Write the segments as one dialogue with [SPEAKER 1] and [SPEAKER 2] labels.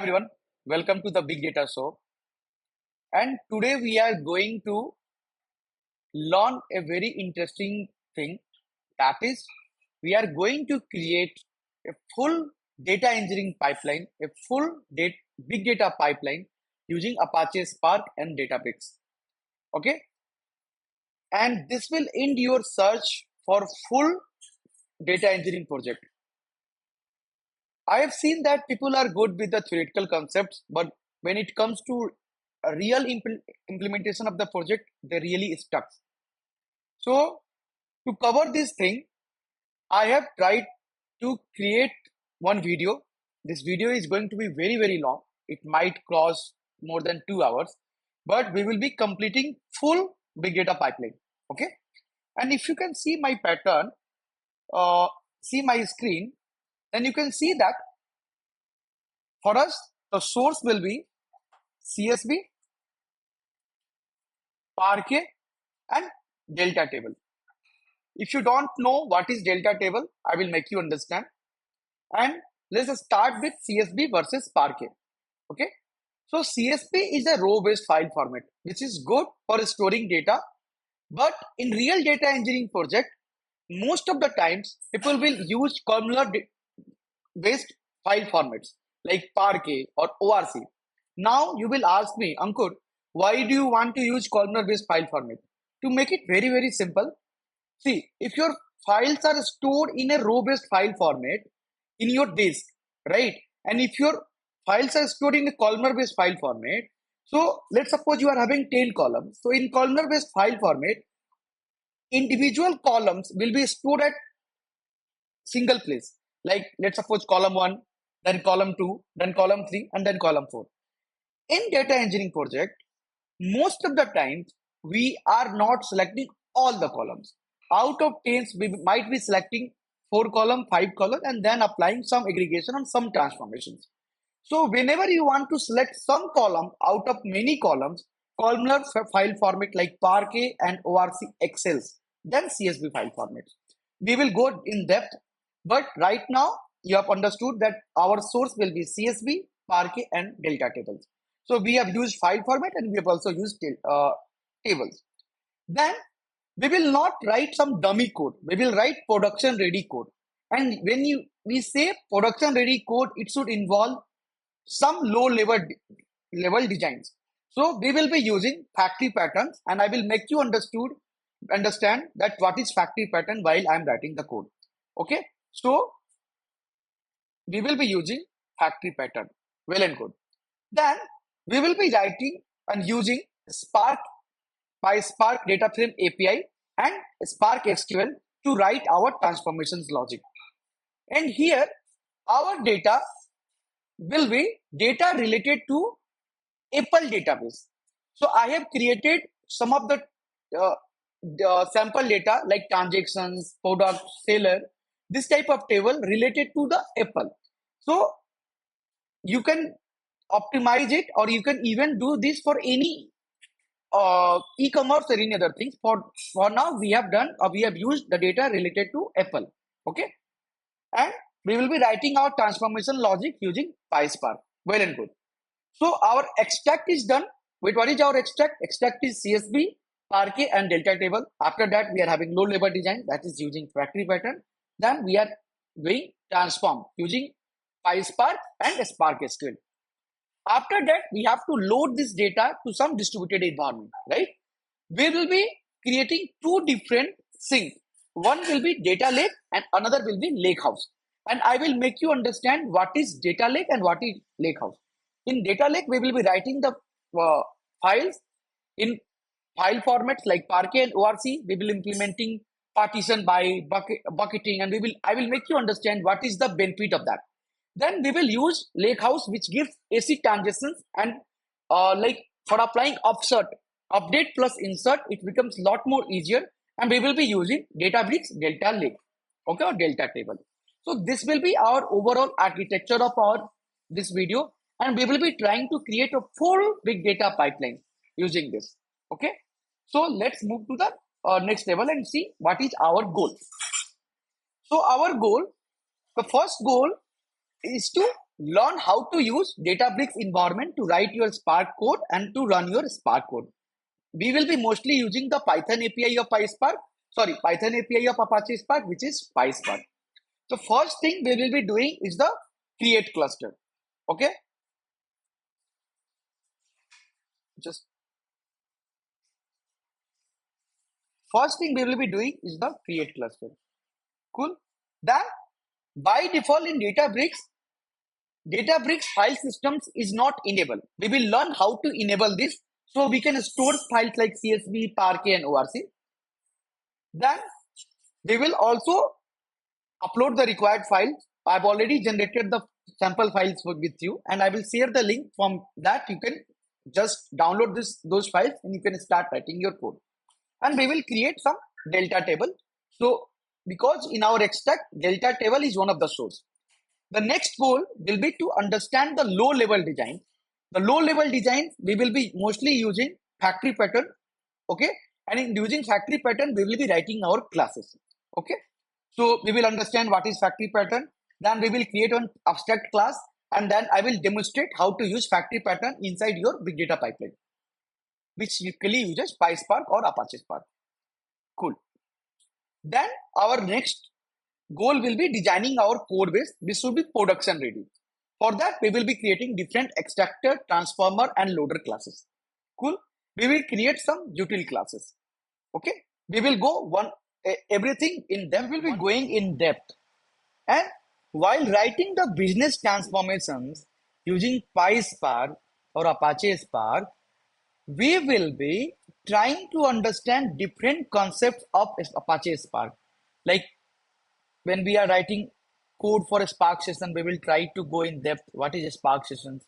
[SPEAKER 1] everyone, welcome to the Big Data Show. And today we are going to learn a very interesting thing, that is, we are going to create a full data engineering pipeline, a full big data pipeline using Apache Spark and DataBricks. Okay, and this will end your search for full data engineering project. I have seen that people are good with the theoretical concepts, but when it comes to a real implementation of the project, they really stuck. So to cover this thing, I have tried to create one video. This video is going to be very long. It might cross more than 2 hours, but we will be completing full big data pipeline. Okay. And if you can see my pattern, see my screen, then you can see that for us, the source will be CSV, Parquet, and delta table. If you don't know what is delta table, I will make you understand. And let's start with CSV versus Parquet. Okay. So CSV is a row-based file format, which is good for storing data. But in real data engineering project, most of the times people will use columnar-based file formats like Parquet or ORC. Now you will ask me, Ankur, why do you want to use columnar-based file format? To make it very simple, see, if your files are stored in a row-based file format in your disk, right? And if your files are stored in a columnar-based file format, so let's suppose you are having 10 columns. So in columnar-based file format, individual columns will be stored at single place. Like let's suppose column 1, then column 2, then column 3, and then column 4. In data engineering project, most of the times we are not selecting all the columns. Out of 10, we might be selecting 4 column, 5 column, and then applying some aggregation on some transformations. So whenever you want to select some column out of many columns, columnar file format like Parquet and ORC excels than CSV file formats. We will go in depth, but right now you have understood that our source will be CSV, Parquet, and delta tables. So we have used file format and we have also used tables. Then we will not write some dummy code. We will write production ready code. And when we say production ready code, it should involve some low level designs. So we will be using factory patterns, and I will make you understand that what is factory pattern while I am writing the code. Okay. So we will be using factory pattern. Well and good. Then we will be writing and using Spark, PySpark DataFrame API and Spark SQL to write our transformations logic. And here our data will be data related to Apple database. So I have created some of the sample data like transactions, product, seller, this type of table related to the Apple. So you can optimize it, or you can even do this for any e-commerce or any other things. For now, we have used the data related to Apple. Okay. And we will be writing our transformation logic using PySpark. Well and good. So our extract is done. Wait, what is our extract? Extract is CSV, Parquet, and delta table. After that, we are having low level design, that is using factory pattern. Then we are doing transform using PySpark and Spark SQL. After that, we have to load this data to some distributed environment, right? We will be creating 2 different things. One will be Data Lake and another will be LakeHouse. And I will make you understand what is Data Lake and what is LakeHouse. In Data Lake, we will be writing the files in file formats like Parquet and ORC. We will implementing partition by bucketing, and I will make you understand what is the benefit of that. Then we will use LakeHouse, which gives AC transactions, and like for applying offset, update plus insert, it becomes a lot more easier. And we will be using DataBricks, Delta Lake, okay, or delta table. So this will be our overall architecture of this video, and we will be trying to create a full big data pipeline using this. Okay, so let's move to the next level and see what is our goal. So our goal, the first goal is to learn how to use DataBricks environment to write your Spark code and to run your Spark code. We will be mostly using the Python API of Python API of Apache Spark, which is PySpark. So first thing we will be doing is the create cluster. Okay. Just first thing we will be doing is the create cluster. Cool. Then by default in DataBricks file systems is not enabled. We will learn how to enable this so we can store files like CSV, Parquet, and ORC. Then we will also upload the required files. I've already generated the sample files with you, and I will share the link from that. You can just download those files and you can start writing your code. And we will create some delta table. So because in our extract, delta table is one of the source. The next goal will be to understand the low level design. The low level design, we will be mostly using factory pattern. Okay. And in using factory pattern, we will be writing our classes. Okay. So we will understand what is factory pattern. Then we will create an abstract class. And then I will demonstrate how to use factory pattern inside your big data pipeline, which usually uses PySpark or Apache Spark. Cool. Then our next goal will be designing our code base. This should be production ready. For that, we will be creating different extractor, transformer, and loader classes. Cool. We will create some util classes. Okay. We will go everything in depth. We will be going in depth. And while writing the business transformations using PySpark or Apache Spark, we will be trying to understand different concepts of Apache Spark. Like when we are writing code for a Spark session, we will try to go in depth. What is a Spark session?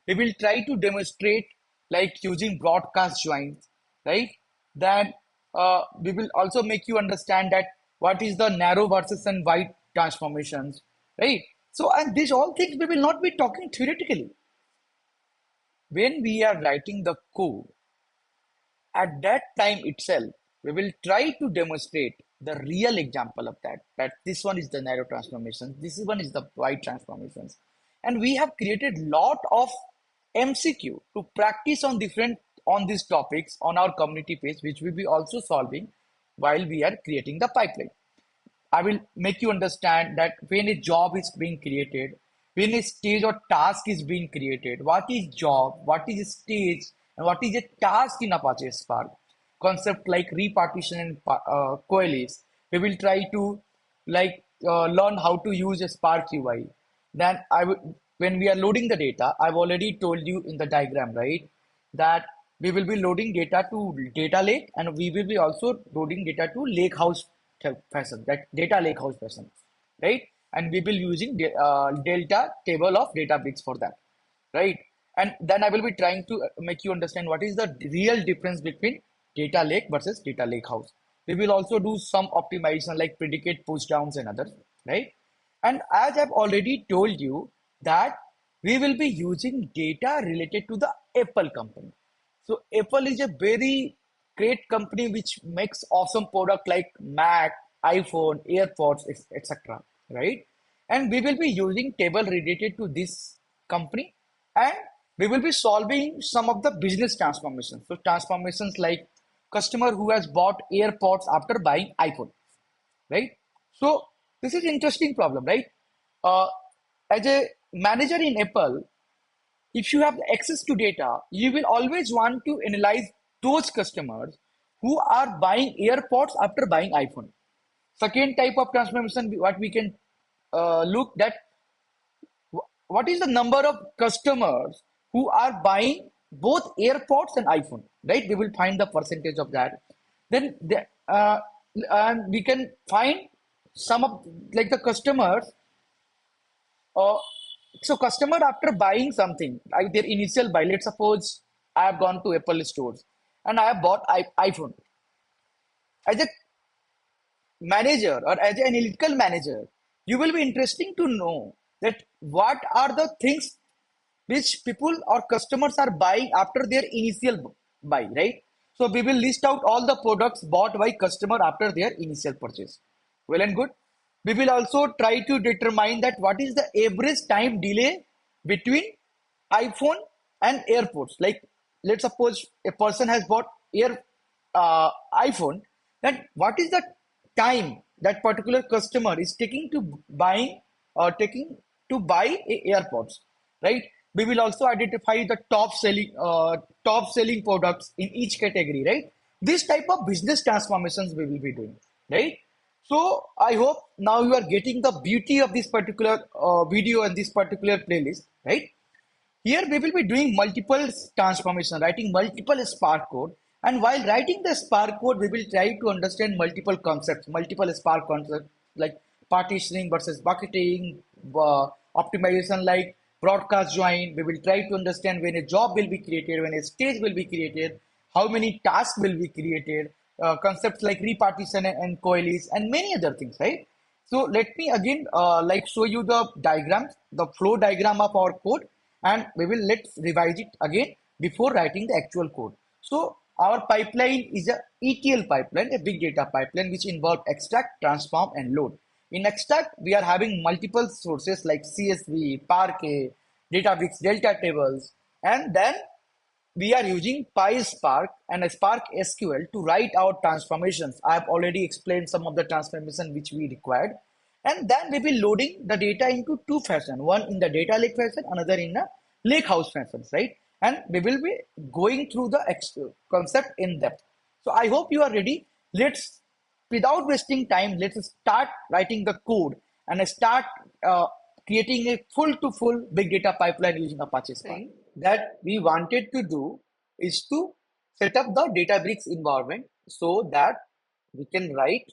[SPEAKER 1] We will try to demonstrate like using broadcast joins, right? Then we will also make you understand that what is the narrow versus and wide transformations, right? So, and these all things we will not be talking theoretically. When we are writing the code, at that time itself, we will try to demonstrate the real example of that this one is the narrow transformations, this one is the wide transformations. And we have created lot of MCQ to practice on these topics on our community page, which we will be also solving while we are creating the pipeline. I will make you understand that when a job is being created, when a stage or task is being created, what is job, what is a stage, and what is a task in Apache Spark. Concept like repartition and coalesce. We will try to learn how to use a Spark UI. Then when we are loading the data, I've already told you in the diagram, right, that we will be loading data to Data Lake, and we will be also loading data to LakeHouse fashion, that Data LakeHouse fashion, right? And we will be using delta table of DataBricks for that, right? And then I will be trying to make you understand what is the real difference between Data Lake versus Data LakeHouse. We will also do some optimization like predicate push downs and others, right? And as I've already told you that we will be using data related to the Apple company. So Apple is a very great company which makes awesome product like Mac, iPhone, AirPods, etc. Right? And we will be using table related to this company, and we will be solving some of the business transformations. So transformations like customer who has bought AirPods after buying iPhone, right? So this is interesting problem, right? As a manager in Apple, if you have access to data, you will always want to analyze those customers who are buying AirPods after buying iPhone. Second type of transformation, what we can look that what is the number of customers who are buying both AirPods and iPhone, right? We will find the percentage of that. Then we can find some of like the customers. So customer after buying something, like their initial buy, let's suppose I have gone to Apple stores and I have bought iPhone. As a manager or as an analytical manager, you will be interesting to know that what are the things which people or customers are buying after their initial buy, right? So we will list out all the products bought by customer after their initial purchase. Well and good. We will also try to determine that what is the average time delay between iPhone and airports. Like, let's suppose a person has bought iPhone, then what is the time that particular customer is taking to buying or taking to buy AirPods, right? We will also identify the top selling products in each category, right? This type of business transformations we will be doing, right? So I hope now you are getting the beauty of this particular video and this particular playlist, right? Here we will be doing multiple transformation, writing multiple Spark code. And while writing the Spark code, we will try to understand multiple concepts, multiple Spark concepts like partitioning versus bucketing, optimization like broadcast join. We will try to understand when a job will be created, when a stage will be created, how many tasks will be created, concepts like repartition and coalesce, and many other things, right? So let me again like show you the diagrams, the flow diagram of our code, and we will let's revise it again before writing the actual code. So our pipeline is a ETL pipeline, a big data pipeline, which involves extract, transform, and load. In extract, we are having multiple sources like CSV, Parquet, DataBricks, Delta tables, and then we are using PySpark and a Spark SQL to write our transformations. I have already explained some of the transformation which we required. And then we will be loading the data into two fashion, one in the data lake fashion, another in the lake house fashion, right? And we will be going through the concept in depth. So I hope you are ready. Let's, without wasting time, let's start writing the code and start creating a full to full big data pipeline using Apache Spark. That we wanted to do is to set up the DataBricks environment so that we can write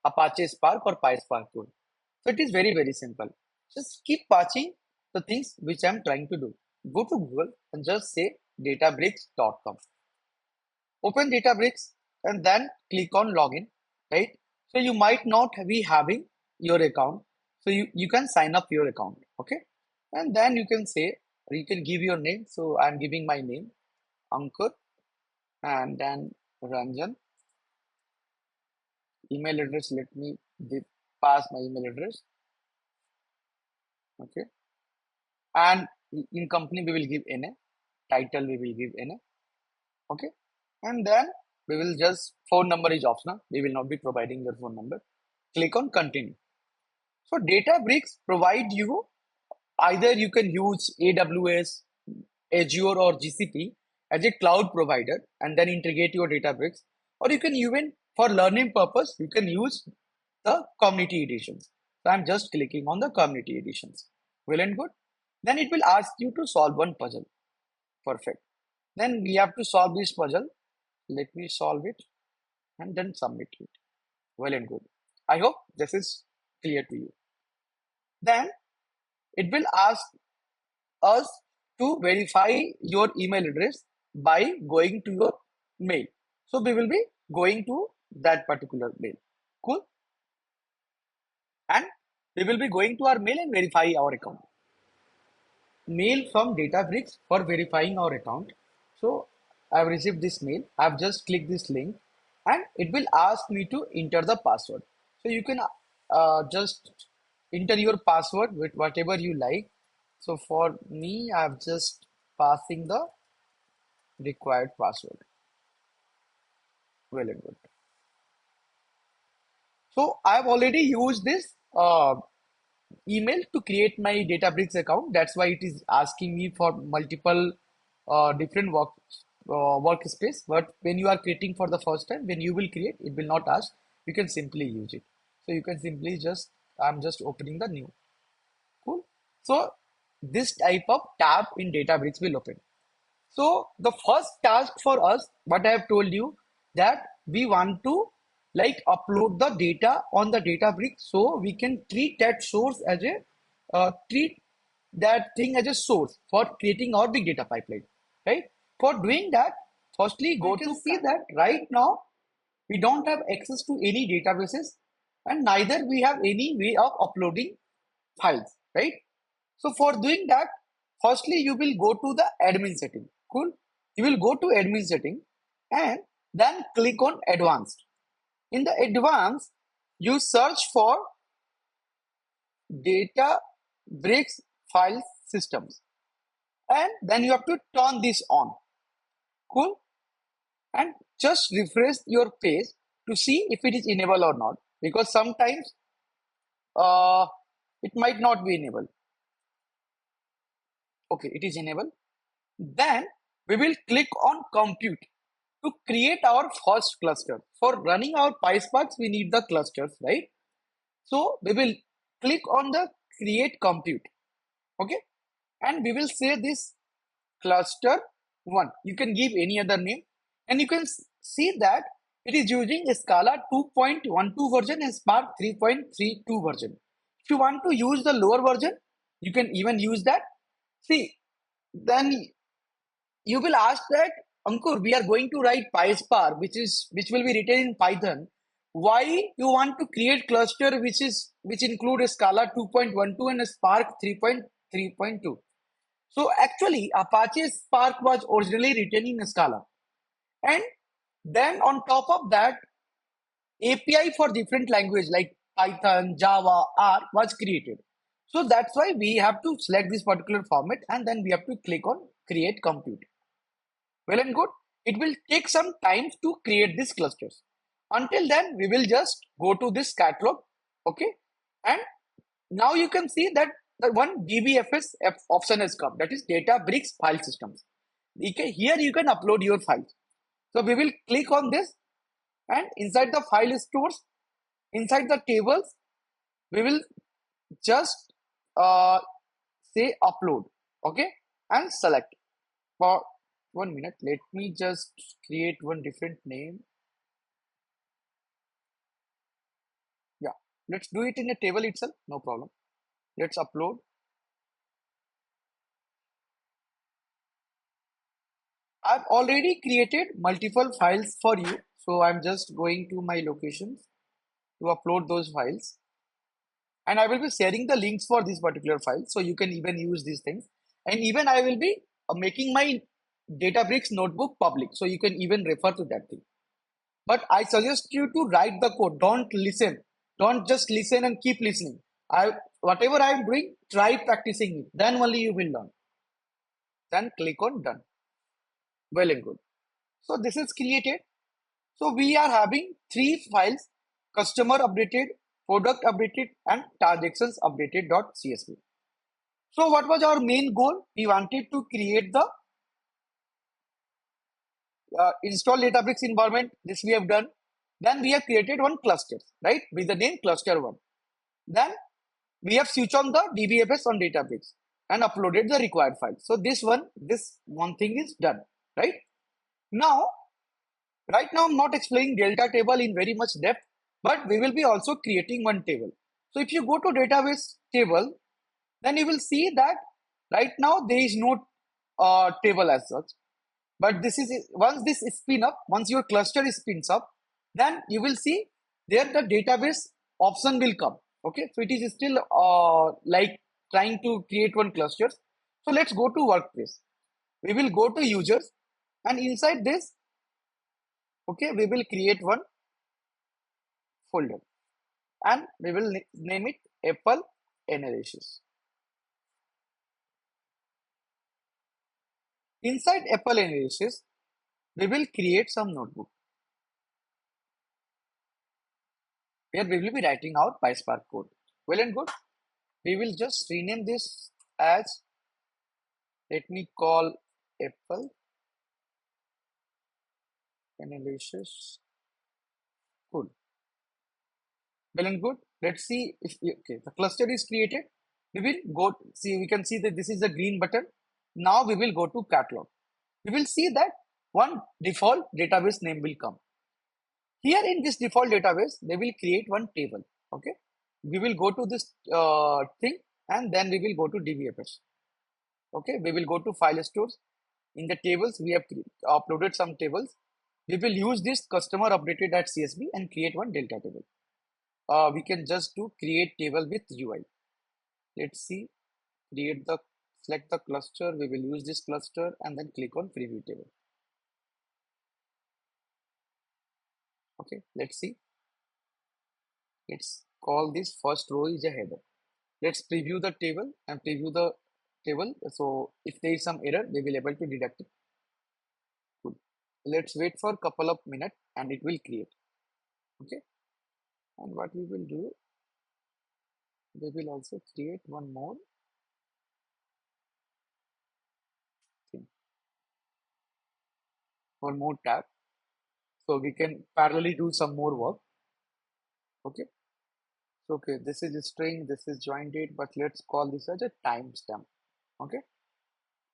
[SPEAKER 1] Apache Spark or PySpark code. So it is very, very simple. Just keep patching the things which I'm trying to do. Go to Google and just say databricks.com. Open DataBricks and then click on login, right? So you might not be having your account. So you can sign up your account, okay? And then you can say, or you can give your name. So I'm giving my name, Ankur, and then Ranjan. Email address, let me pass my email address, okay? And in company, we will give NA, title we will give NA, okay? And then we will just, phone number is optional. We will not be providing your phone number. Click on continue. So DataBricks provide you, either you can use AWS, Azure or GCP as a cloud provider and then integrate your DataBricks, or you can even for learning purpose, you can use the community editions. So I'm just clicking on the community editions. Well and good. Then it will ask you to solve one puzzle. Perfect. Then we have to solve this puzzle. Let me solve it and then submit it. Well and good. I hope this is clear to you. Then it will ask us to verify your email address by going to your mail. So we will be going to that particular mail. Cool. And we will be going to our mail and verify our account. Mail from DataBricks for verifying our account. So I've received this mail. I've just clicked this link and it will ask me to enter the password. So you can just enter your password with whatever you like. So for me, I've just passing the required password. Well and good. So I've already used this email to create my DataBricks account. That's why it is asking me for multiple different workspace. But when you are creating for the first time, when you will create, it will not ask. You can simply use it. So you can simply just, I'm just opening the new. Cool. So this type of tab in DataBricks will open. So the first task for us, what I have told you, that we want to like upload the data on the DataBricks so we can treat that source as a treat that thing as a source for creating our big data pipeline, right? For doing that, firstly go to see that right now we don't have access to any databases and neither we have any way of uploading files, right? So for doing that, firstly you will go to the admin setting. Cool. You will go to admin setting and then click on advanced. In the advanced, you search for DataBricks file systems. and then you have to turn this on. Cool. And just refresh your page to see if it is enabled or not, because sometimes uh, it might not be enabled. Okay, it is enabled. Then we will click on compute to create our first cluster. For running our PySparks, we need the clusters, right? So we will click on the create compute. Okay, and we will say this cluster 1. You can give any other name, and you can see that it is using a Scala 2.12 version and Spark 3.32 version. If you want to use the lower version, you can even use that. See, then you will ask that, Ankur, we are going to write PySpark, which will be written in Python. Why you want to create cluster which include a Scala 2.12 and a Spark 3.3.2? So actually, Apache Spark was originally written in Scala, and then on top of that, API for different language like Python, Java, R was created. So that's why we have to select this particular format, and then we have to click on create compute. Well and good. It will take some time to create these clusters. Until then, we will just go to this catalog. Okay. And now you can see that the one DBFS option has come. That is DataBricks file systems. Here you can upload your files. So we will click on this, and inside the file stores, inside the tables, we will just uh, say upload. Okay. And select. For 1 minute, let me just create one different name. Yeah, let's do it in a table itself, no problem. Let's upload. I've already created multiple files for you, so I'm just going to my locations to upload those files, and I will be sharing the links for this particular file, so you can even use these things. And even I will be making my DataBricks notebook public, so you can even refer to that thing. But I suggest you to write the code. Don't listen. Don't just listen and keep listening. Whatever I am doing, try practicing it. Then only you will learn. Then click on done. Well and good. So this is created. So we are having 3 files: customer updated, product updated, and transactions updated.csv. So what was our main goal? We wanted to create the install DataBricks environment. This we have done. Then we have created one cluster, right? With the name cluster1. Then we have switched on the DBFS on DataBricks and uploaded the required file. So this one thing is done, right? Now, right now I'm not explaining delta table in very much depth, but we will be also creating one table. So if you go to database table, then you will see that right now there is no table as such. But this is once this is spin up, once your cluster is spins up, then you will see there the database option will come. Okay, so it is still like trying to create one cluster. So let's go to workplace. We will go to users, and inside this, okay, we will create one folder, and we will name it Apple Analysis. Inside Apple Analysis, we will create some notebook where we will be writing our PySpark code. Well and good. We will just rename this as, let me call Apple Analysis. Cool. Well and good. Let's see if okay, the cluster is created. We will go see. We can see that this is the green button. Now we will go to catalog. We will see that one default database name will come. Here in this default database, they will create one table. Okay, we will go to this thing, and then we will go to DBFS. Okay, we will go to file stores. In the tables, we have uploaded some tables. We will use this customer updated.csv and create one delta table. We can just do create table with UI. Let's see, select the cluster. We will use this cluster and then click on preview table. Okay, let's see. Let's call this first row is a header. Let's preview the table and preview the table. So if there is some error, we will able to detect it. Good. Let's wait for a couple of minutes and it will create. Okay. And what we will do, we will also create one more thing, one more tab. So we can parallelly do some more work. Okay. So, okay, this is a string, this is join date, but let's call this as a timestamp. Okay.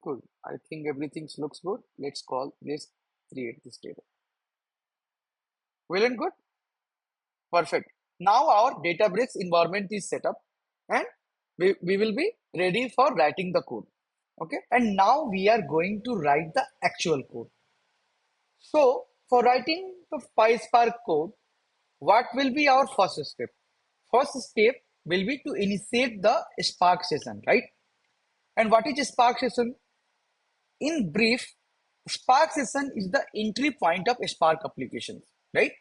[SPEAKER 1] Cool. I think everything looks good. Let's create this table. Well and good. Perfect. Now our DataBricks environment is set up and we will be ready for writing the code. Okay. And now we are going to write the actual code. So for writing the PySpark code, what will be our first step? First step will be to initiate the Spark session, right? And what is Spark session? In brief, Spark session is the entry point of Spark applications, right?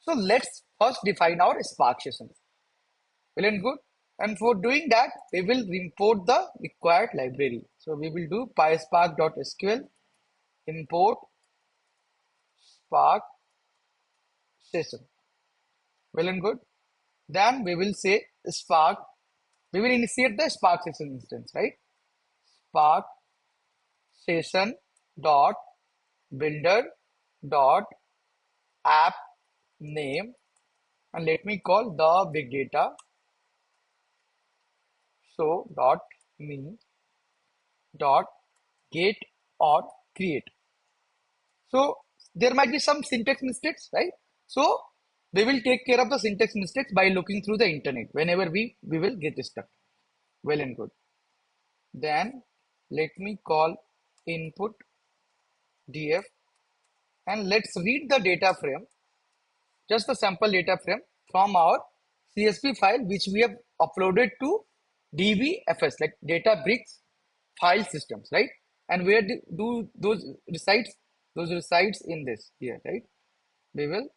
[SPEAKER 1] So let's first define our Spark sessions. Well and good. And for doing that, we will import the required library. So we will do pyspark.sql import Spark session. Well and good. Then we will say Spark. We will initiate the Spark session instance, right? Spark session dot builder dot app name, and let me call the big data show dot me dot get or create. So there might be some syntax mistakes, right? So we will take care of the syntax mistakes by looking through the internet whenever we will get stuck. Well and good. Then let me call input df and let's read the data frame, just a sample data frame from our CSV file which we have uploaded to DBFS, like DataBricks file systems, right? And where do those resides? Those resides in this here, right? We will,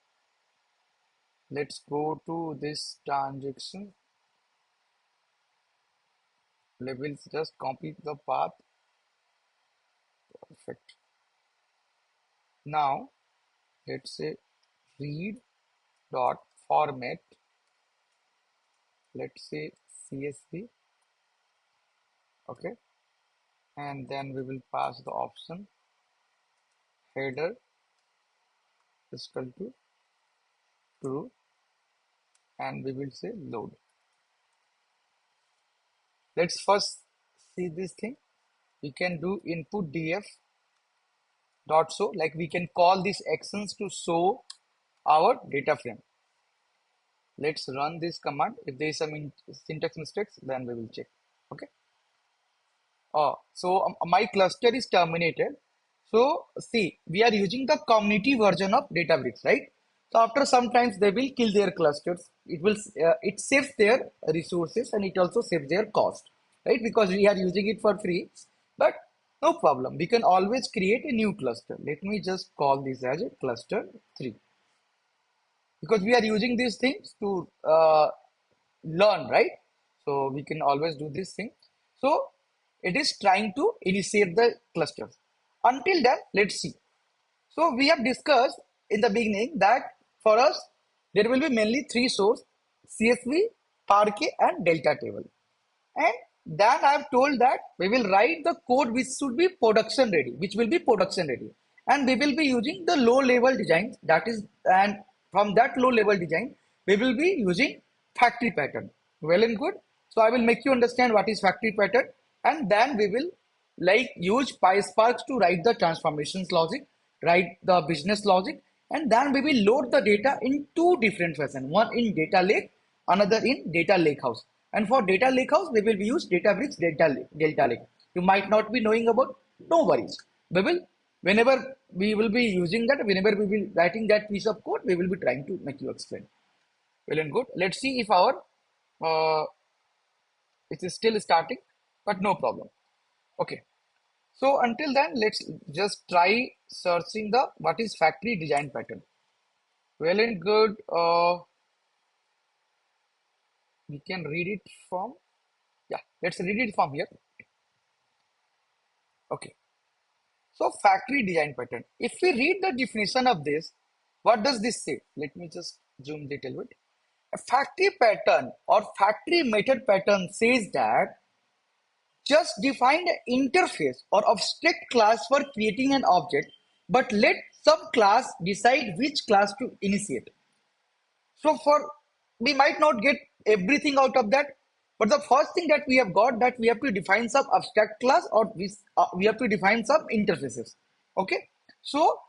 [SPEAKER 1] let's go to this transaction. We will just copy the path. Perfect. Now let's say read dot format. Let's say CSV. Okay. And then we will pass the option header is equal to true and we will say load. Let's first see this thing. We can do input df dot show, like we can call these actions to show our data frame. Let's run this command. If there is some syntax mistakes, then we will check. Okay. So my cluster is terminated. So see, we are using the community version of DataBricks, right? So after some times they will kill their clusters. It saves their resources and it also saves their cost, right? Because we are using it for free. But no problem. We can always create a new cluster. Let me just call this as a cluster 3 because we are using these things to learn, right? So we can always do this thing. So it is trying to initiate the clusters. Until then, let's see. So we have discussed in the beginning that for us, there will be mainly three sources: CSV, Parquet, and Delta table. And then I have told that we will write the code which should be production ready, which will be production ready. And we will be using the low level designs, that is, and from that low level design, we will be using factory pattern. Well and good. So I will make you understand what is factory pattern, and then we will like use PySpark to write the transformations logic, write the business logic, and then we will load the data in two different fashion, one in data lake, another in data lakehouse. And for data lakehouse, we will use DataBricks Delta Lake. You might not be knowing about, no worries. We will, whenever we will be using that, whenever we will writing that piece of code, we will be trying to make you explain. Well and good. Let's see if our it is still starting, but no problem. Okay. So until then, let's just try searching the what is factory design pattern. Well and good. We can read it from, yeah, let's read it from here. Okay. So factory design pattern. If we read the definition of this, what does this say? Let me just zoom a little bit. A factory pattern or factory method pattern says that just define an interface or abstract class for creating an object, but let some class decide which class to initiate. So for we might not get everything out of that, but the first thing that we have got that we have to define some abstract class or we have to define some interfaces. Okay, so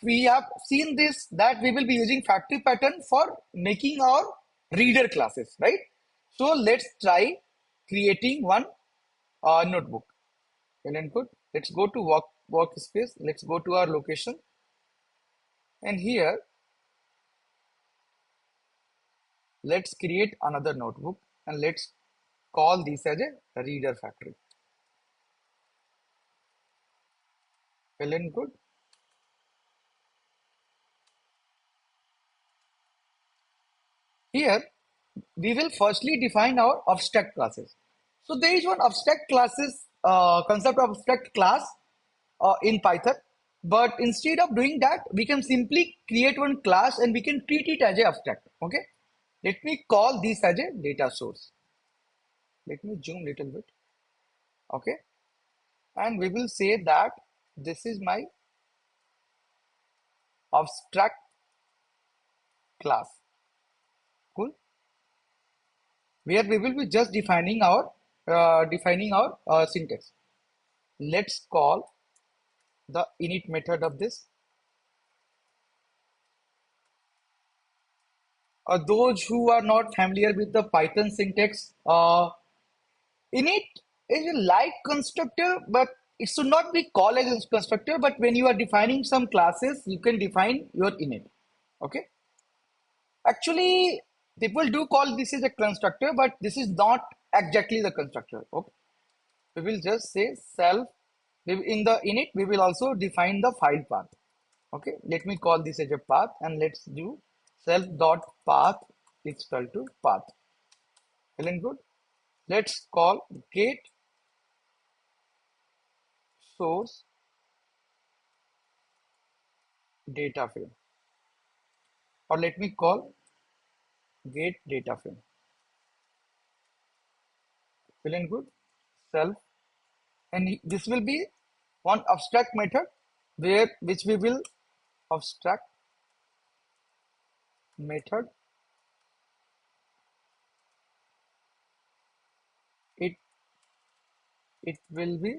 [SPEAKER 1] we have seen this that we will be using factory pattern for making our reader classes, right? So let's try creating one notebook. Well and good. Let's go to workspace. Let's go to our location, and here let's create another notebook and let's call this as a reader factory. Well and good. Here we will firstly define our abstract classes. So there is one abstract classes concept of abstract class in Python. But instead of doing that, we can simply create one class and we can treat it as a abstract. Okay. Let me call this as a data source. Let me zoom a little bit. Okay. And we will say that this is my abstract class. Cool. Where we will be just defining our syntax. Let's call the init method of this. Those who are not familiar with the Python syntax, init is a like constructor, but it should not be called as a constructor. But when you are defining some classes, you can define your init. Okay. Actually, people do call this as a constructor, but this is not exactly the constructor. Okay. We will just say self. In the init, we will also define the file path. Okay, let me call this as a path and let's do self dot path is equal to path. Well and good. Let's call get source data frame, or let me call get data frame. Well and good. Self, and this will be one abstract method where which we will abstract method. It it will be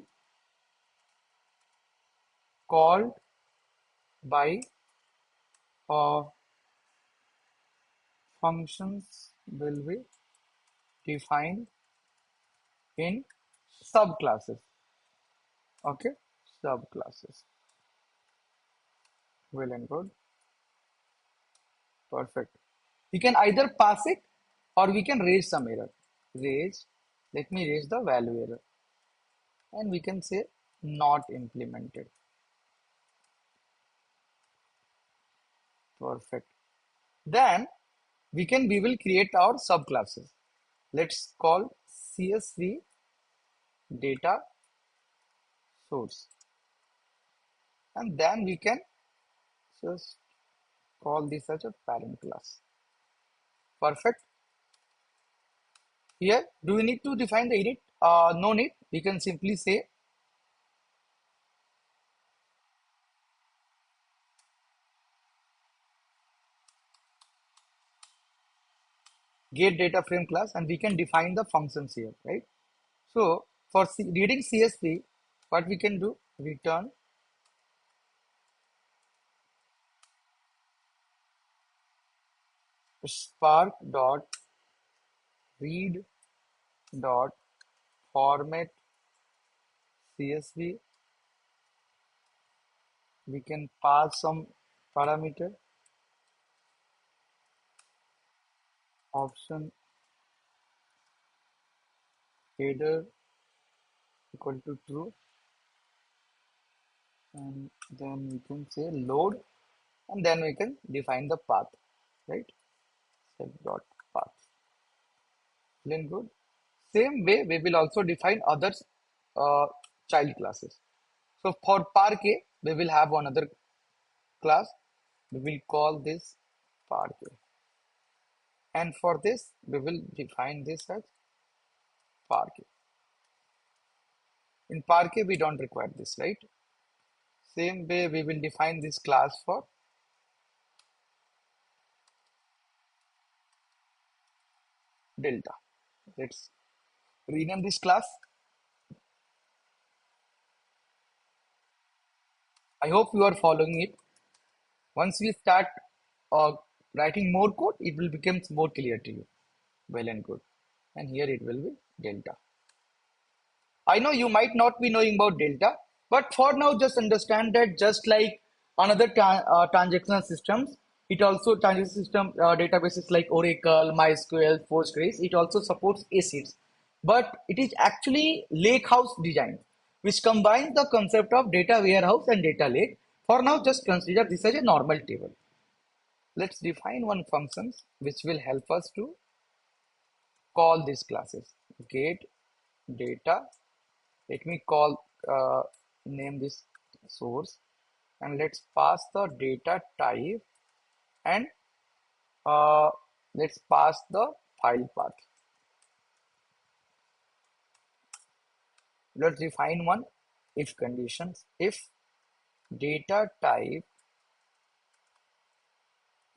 [SPEAKER 1] called by functions will be defined in subclasses. Okay, subclasses. Well and good. Perfect. We can either pass it or we can raise some error. Raise, let me raise the value error. And we can say not implemented. Perfect. Then we will create our subclasses. Let's call CSV data source. And then we can just call this as a parent class. Perfect. Here, do we need to define the init? No need. We can simply say get data frame class and we can define the functions here, right? So for reading CSV, what we can do, return spark dot read dot format CSV. We can pass some parameter option header equal to true, and then we can say load, and then we can define the path, right? Set dot path. Then good. Same way, we will also define others child classes. So for Parquet, we will have another class. We will call this Parquet. And for this, we will define this as Parquet. In Parquet, we don't require this, right? Same way, we will define this class for Delta. Let's rename this class. I hope you are following it. Once we start uh, writing more code, it will become more clear to you. Well and good. And here it will be Delta. I know you might not be knowing about Delta, but for now, just understand that just like another transactional systems, it also transaction system databases like Oracle, MySQL, Postgres, it also supports ACIDs. But it is actually lakehouse design, which combines the concept of data warehouse and data lake. For now, just consider this as a normal table. Let's define one function which will help us to call these classes. Get data. Let me call name this source, and let's pass the data type, and uh, let's pass the file path. Let's define one if conditions. If data type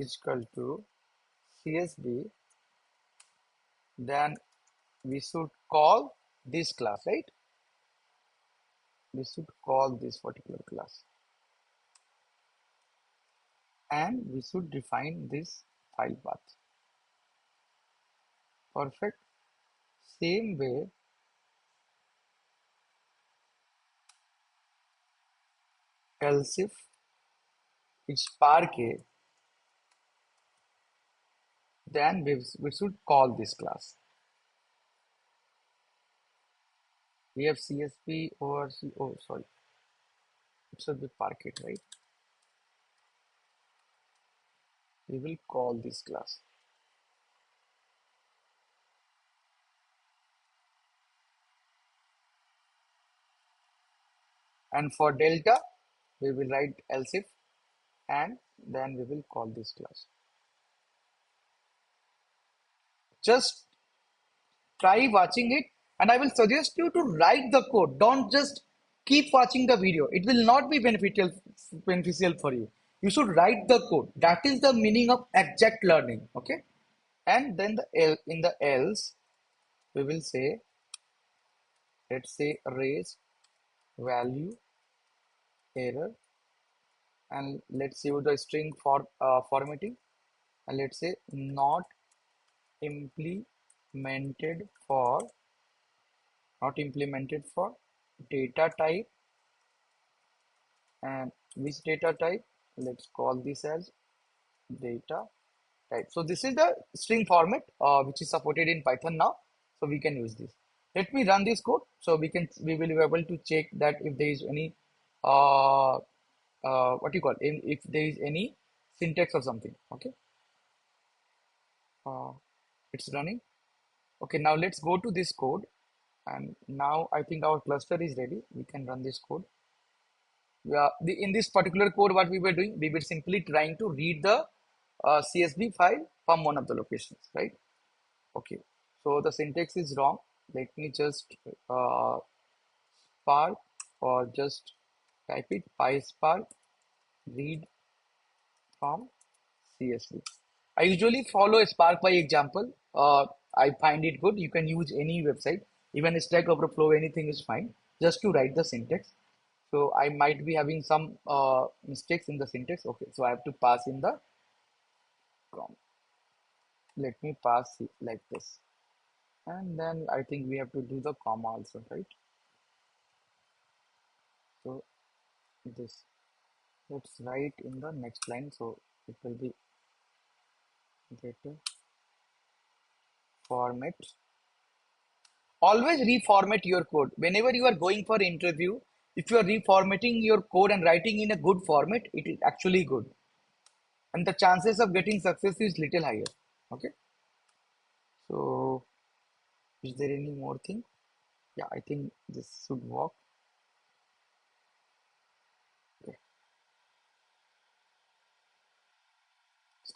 [SPEAKER 1] is equal to CSV, then we should call this class, right? We should call this particular class, and we should define this file path. Perfect. Same way, else if it's Parquet, then we should call this class. We have CSV over oh sorry, it should be Parquet, right? We will call this class. And for Delta, we will write else if, and then we will call this class. Just try watching it, and I will suggest you to write the code. Don't just keep watching the video. It will not be beneficial for you. You should write the code. That is the meaning of exact learning. Okay. And then in the else, we will say, let's say raise value error, and let's use the string for formatting, and let's say not implemented for data type, and which data type, let's call this as data type. So this is the string format which is supported in Python now, so we can use this. Let me run this code so we will be able to check that if there is any uh, what you call if there is any syntax or something. Okay, uh, it's running. Okay, now let's go to this code, and now I think our cluster is ready. We can run this code. In this particular code, what we were doing, we were simply trying to read the CSV file from one of the locations, right? Okay, so the syntax is wrong. Let me just Spark, or just type it PySpark read from CSV. I usually follow Spark by example. I find it good. You can use any website, even Stack Overflow, anything is fine, just to write the syntax. So I might be having some mistakes in the syntax. Okay, so I have to pass in the com. Let me pass it like this. And then I think we have to do the comma also, right? So this, let's write in the next line. So it will be data format. Always reformat your code. Whenever you are going for interview, if you are reformatting your code and writing in a good format, it is actually good. And the chances of getting success is little higher. Okay. So is there any more thing? Yeah, I think this should work.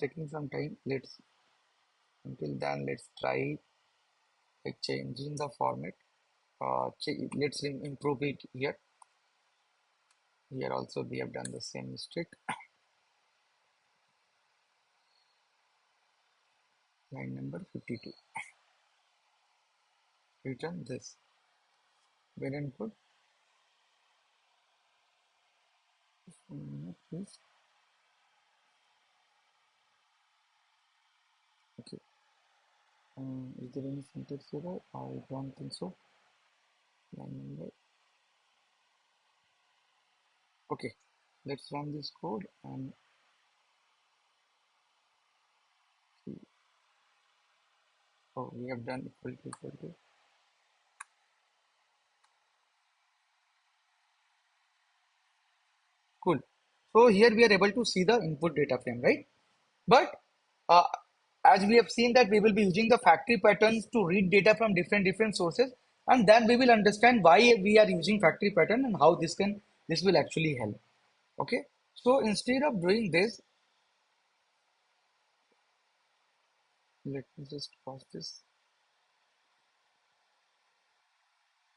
[SPEAKER 1] taking some time. Until then, let's try changing the format. Let's improve it here. Here also we have done the same mistake. Line number 52. Return this. When input. Please. Okay. Is there any syntax error? I don't think so. Line number. Okay. Let's run this code and see. Oh, we have done equal to. Cool. So here we are able to see the input data frame, right? But uh, as we have seen that we will be using the factory patterns to read data from different sources, and then we will understand why we are using factory pattern and how this will actually help. Okay. So instead of doing this, let me just pause this.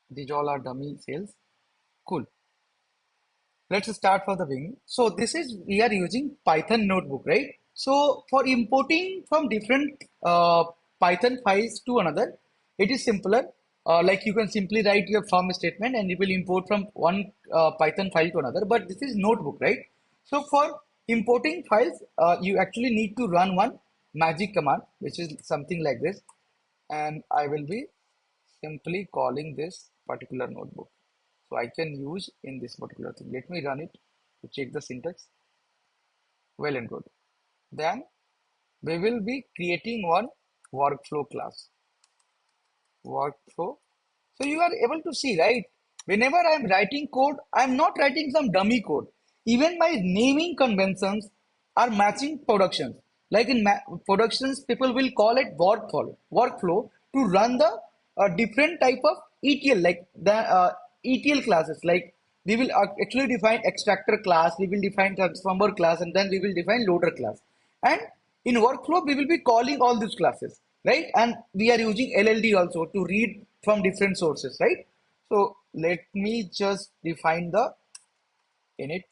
[SPEAKER 1] These all are dummy cells. Cool. Let's start for the beginning. So this is we are using Python notebook, right? So for importing from different Python files to another, it is simpler. Like you can simply write your from statement and it will import from one Python file to another. But this is notebook, right? So for importing files, you actually need to run one magic command, which is something like this. And I will be simply calling this particular notebook. So I can use in this particular thing. Let me run it to check the syntax. Well and good. Then we will be creating one workflow class. Workflow. So you are able to see, right? Whenever I'm writing code, I'm not writing some dummy code. Even my naming conventions are matching productions. Like in productions, people will call it workflow to run the different type of ETL, like the ETL classes. Like we will actually define extractor class, we will define transformer class, and then we will define loader class. And in workflow, we will be calling all these classes, right? And we are using LLD also to read from different sources, right? So let me just define the init.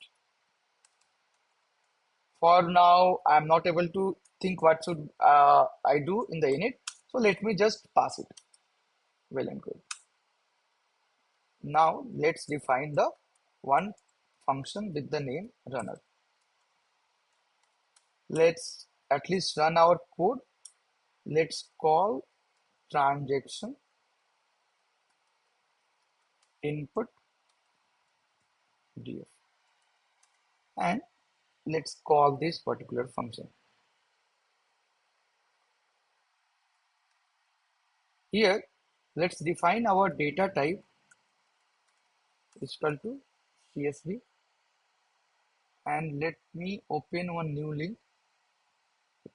[SPEAKER 1] For now, I'm not able to think what should I do in the init. So let me just pass it. Well and good. Now let's define the one function with the name runner. Let's at least run our code. Let's call transaction input df, and let's call this particular function. Here, let's define our data type is equal to CSV, and let me open one new link.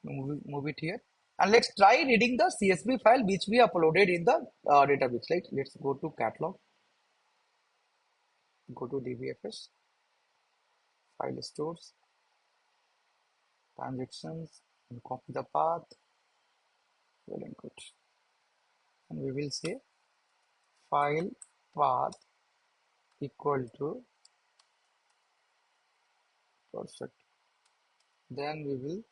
[SPEAKER 1] Move it here, and let's try reading the CSV file which we uploaded in the database. Right? Let's go to catalog, go to DBFS, file stores, transactions, and copy the path. Well and good. And we will say file path equal to perfect. Then we will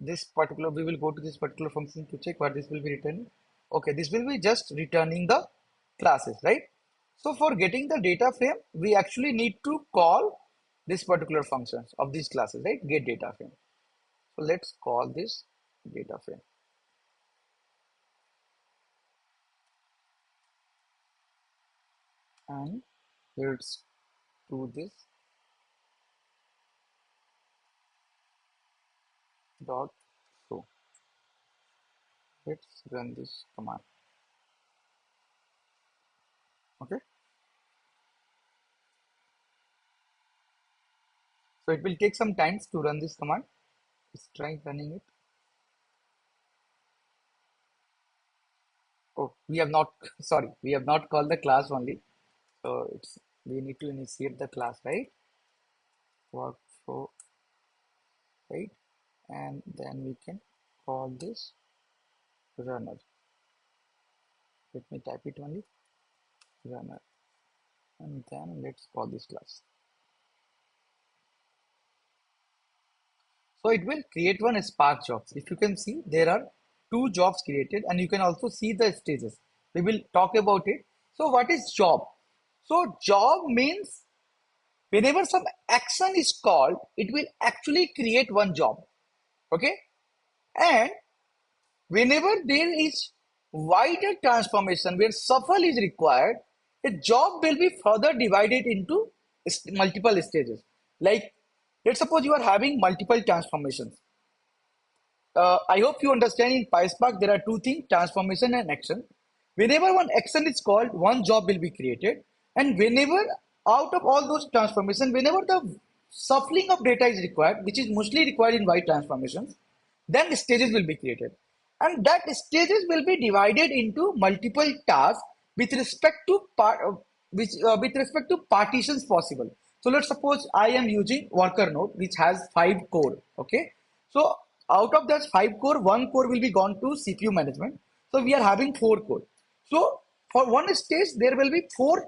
[SPEAKER 1] we will go to this particular function to check what this will be returning. Okay, this will be just returning the classes, right? So for getting the data frame, we actually need to call this particular functions of these classes, right? Get data frame. So let's call this data frame. And let's do this dot show. Let's run this command. Okay. So it will take some time to run this command. Let's try running it. Oh, we have not, sorry, we have not called the class only. So we need to initiate the class, right? Workflow right? And then we can call this runner. Let me type it only, runner, and then let's call this class. So it will create one Spark jobs. If you can see, there are two jobs created, and you can also see the stages. We will talk about it. So what is job? So job means whenever some action is called, it will actually create one job. Okay. And whenever there is wider transformation where shuffle is required, a job will be further divided into multiple stages. Like, let's suppose you are having multiple transformations. I hope you understand in PySpark there are two things, transformation and action. Whenever one action is called, one job will be created. And whenever out of all those transformations, whenever the shuffling of data is required, which is mostly required in wide transformations, then stages will be created. And that stages will be divided into multiple tasks with respect to with respect to partitions possible. So let's suppose I am using worker node which has 5 core. Okay, so out of that 5 core, 1 core will be gone to CPU management. So we are having 4 core. So for one stage, there will be four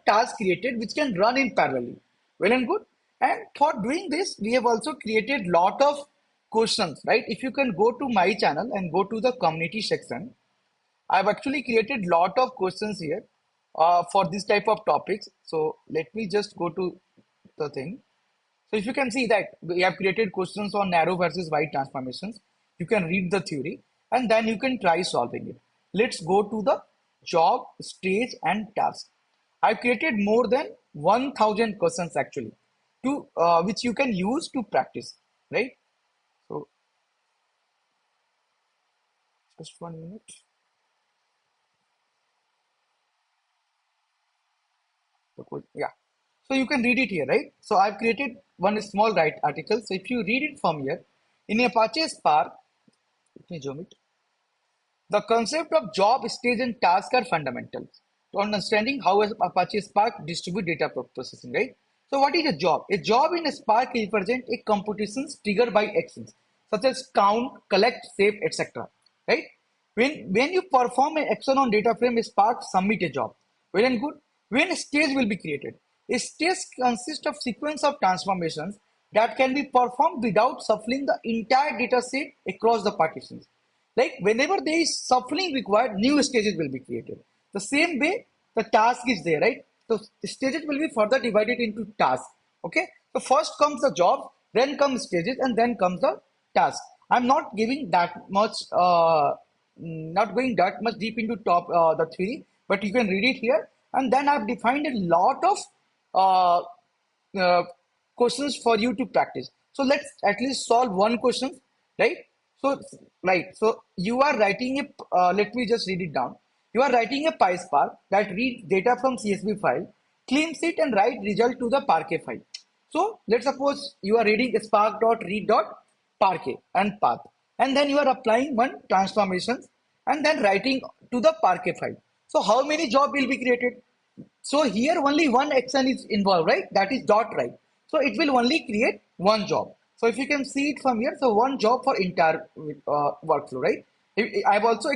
[SPEAKER 1] tasks created which can run in parallel. Well and good. And for doing this, we have also created lot of questions, right? If you can go to my channel and go to the community section, I've actually created lot of questions here for this type of topics. So let me just go to the thing. So if you can see that we have created questions on narrow versus wide transformations, you can read the theory and then you can try solving it. Let's go to the job, stage and task. I've created more than 1000 questions actually to which you can use to practice, right? So just 1 minute. Yeah. So you can read it here, right? So I've created one small right article. So if you read it from here, in Apache Spark, let me zoom it. The concept of job, stage, and task are fundamental to understanding how Apache Spark distribute data processing, right? So what is a job? A job in a Spark represents a computations triggered by actions such as count, collect, save, etc. Right? When you perform an action on data frame, a Spark submit a job. Well and good. When a stage will be created, a stage consists of sequence of transformations that can be performed without shuffling the entire data set across the partitions. Like whenever there is shuffling required, new stages will be created. The same way the task is there, right? So the stages will be further divided into tasks. Okay. So first comes the job, then comes stages, and then comes the task. I'm not giving that much, not going that much deep into top the theory, but you can read it here. And then I've defined a lot of questions for you to practice. So let's at least solve one question, right? So, right. So you are writing a, let me just read it down. You are writing a PySpark that reads data from CSV file, cleans it and write result to the Parquet file. So let's suppose you are reading spark.read.parquet and path. And then you are applying one transformations and then writing to the Parquet file. So how many job will be created? So here only one action is involved, right? That is dot right. So it will only create one job. So if you can see it from here, so one job for entire workflow, right? I've also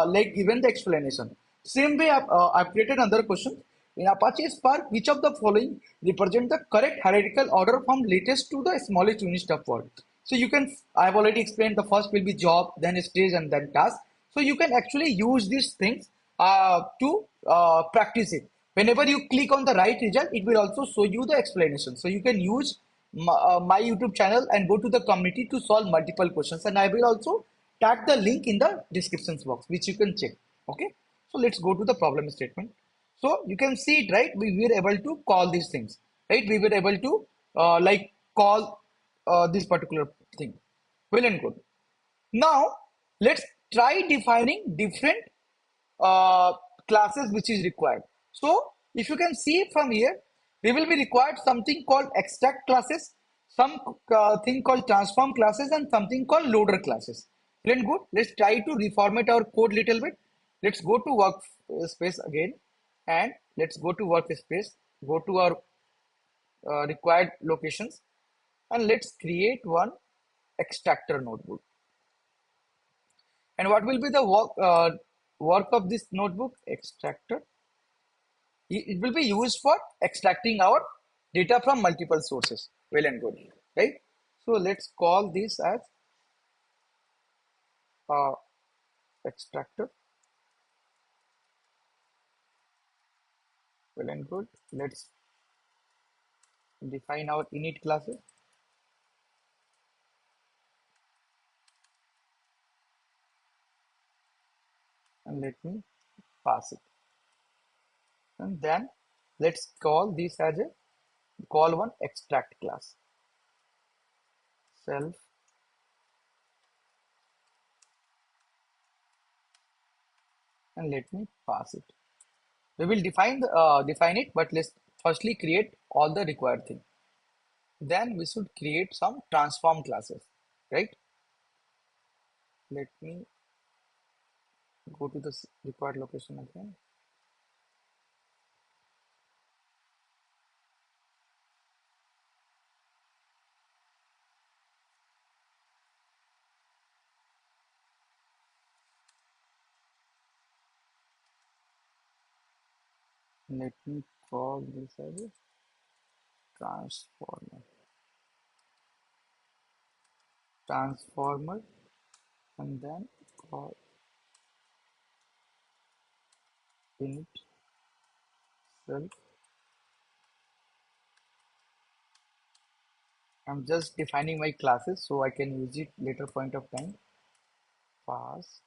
[SPEAKER 1] like given the explanation. Same way I've created another question. In Apache Spark, which of the following represent the correct hierarchical order from latest to the smallest unit of work? So you can, I've already explained the first will be job, then stage and then task. So you can actually use these things to practice it. Whenever you click on the right result, it will also show you the explanation. So you can use my YouTube channel and go to the community to solve multiple questions. And I will also tag the link in the description box, which you can check. Okay. So let's go to the problem statement. So you can see it, right? We were able to call these things, right? We were able to like call this particular thing. Well and good. Now let's try defining different uh, classes which is required. So if you can see from here, we will be required something called extract classes, some thing called transform classes, and something called loader classes. Then good. Let's try to reformat our code little bit. Let's go to workspace again, and let's go to workspace. Go to our required locations. And let's create one extractor notebook. And what will be the work of this notebook? Extractor. It will be used for extracting our data from multiple sources. Well and good, right? So let's call this as uh, extractor. Well and good. Let's define our init classes and let me pass it. And then let's call this as a call one extract class. Self and let me pass it. We will define it, but let's firstly create all the required thing. Then we should create some transform classes, right? Let me go to the required location again. Let me call this as a transformer. Transformer and then call init self. I'm just defining my classes so I can use it later point of time. Pass.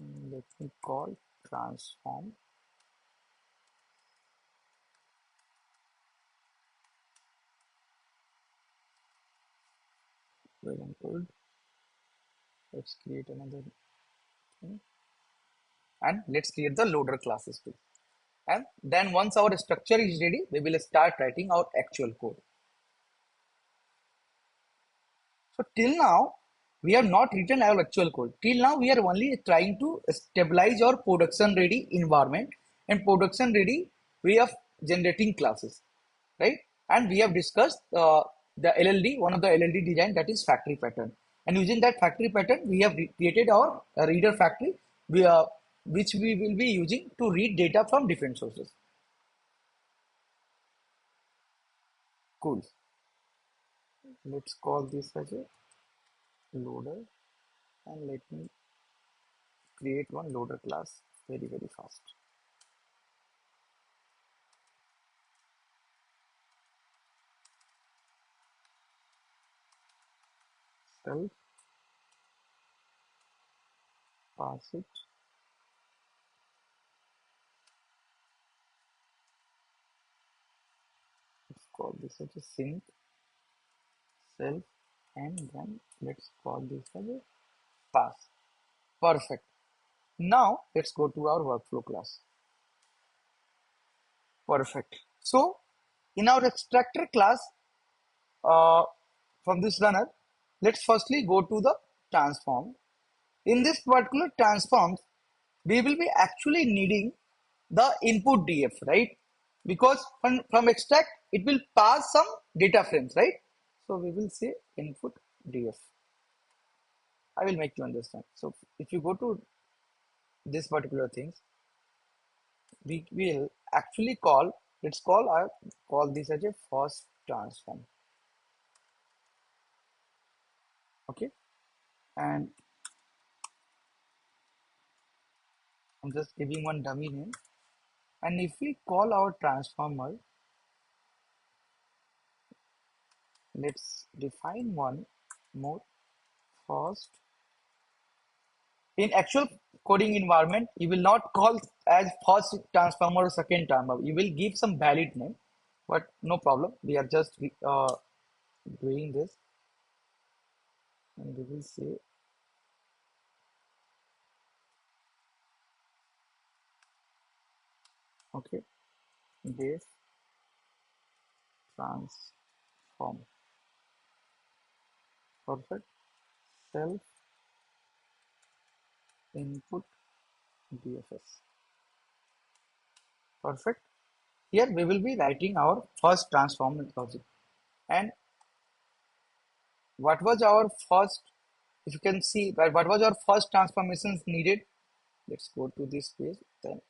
[SPEAKER 1] Let me call transform. Well and good. Let's create another thing. And let's create the loader classes too. And then once our structure is ready, we will start writing our actual code. So till now, we have not written our actual code. Till now, we are only trying to stabilize our production ready environment and production ready way of generating classes, right? And we have discussed the LLD, one of the LLD design, that is factory pattern. And using that factory pattern, we have created our reader factory, which we will be using to read data from different sources. Cool. Let's call this as a loader and let me create one loader class very fast. Self, pass it. Let's call this as a sync self and then let's call this as a pass. Perfect. Now let's go to our workflow class. Perfect. So in our extractor class uh, from this runner, let's firstly go to the transform. In this particular transforms, we will be actually needing the input df, right? Because from extract, it will pass some data frames, right? So we will say input df. I will make you understand. So if you go to this particular things, we will actually call, let's call this as a first transform. Okay. And I'm just giving one dummy name. And if we call our transformer, let's define one more first. In actual coding environment, you will not call as first transformer or second transformer. You will give some valid name, but no problem. We are just doing this, and we will say okay, base transform. Perfect. Self input DFS. Perfect. Here we will be writing our first transform logic. And what was our first, if you can see, what was our first transformations needed? Let's go to this page then,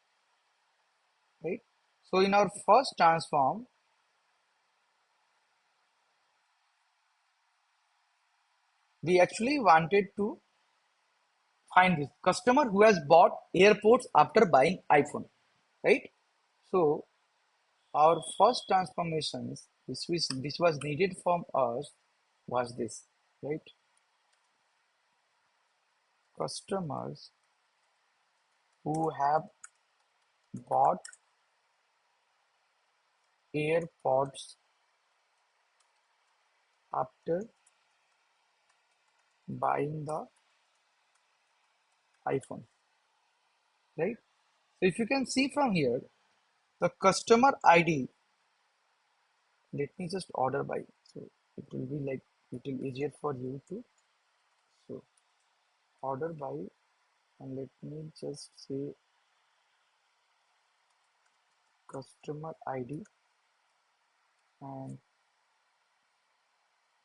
[SPEAKER 1] right? So in our first transform, we actually wanted to find this customer who has bought airports after buying iPhone, right? So our first transformations, which was needed from us, was this, right? Customers who have bought AirPods after buying the iPhone, right? So if you can see from here, the customer ID, let me just order by. So it will be like little easier for you to. So order by, and let me just say customer ID and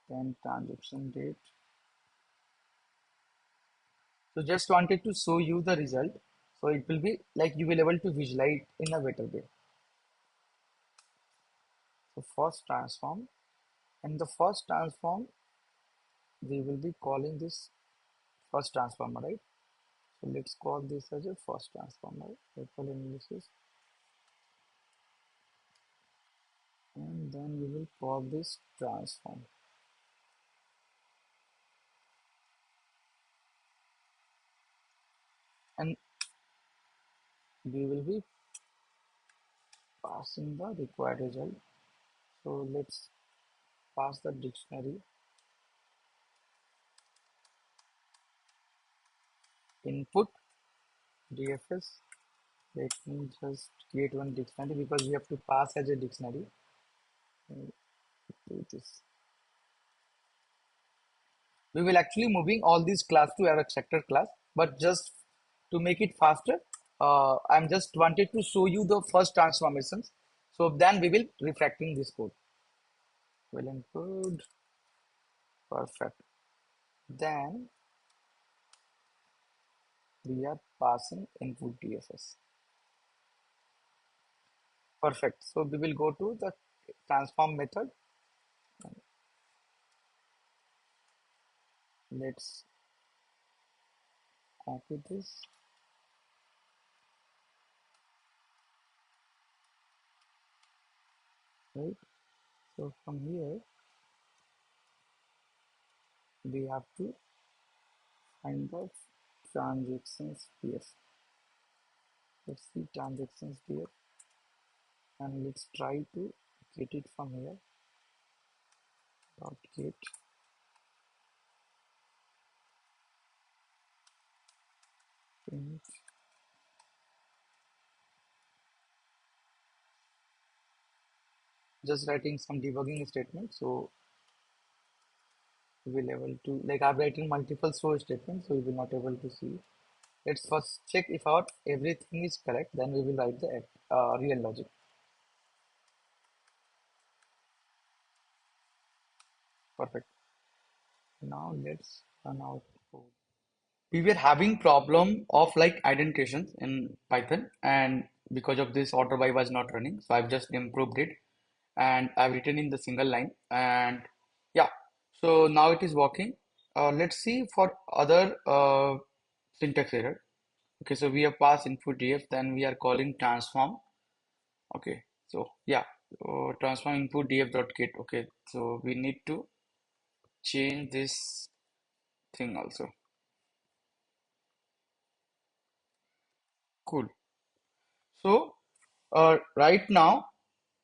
[SPEAKER 1] then transaction date. So just wanted to show you the result. So it will be like you will able to visualize in a better way. So first transform, and the first transform, we will be calling this first transformer, right? So let's call this as a first transformer, local analysis, and then we will call this transform. And we will be passing the required result. So let's pass the dictionary input DFS. Let me just create one dictionary because we have to pass as a dictionary. Do this. We will actually moving all these class to our sector class, but just to make it faster, I'm just wanted to show you the first transformations. So then we will refactoring this code. Well and good. Perfect. Then we are passing input DFS. Perfect. So we will go to the transform method. Let's copy this. Right. So from here, we have to find the transactions here. Let's see transactions here, and let's try to get it from here. Dot get print. Just writing some debugging statement. So we will able to, like I'm writing multiple source statements, so we will not able to see. Let's first check if our everything is correct, then we will write the real logic. Perfect. Now let's run out code. We were having problem of like indentations in Python, and because of this order by was not running, so I've just improved it and I've written in the single line, and yeah, so now it is working. Let's see for other syntax error. Okay, so we have passed input df, then we are calling transform. Okay, so yeah, transform input df dot get. Okay, so we need to change this thing also. Cool. So right now,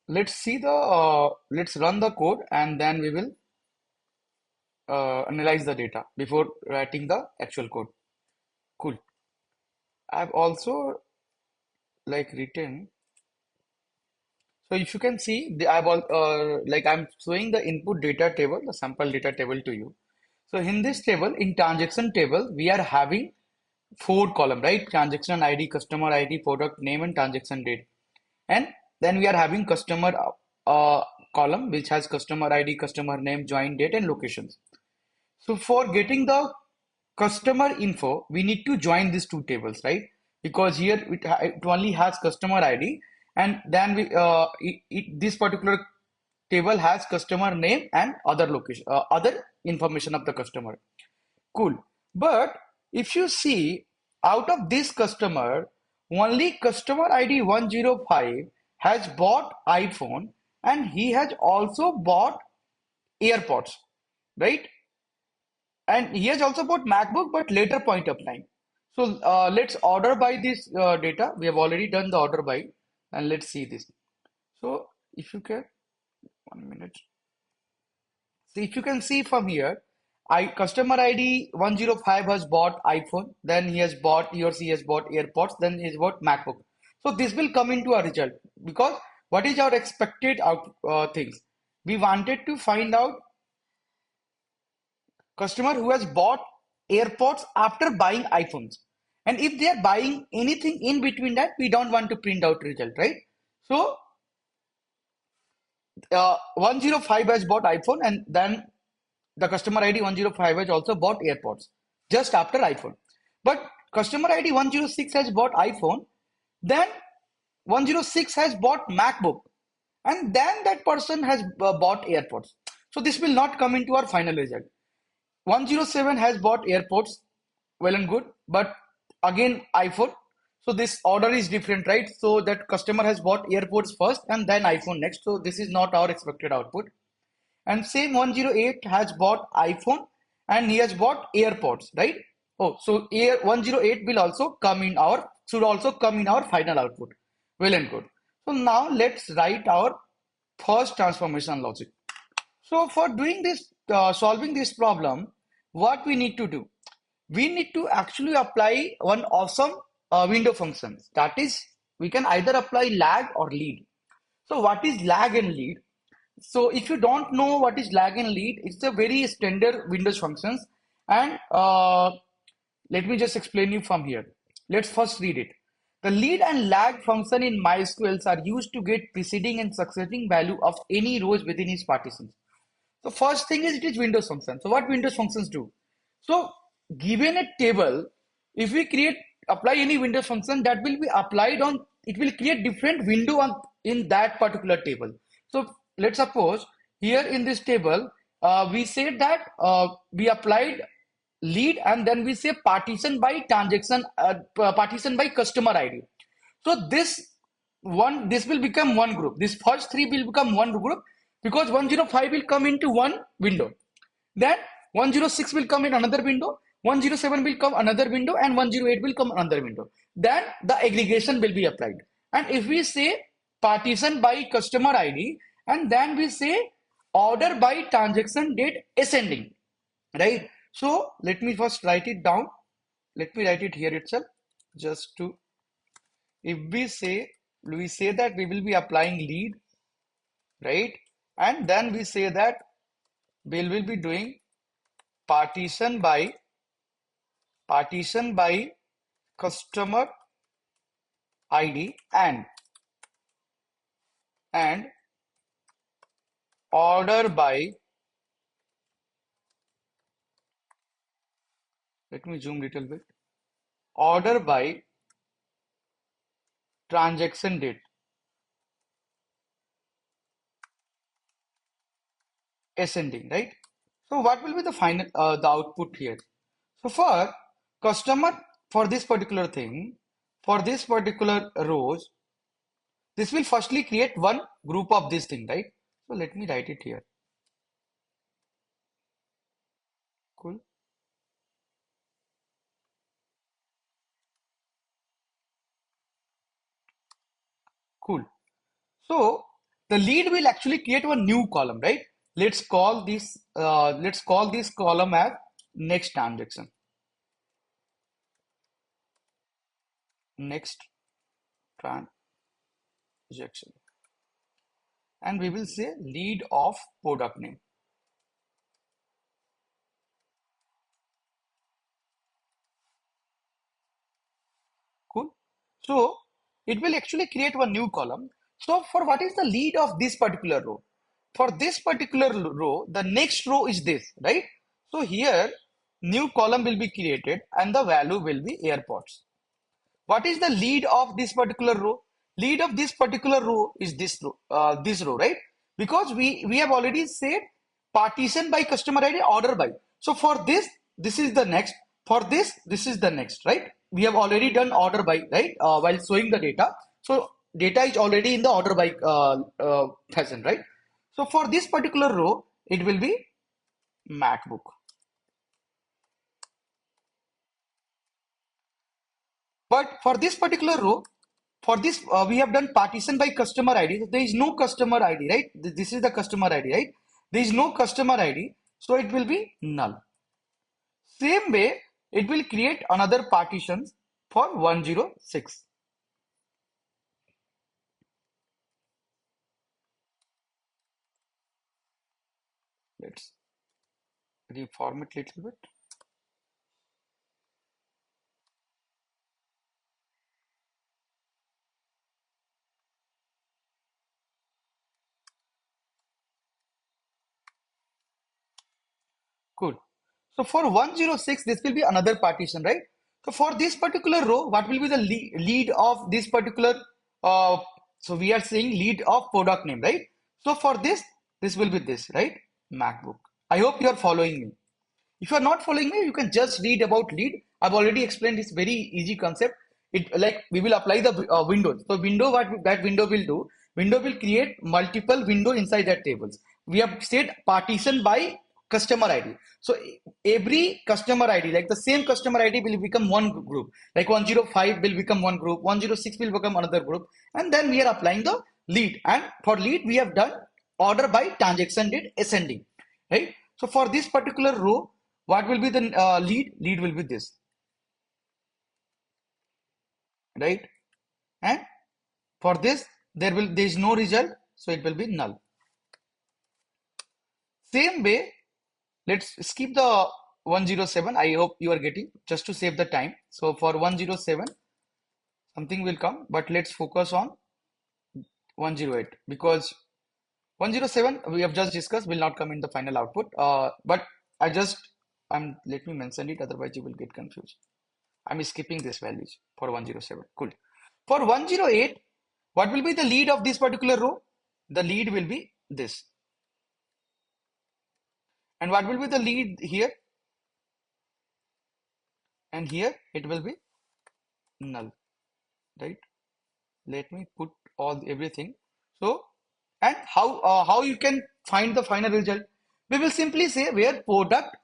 [SPEAKER 1] let's see the let's run the code, and then we will analyze the data before writing the actual code. Cool. I've also like written. So if you can see, I've all like I'm showing the input data table, the sample data table to you. So in this table, in transaction table, we are having four column, right? Transaction ID, customer ID, product name, and transaction date. And then we are having customer column which has customer ID, customer name, join date, and locations. So for getting the customer info, we need to join these two tables, right? Because here it only has customer ID, and then this particular table has customer name and other location, other information of the customer. Cool. But if you see, out of this customer, only customer ID 105 has bought iPhone, and he has also bought AirPods, right? And he has also bought MacBook, but later point of time. So let's order by this data. We have already done the order by, and let's see this. So if you can, 1 minute. So if you can see from here, customer ID 105 has bought iPhone, then he or she has bought AirPods, then he has bought MacBook. So this will come into a result because what is our expected things? We wanted to find out customer who has bought AirPods after buying iPhones. And if they are buying anything in between that, we don't want to print out result, right? So 105 has bought iPhone, and then the customer ID 105 has also bought AirPods just after iPhone. But customer ID 106 has bought iPhone, then 106 has bought MacBook, and then that person has bought AirPods. So this will not come into our final result. 107 has bought AirPods, well and good, but again iPhone. So this order is different, right? So that customer has bought AirPods first and then iPhone next. So this is not our expected output. And same 108 has bought iPhone and he has bought AirPods, right? Oh, so 108 will also come in our, should also come in our final output. Well and good. So now let's write our first transformation logic. So for doing this, solving this problem, what we need to do? We need to actually apply one awesome window function. That is, we can either apply lag or lead. So what is lag and lead? So if you don't know what is lag and lead, it's a very standard Windows functions. And let me just explain you from here. Let's first read it. The lead and lag function in MySQL are used to get preceding and succeeding value of any rows within its partitions. So first thing is it is Windows function. So what Windows functions do? So given a table, if we apply any Windows function, that will be applied on, it will create different window in that particular table. So let's suppose here in this table, we say that we applied lead and then we say partition by transaction, partition by customer ID. So this will become one group. This first three will become one group because 105 will come into one window. Then 106 will come in another window, 107 will come another window, and 108 will come another window. Then the aggregation will be applied. And if we say partition by customer ID, and then we say order by transaction date ascending, right? So let me first write it down. Let me write it here itself, just to, if we say that we will be applying lead, right? And then we say that we will be doing partition by customer ID and order by, let me zoom little bit, order by transaction date ascending, right? So what will be the final the output here? So for customer, for this particular thing, for this particular rows, this will firstly create one group of this thing, right? So let me write it here. Cool. Cool. So the lead will actually create one new column, right? Let's call this column as next transaction. Next transaction. And we will say lead of product name. Cool. So it will actually create one new column. So for what is the lead of this particular row? for this particular row, the next row is this, right? So here, new column will be created and the value will be airports. What is the lead of this particular row? Lead of this particular row is this row, right? Because we have already said partition by customer ID, order by. So for this, this is the next. For this is the next, right? We have already done order by, right? While showing the data. So data is already in the order by fashion, right? So for this particular row, it will be MacBook. But for this particular row, for this we have done partition by customer ID. So there is no customer ID, right? This is the customer ID, right? There is no customer ID, so it will be null. Same way, it will create another partitions for 106. Let's reformat a little bit. Good. So for 106, this will be another partition, right? So for this particular row, what will be the lead of this particular, uh, so we are saying lead of product name, right? So for this will be this, right? MacBook. I hope you are following me. If you are not following me, you can just read about lead. I've already explained this very easy concept. It like we will apply the windows. So window, what that window will do? Window will create multiple window inside that tables. We have said partition by customer ID. So every customer ID, like the same customer ID will become one group. Like 105 will become one group, 106 will become another group, and then we are applying the lead. And for lead, we have done order by transaction date ascending, right? So for this particular row, what will be the lead? Lead will be this, right? And for this, there is no result, so it will be null. Same way, let's skip the 107. I hope you are getting just to save the time. So for 107, something will come, but let's focus on 108 because 107 we have just discussed will not come in the final output. But I'm let me mention it, otherwise you will get confused. I'm skipping this values for 107. Cool. For 108, what will be the lead of this particular row? The lead will be this. And what will be the lead here? And here it will be null, right? Let me put all everything. So, and how you can find the final result? We will simply say where product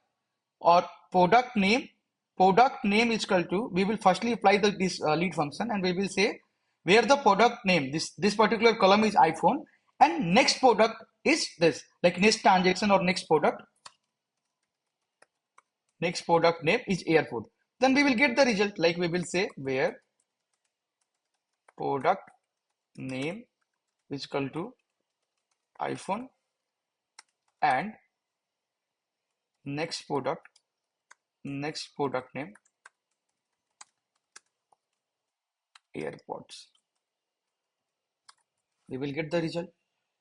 [SPEAKER 1] or product name is equal to, we will firstly apply this lead function and we will say where the product name, this particular column is iPhone and next product is this, like next transaction or next product name is airport. Then we will get the result, like we will say where product name is equal to iPhone and next product name airports. We will get the result.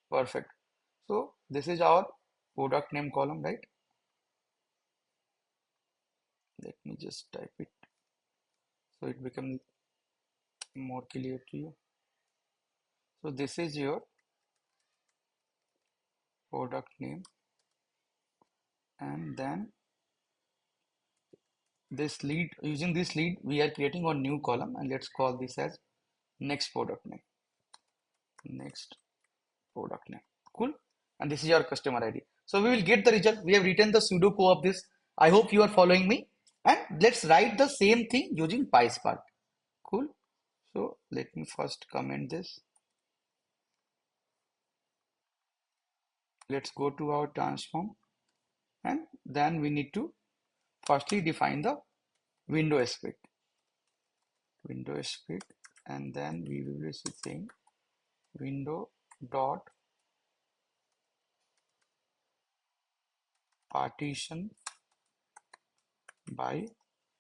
[SPEAKER 1] Perfect. So this is our product name column, right? Let me just type it so it becomes more clear to you. So this is your product name, and then this lead, using this lead, we are creating a new column and let's call this as next product name. Next product name. Cool. And this is your customer ID. So we will get the result. We have written the pseudo of this. I hope you are following me. And let's write the same thing using PySpark. Cool. So let me first comment this. Let's go to our transform, and then we need to firstly define the window speed, and then we will be saying window dot partition by,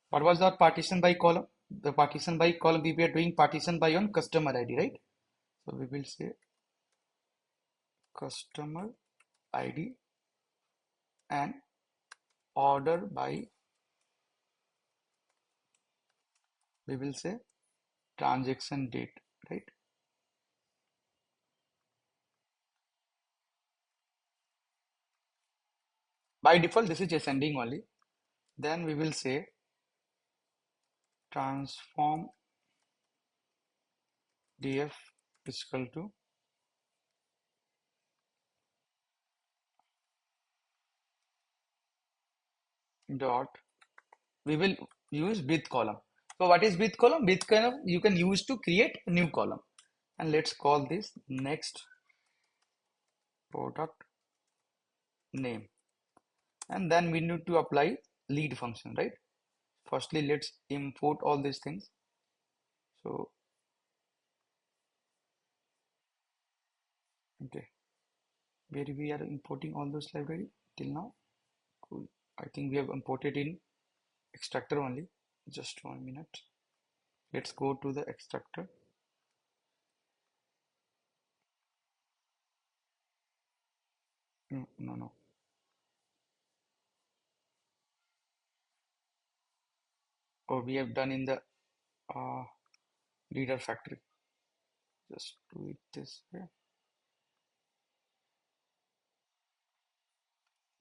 [SPEAKER 1] what was our partition by column? The partition by column, we were doing partition by on customer ID, right? So we will say customer ID and order by, we will say, transaction date, right? By default, this is ascending only. Then we will say transform df is equal to dot. We will use with column. So what is with column? With column you can use to create a new column. And let's call this next product name. And then we need to apply lead function, right? Firstly, let's import all these things. So, okay, where we are importing all those library till now. Cool. I think we have imported in extractor only. Just 1 minute. Let's go to the extractor. No. Or we have done in the reader factory. Just do it this way.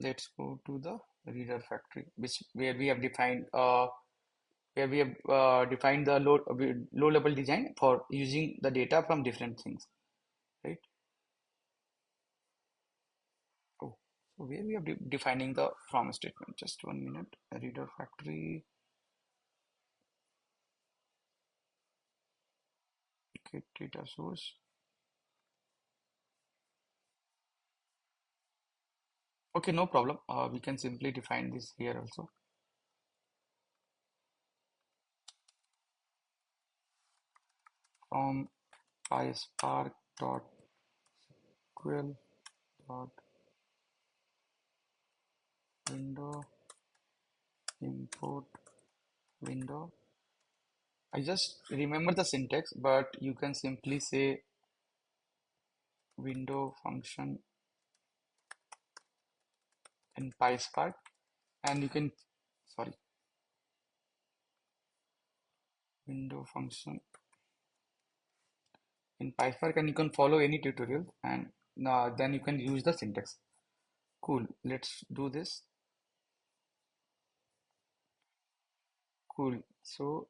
[SPEAKER 1] Let's go to the reader factory, which where we have defined the low level design for using the data from different things, right? Oh, so where we are defining the from statement. Just 1 minute. Reader factory, get data source. Okay, no problem. We can simply define this here also. From PySpark dot SQL dot window import window. I just remember the syntax, but you can simply say window function in PySpark, and you can, sorry, window function in PySpark, and you can follow any tutorial, and then you can use the syntax. Cool. Let's do this. Cool. So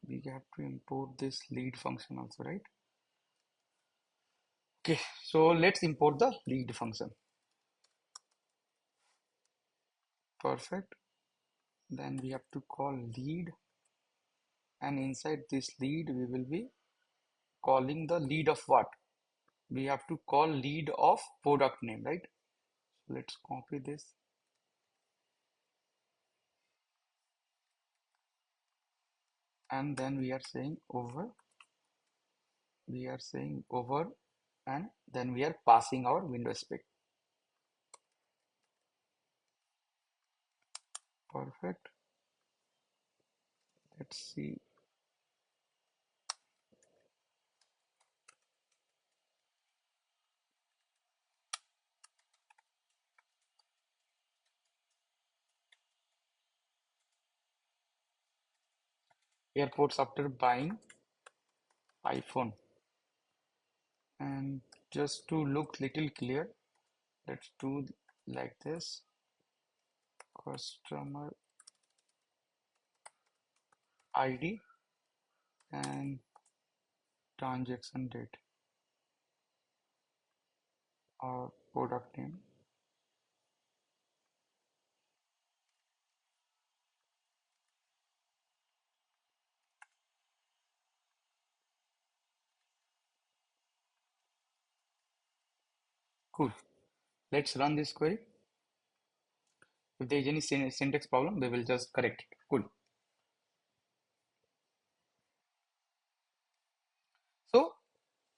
[SPEAKER 1] we have to import this lead function also, right? Okay. So let's import the lead function. Perfect. Then we have to call lead, and inside this lead we will be calling the lead of what? We have to call lead of product name, right? So let's copy this. And then we are saying over, and then we are passing our window spec. Perfect. Let's see. Airports after buying iPhone. And just to look little clear, let's do like this. Customer ID and transaction date or product name. Cool. Let's run this query. If there is any syntax problem, we will just correct it. Cool. So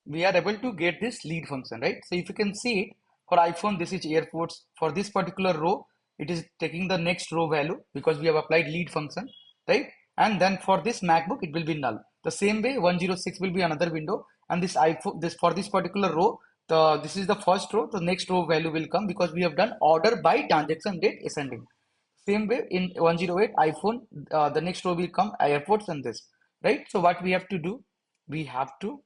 [SPEAKER 1] we are able to get this lead function, right? So if you can see it, for iPhone, this is airports. For this particular row, it is taking the next row value because we have applied lead function, right? And then for this MacBook, it will be null. The same way, 106 will be another window, and this iPhone, this for this particular row, This is the first row. The next row value will come because we have done order by transaction date ascending. Same way in 108 iPhone, the next row will come airports and this, right? So what we have to do, we have to,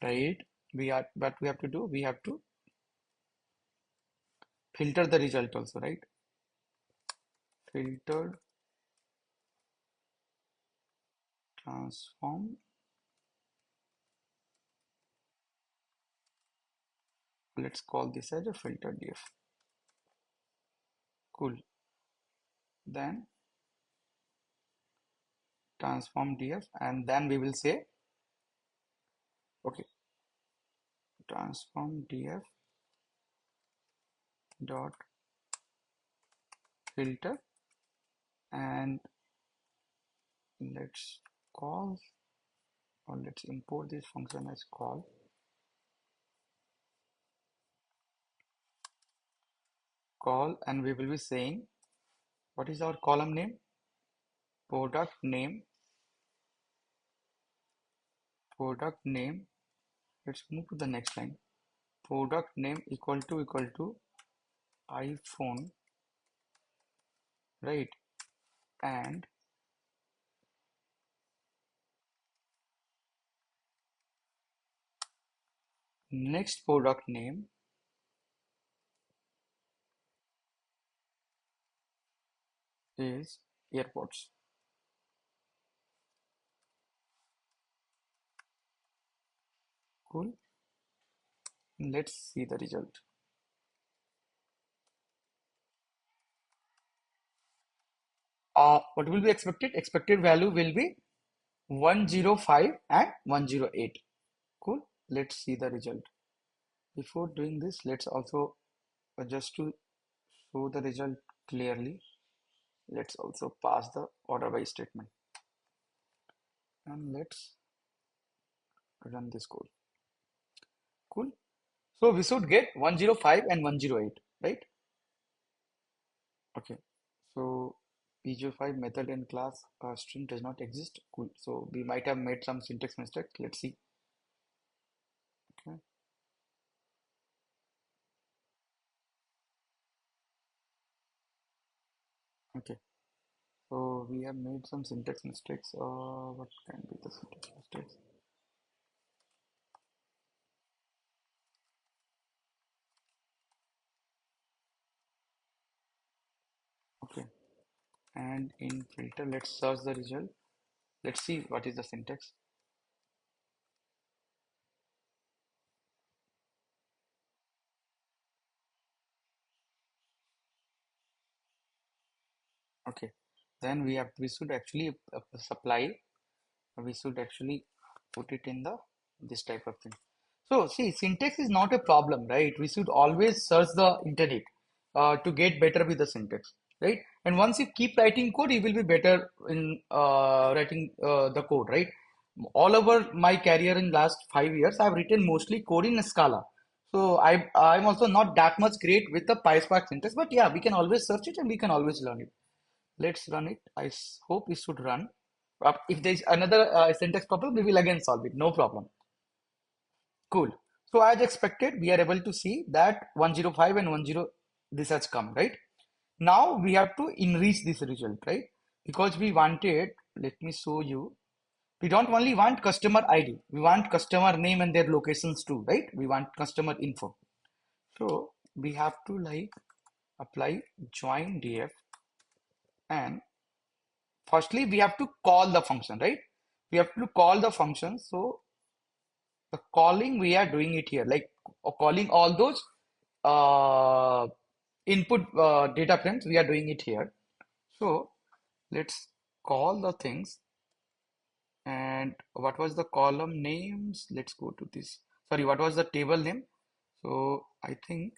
[SPEAKER 1] right? What we have to do, we have to filter the result also, right? Filtered, transform. Let's call this as a filtered df. Cool. Then transform df, and then we will say, okay, transform df dot filter, and let's call, or let's import this function as call, and we will be saying what is our column name, product name. Let's move to the next line. Product name equal to iPhone, right? And next product name is airports. Cool. Let's see the result. What will be expected? Expected value will be 105 and 108. Cool. Let's see the result. Before doing this, let's also just to show the result clearly. Let's also pass the order by statement, and let's run this code. Cool. So we should get 105 and 108, right? Okay. So P05 method and class string does not exist. Cool. So we might have made some syntax mistake. Let's see. Okay. Okay. So we have made some syntax mistakes. What can be the syntax mistakes? Okay. And in filter, let's search the result. Let's see what is the syntax. Okay. Then we should actually supply, we should actually put it in the this type of thing. So see, syntax is not a problem, right? We should always search the internet to get better with the syntax, right? And once you keep writing code, you will be better in writing the code, right? All over my career in last 5 years, I've written mostly code in Scala. So I'm also not that much great with the PySpark syntax, but yeah, we can always search it and we can always learn it. Let's run it. Hope it should run. If there's another syntax problem, we will again solve it. No problem. Cool. So as expected, we are able to see that 105 and 10 this has come, right? Now we have to enrich this result, right? Because we wanted, let me show you. We don't only want customer ID, we want customer name and their locations too, right? We want customer info. So we have to like apply join df, and firstly we have to call the function, right? We have to call the function. So the calling we are doing it here, like calling all those uh, input data frames, we are doing it here. So let's call the things. And what was the column names? Let's go to this. Sorry, what was the table name? So I think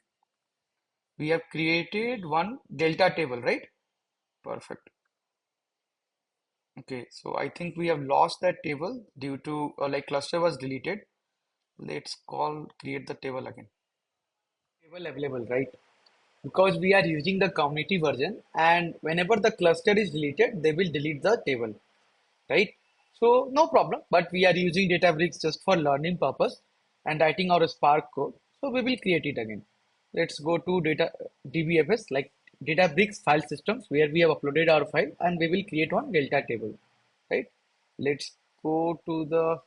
[SPEAKER 1] we have created one delta table, right? Perfect. Okay, so I think we have lost that table due to like cluster was deleted. Let's create the table again. Table available, right? Because we are using the community version, and whenever the cluster is deleted, they will delete the table, right? So no problem, but we are using DataBricks just for learning purpose. and writing our Spark code. So we will create it again. Let's go to data DBFS like DataBricks file systems where we have uploaded our file and we will create one delta table, right? Let's go to the,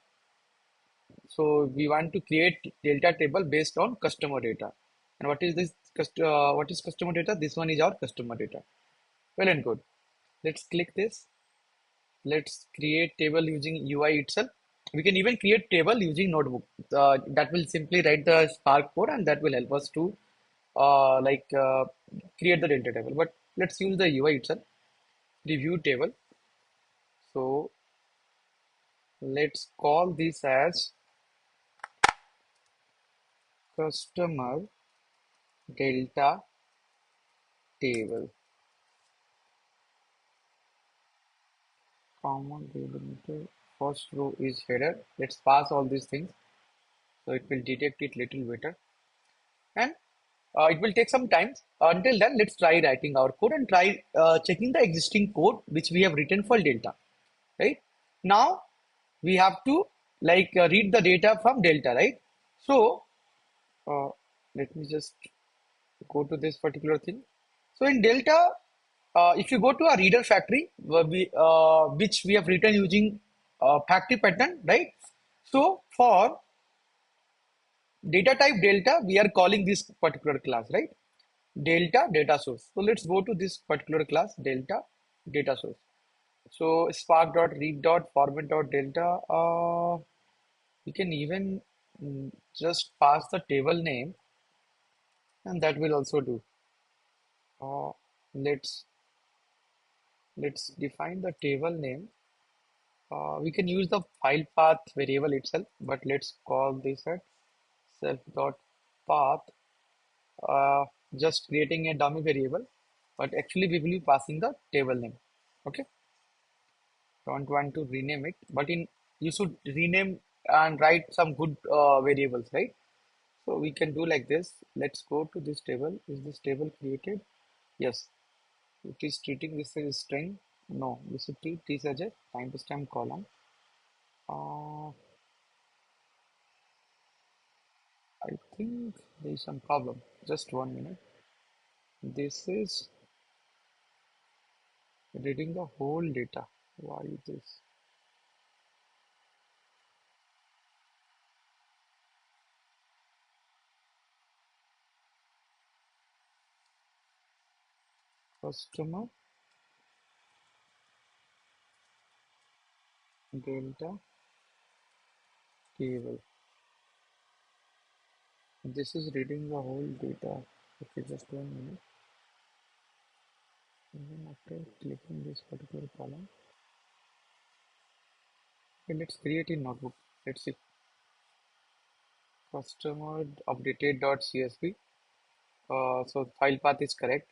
[SPEAKER 1] so we want to create delta table based on customer data. And what is this, what is customer data? This one is our customer data. Well and good. Let's click this. Let's create table using UI itself. We can even create table using notebook. That will simply write the Spark code and that will help us to like create the delta table. But let's use the UI itself. Review table. So let's call this as customer delta table. Common delimiter. First row is header. Let's pass all these things so it will detect it little better. And it will take some time. Until then, let's try writing our code and try checking the existing code which we have written for delta. Right now, we have to like read the data from delta. Right. So uh, let me just go to this particular thing. So in delta, if you go to a reader factory, which we have written using factory pattern, right? So for data type delta, we are calling this particular class, right? Delta data source. So let's go to this particular class, delta data source. So spark.read.format.delta. We can even just pass the table name, and that will also do. Uh, let's let's define the table name. We can use the file path variable itself, but let's call this at self.path. Uh, just creating a dummy variable, but actually we will be passing the table name. Okay, don't want to rename it, but in you should rename and write some good variables, right? So we can do like this. Let's go to this table. Is this table created? Yes, it is treating this as a string. No, we should treat this as a timestamp column. Uh, I think there is some problem. Just 1 minute. This is reading the whole data. Why this? Customer delta table. This is reading the whole data. Okay, just 1 minute. And then after clicking this particular column, okay, let's create a notebook. Let's see. Customer updated.csv. So file path is correct.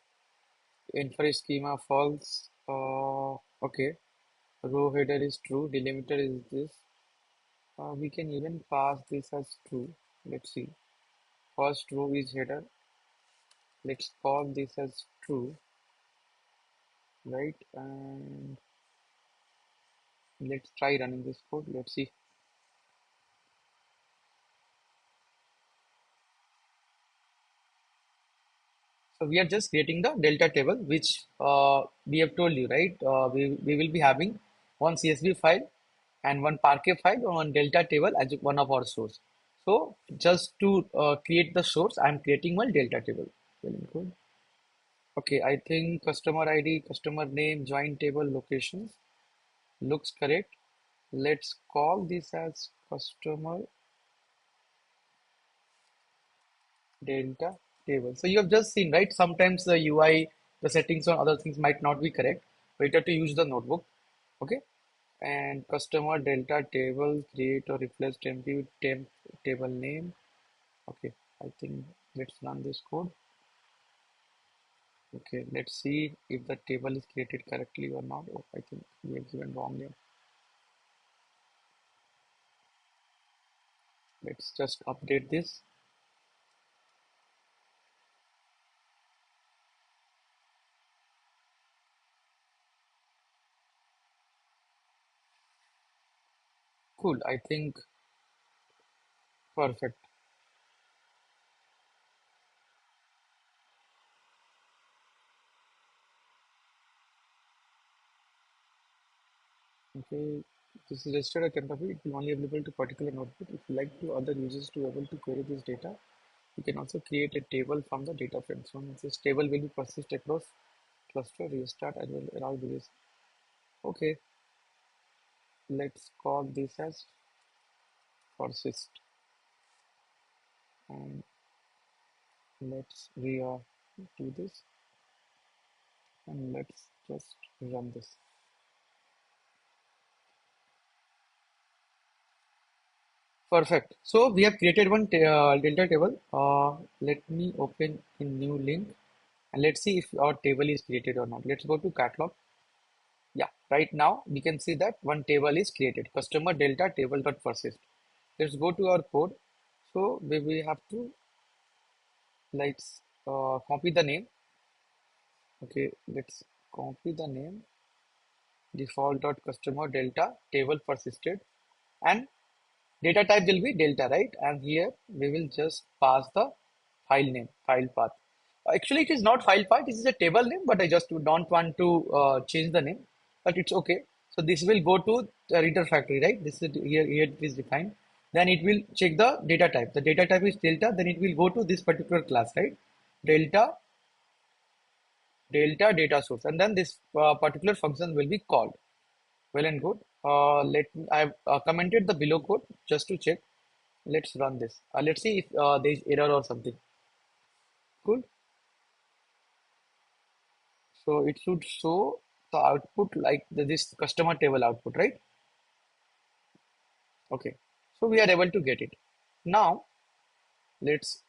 [SPEAKER 1] Infer schema false. Okay. Row header is true. Delimiter is this. We can even pass this as true. Let's see. First row is header. Let's call this as true, right? And let's try running this code. Let's see. So we are just creating the delta table, which we have told you, right? We will be having one CSV file and one Parquet file and one delta table as one of our source. So just to create the source, I'm creating one delta table. Well and good. Okay, I think customer ID, customer name, join table locations looks correct. Let's call this as customer delta table. So you have just seen, right? Sometimes the UI, the settings or other things might not be correct. Better to use the notebook. Okay. And customer delta table, create or replace temp table name. Okay. I think let's run this code. Okay. Let's see if the table is created correctly or not. Oh, I think we have given wrong name. Let's just update this. Cool. I think Perfect. Okay, this is registered a temporary. It will only available to particular notebook. If you like to other users to able to query this data, you can also create a table from the data frame. So this table will be persist across cluster, restart as well allow this. Okay, let's call this as persist and let's do this and let's just run this. Perfect. So we have created one delta table. Let me open a new link and let's see if our table is created or not. Let's go to catalog. Yeah, right now we can see that one table is created. Customer delta table dot persist. Let's go to our code. So we have to let's copy the name. Okay, let's copy the name default dot customer delta table persisted and data type will be delta, right? And here we will just pass the file name, file path. Actually, it is not file path, this is a table name, but I just don't want to change the name, but it's okay. So this will go to the reader factory, right? This is here it is defined. Then it will check the data type. The data type is delta, then it will go to this particular class, right? Delta, delta data source, and then this particular function will be called. Well and good. I've commented the below code just to check. Let's run this. Let's see if there is error or something. Cool. So it should show the output like this customer table output, right? Okay. So we are able to get it. Now let's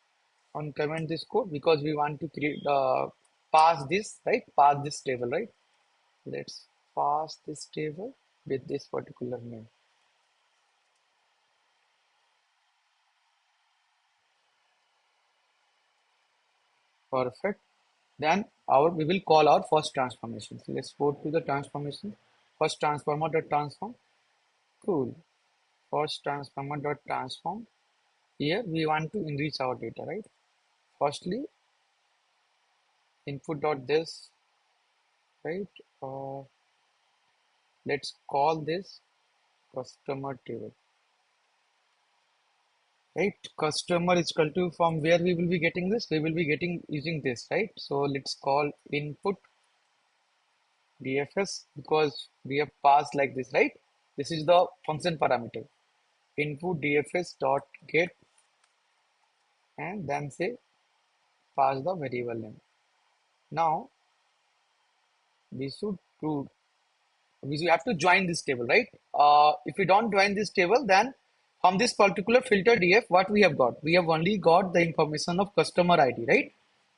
[SPEAKER 1] uncomment this code because we want to create pass this, right? Pass this table, right? Let's pass this table with this particular name. Perfect. Then our we will call our first transformation. So let's go to the transformation. First transformer dot transform. Cool. First transformer dot transform. Here we want to enrich our data, right? Firstly, input dot this, right? Uh, let's call this customer table, right? Customer is equal to from where we will be getting this. We will be getting using this, right? So let's call input DFS because we have passed like this, right? This is the function parameter. Input DFS dot get and then say pass the variable name. Now we should do we have to join this table, right? If we don't join this table, then from this particular filter df, what we have got? We have only got the information of customer ID, right?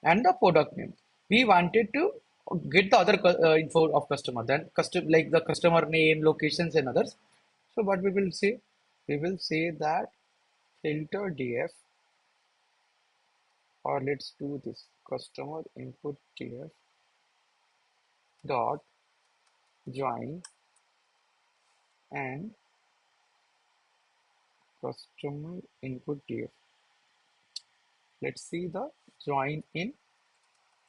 [SPEAKER 1] And the product name. We wanted to get the other info of customer, then custom like the customer name, locations, and others. So what we will say? We will say that filter df, or let's do this customer input df dot join and customer input df. Let's see the join in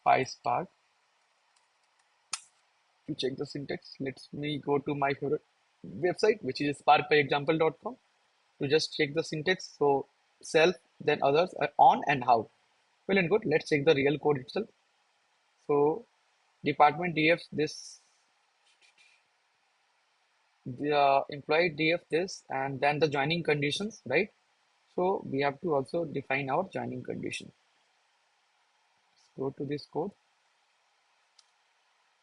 [SPEAKER 1] PySpark to check the syntax. Let me go to my favorite website, which is sparkpyexample.com to just check the syntax. So self, then others are on and how. Well and good. Let's check the real code itself. So department df this, the employee df this, and then the joining conditions, right? So we have to also define our joining condition. Let's go to this code.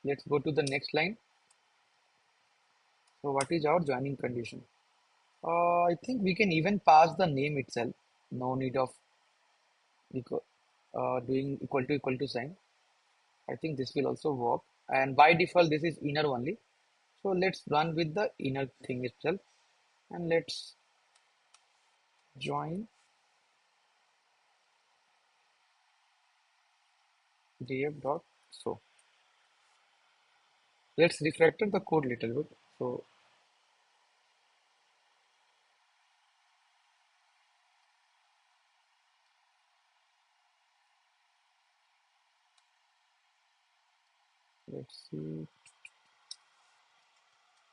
[SPEAKER 1] Let's go to the next line. So what is our joining condition? I think we can even pass the name itself. No need of doing equal to sign. I think this will also work. And by default, this is inner only. So let's run with the inner thing itself. And let's join df dot so. Let's refactor the code little bit. So let's see,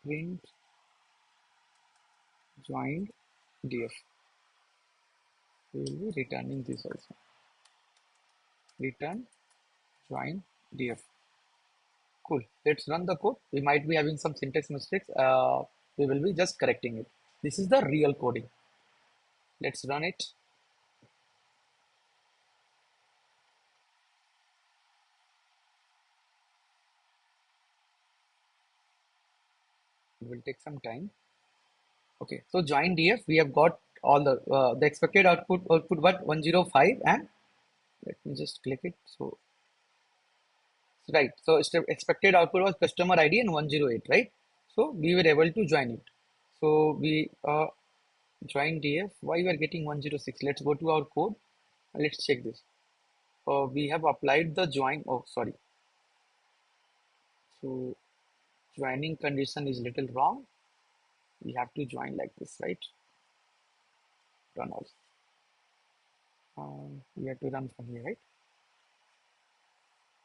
[SPEAKER 1] print joined df. We will be returning this also. Return join df. Cool. Let's run the code. We might be having some syntax mistakes. We will be just correcting it. This is the real coding. Let's run it. It will take some time. Okay. So join df. We have got all the expected output what 105, and let me just click it. So right. So expected output was customer ID and 108, right? So we were able to join it. So we join df. Why we are getting 106? Let's go to our code. Let's check this. We have applied the join. Oh, sorry. So joining condition is little wrong. We have to join like this, right? Run all. We have to run from here, right?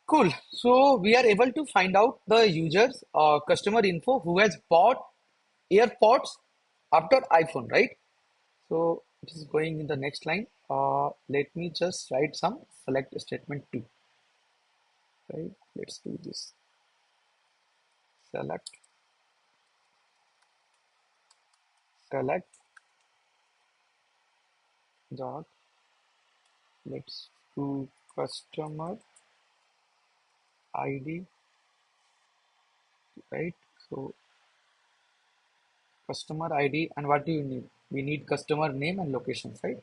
[SPEAKER 1] Cool. So we are able to find out the user's customer info who has bought AirPods after iPhone, right? So it is going in the next line. Let me just write some select statement 2, right? Let's do this. Select dot, let's do customer ID, right? So customer ID, and what do you need? We need customer name and locations, right?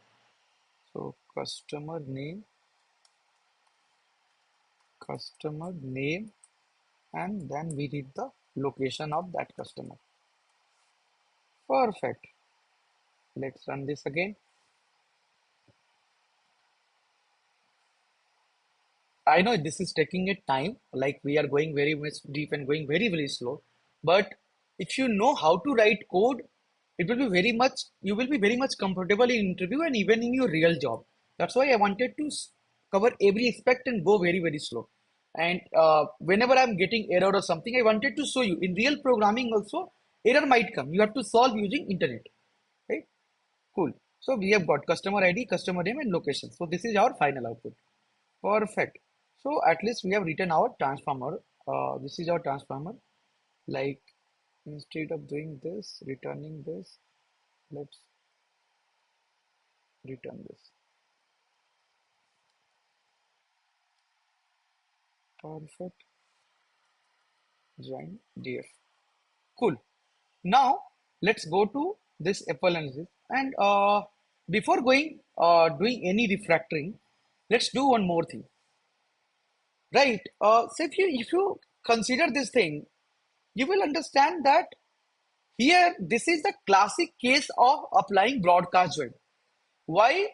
[SPEAKER 1] So customer name, and then we need the location of that customer. Perfect. Let's run this again. I know this is taking a time, like we are going very much deep and going very, very slow. But if you know how to write code, it will be very much, you will be very much comfortable in interview and even in your real job. That's why I wanted to cover every aspect and go very, very slow. And whenever I'm getting error or something, I wanted to show you in real programming also, error might come. You have to solve using internet, right? Cool. So we have got customer ID, customer name, and location. So this is our final output. Perfect. So at least we have written our transformer. This is our transformer. Like instead of doing this, returning this, let's return this. Perfect. Join df. Cool. Now let's go to this Apple analysis. And before going doing any refactoring, let's do one more thing. Right. So if you consider this thing, you will understand that here this is the classic case of applying broadcast join. Why?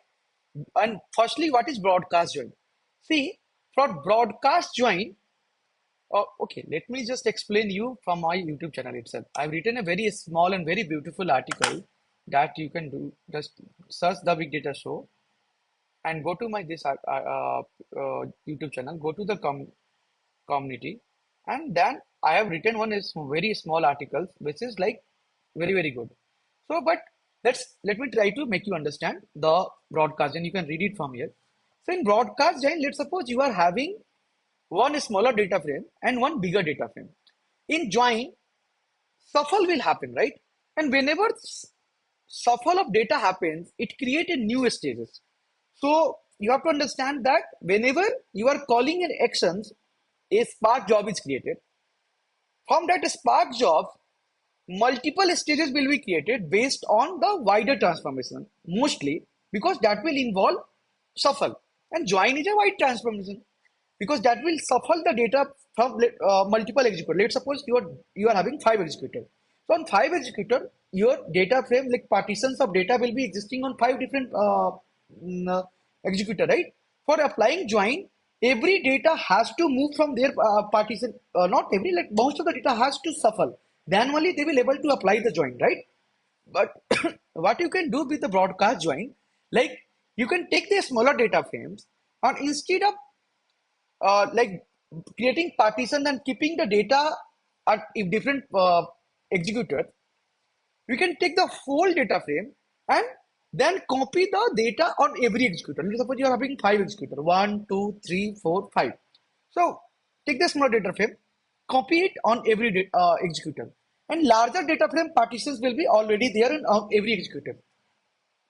[SPEAKER 1] And firstly, what is broadcast join? See, for broadcast join, okay, let me just explain you from my YouTube channel itself. I've written a very small and very beautiful article that you can do. Just search the Big Data Show and go to my this YouTube channel. Go to the community, and then I have written one is very small articles, which is like very, very good. So, but let me try to make you understand the broadcast, and you can read it from here. So in broadcast, Jain, let's suppose you are having one smaller data frame and one bigger data frame. In join, shuffle will happen, right? And whenever shuffle of data happens, it creates a new stages. So you have to understand that whenever you are calling an actions, a Spark job is created. From that Spark job, multiple stages will be created based on the wider transformation, mostly because that will involve shuffle. And join is a wide transformation because that will shuffle the data from multiple executors. Let's suppose you are having 5 executors. So on 5 executors, your data frame, like partitions of data, will be existing on 5 different executor, right? For applying join, every data has to move from their partition. Not every, like most of the data has to shuffle. Then only they will able to apply the join, right? But what you can do with the broadcast join, like you can take the smaller data frames, and instead of like creating partition and keeping the data at if different executors, we can take the whole data frame and then copy the data on every executor. Let's suppose you are having 5 executors, 1, 2, 3, 4, 5. So take the small data frame, copy it on every executor, and larger data frame partitions will be already there in every executor.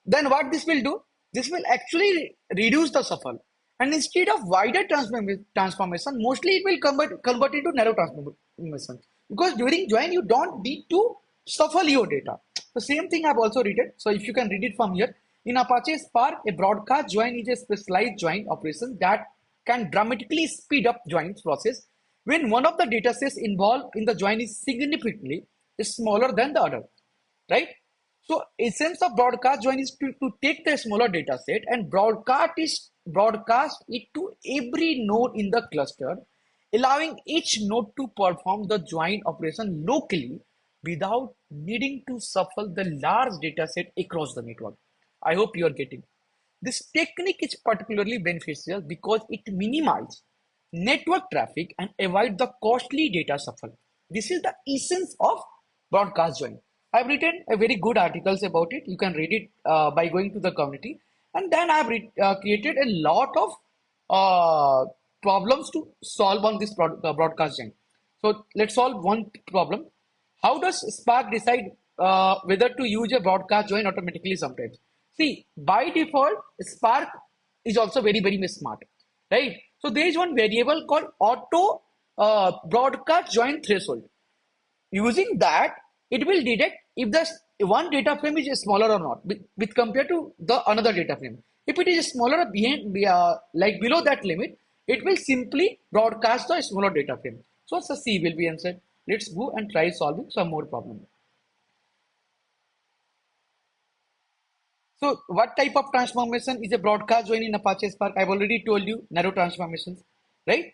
[SPEAKER 1] Then what this will do? This will actually reduce the shuffle. And instead of wider transformation, mostly it will convert into narrow transformation. Because during join, you don't need to shuffle your data. The same thing I've also read it. So if you can read it from here. In Apache Spark, a broadcast join is a specialized join operation that can dramatically speed up joins process when one of the data sets involved in the join is significantly smaller than the other, right? So essence of broadcast join is to take the smaller data set and broadcast it to every node in the cluster, allowing each node to perform the join operation locally without needing to shuffle the large data set across the network. I hope you are getting. This technique is particularly beneficial because it minimizes network traffic and avoid the costly data shuffle. This is the essence of broadcast join. I've written a very good articles about it. You can read it by going to the community, and then I've created a lot of problems to solve on this broadcast join. So let's solve one problem. How does Spark decide whether to use a broadcast join automatically sometimes? See, by default, Spark is also very, very smart, right? So there is one variable called auto broadcast join threshold. Using that, it will detect if the one data frame is smaller or not with compared to the another data frame. If it is smaller like below that limit, it will simply broadcast the smaller data frame. So C will be answered. Let's go and try solving some more problem. So what type of transformation is a broadcast join in Apache Spark? I've already told you narrow transformations, right?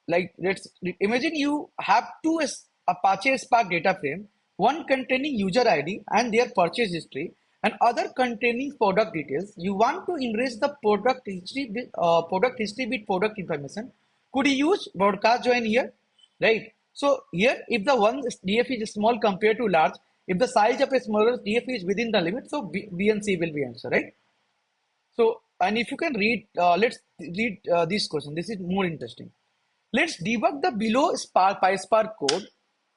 [SPEAKER 1] Like let's imagine you have two Apache Spark data frame, one containing user ID and their purchase history, and other containing product details. You want to enrich the product history with product information. Could you use broadcast join here? Right. So here, if the one DF is small compared to large, if the size of a smaller DF is within the limit, so B and C will be answer, right? So, and if you can read, let's read this question. This is more interesting. Let's debug the below PySpark code,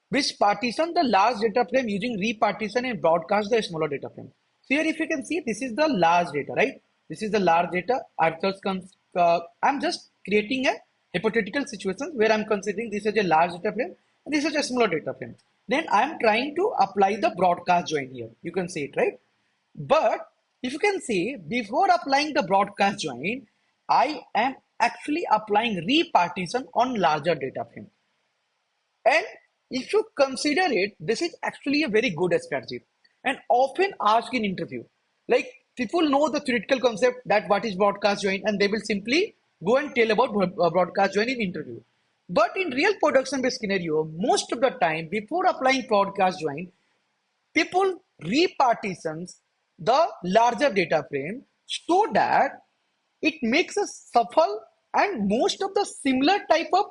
[SPEAKER 1] which partition the large data frame using repartition and broadcast the smaller data frame. So here, if you can see, this is the large data, right? This is the large data. I'm just creating a hypothetical situation where I'm considering this as a large data frame and this is a smaller data frame. Then I'm trying to apply the broadcast join here. You can see it, right? But if you can see, before applying the broadcast join, I am actually applying repartition on larger data frame. And if you consider it, this is actually a very good strategy and often asked in interview. Like people know the theoretical concept that what is broadcast join and they will simply go and tell about broadcast join in interview. But in real production based scenario, most of the time before applying broadcast join, people repartitions the larger data frame so that it makes a shuffle and most of the similar type of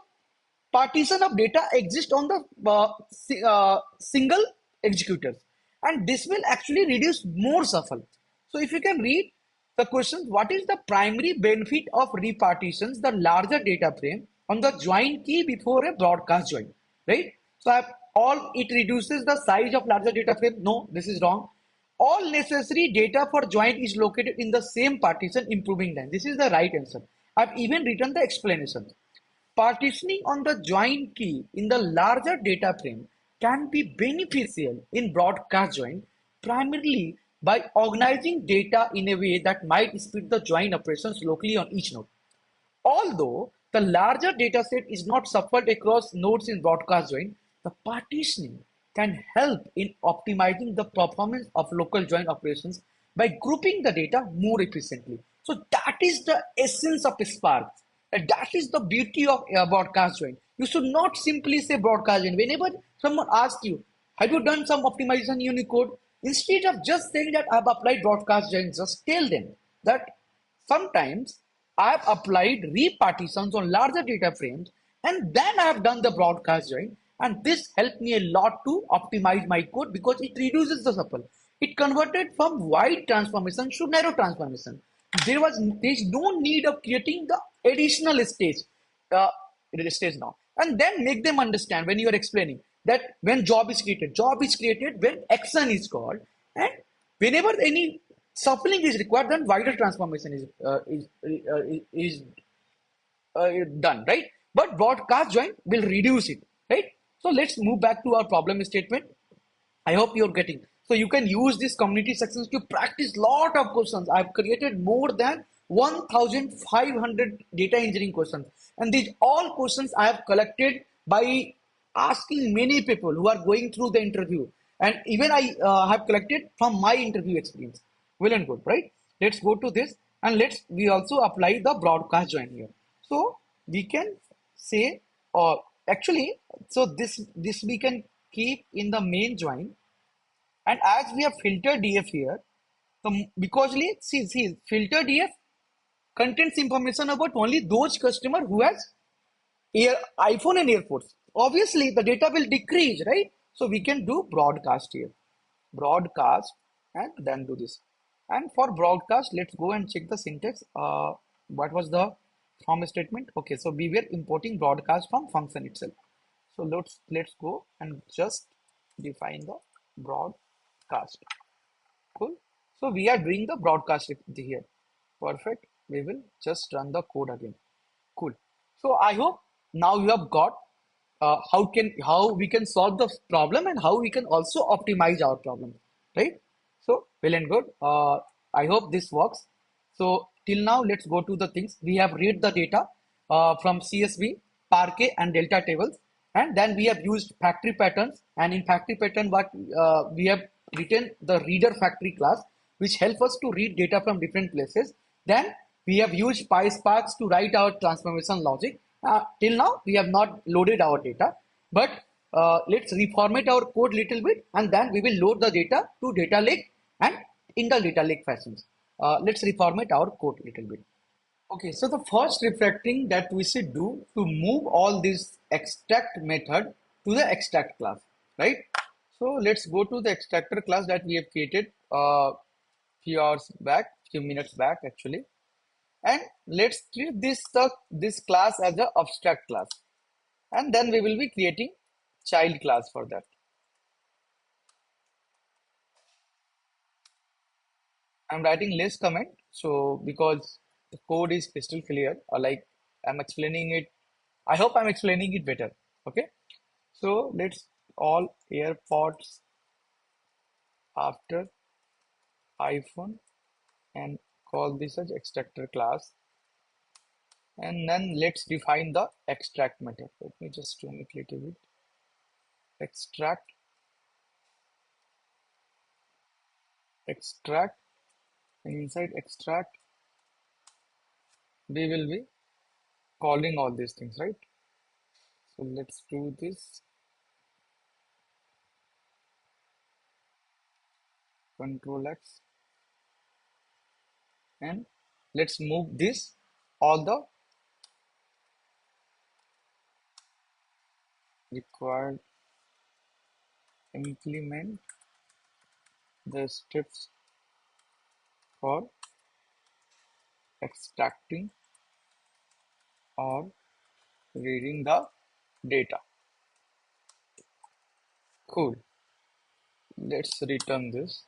[SPEAKER 1] partition of data exist on the single executors, and this will actually reduce more shuffle. So if you can read the question, what is the primary benefit of repartitions the larger data frame on the join key before a broadcast join, right? So all it reduces the size of larger data frame. No, this is wrong. All necessary data for join is located in the same partition, improving them. This is the right answer. I've even written the explanation. Partitioning on the join key in the larger data frame can be beneficial in broadcast join primarily by organizing data in a way that might speed the join operations locally on each node. Although the larger dataset is not shuffled across nodes in broadcast join, the partitioning can help in optimizing the performance of local join operations by grouping the data more efficiently. So that is the essence of Spark. And that is the beauty of broadcast join. You should not simply say broadcast join. Whenever someone asks you, have you done some optimization in Unicode? Instead of just saying that I've applied broadcast join, just tell them that sometimes I've applied repartitions on larger data frames And then I have done the broadcast join, and this helped me a lot to optimize my code because it reduces the tuple. It converted from wide transformation to narrow transformation. There's no need of creating the additional uh, stage now, and then make them understand when you are explaining that when job is created when action is called, and whenever any shuffling is required, then wider transformation is done, right? But broadcast join will reduce it, right? So let's move back to our problem statement. I hope you're getting. So you can use these community sections to practice lot of questions. I've created more than 1,500 data engineering questions. And these all questions I have collected by asking many people who are going through the interview. And even I have collected from my interview experience. Well and good, right? Let's go to this and we also apply the broadcast join here. So we can say, actually, so this we can keep in the main join, and as we have filter df here, because see filter df contains information about only those customer who has iPhone and airports. Obviously, the data will decrease, right? So we can do broadcast here, broadcast, and then do this. And for broadcast, let's go and check the syntax. What was the from statement? Okay, so we were importing broadcast from function itself. So let's go and just define the broadcast. Cool. So we are doing the broadcast here. Perfect. We will just run the code again. Cool. So I hope now you have got how we can solve the problem and how we can also optimize our problem, right? So well and good. I hope this works. So till now, let's go to the things we have read the data from CSV, Parquet, and Delta tables, and then we have used factory patterns. And in factory pattern, what we have written the reader factory class, which help us to read data from different places. Then we have used PySparks to write our transformation logic. Till now, we have not loaded our data, but let's reformat our code little bit, and then we will load the data to data lake and in the data lake fashions. Let's reformat our code little bit. Okay, so the first refactoring that we should do to move all this extract method to the extract class, right? So let's go to the extractor class that we have created few hours back, few minutes back actually, and let's treat this class as a abstract class, and then we will be creating child class for that. I'm writing less comment, so because the code is crystal clear, or like I'm explaining it. I hope I'm explaining it better. Okay, so let's all AirPods after iPhone and call this as extractor class, and then let's define the extract method. Let me just zoom it a little bit. Extract, extract, and inside extract, we will be calling all these things, right? So let's do this. Control X, and let's move this all the required, implement the steps for extracting or reading the data. Cool. Let's return this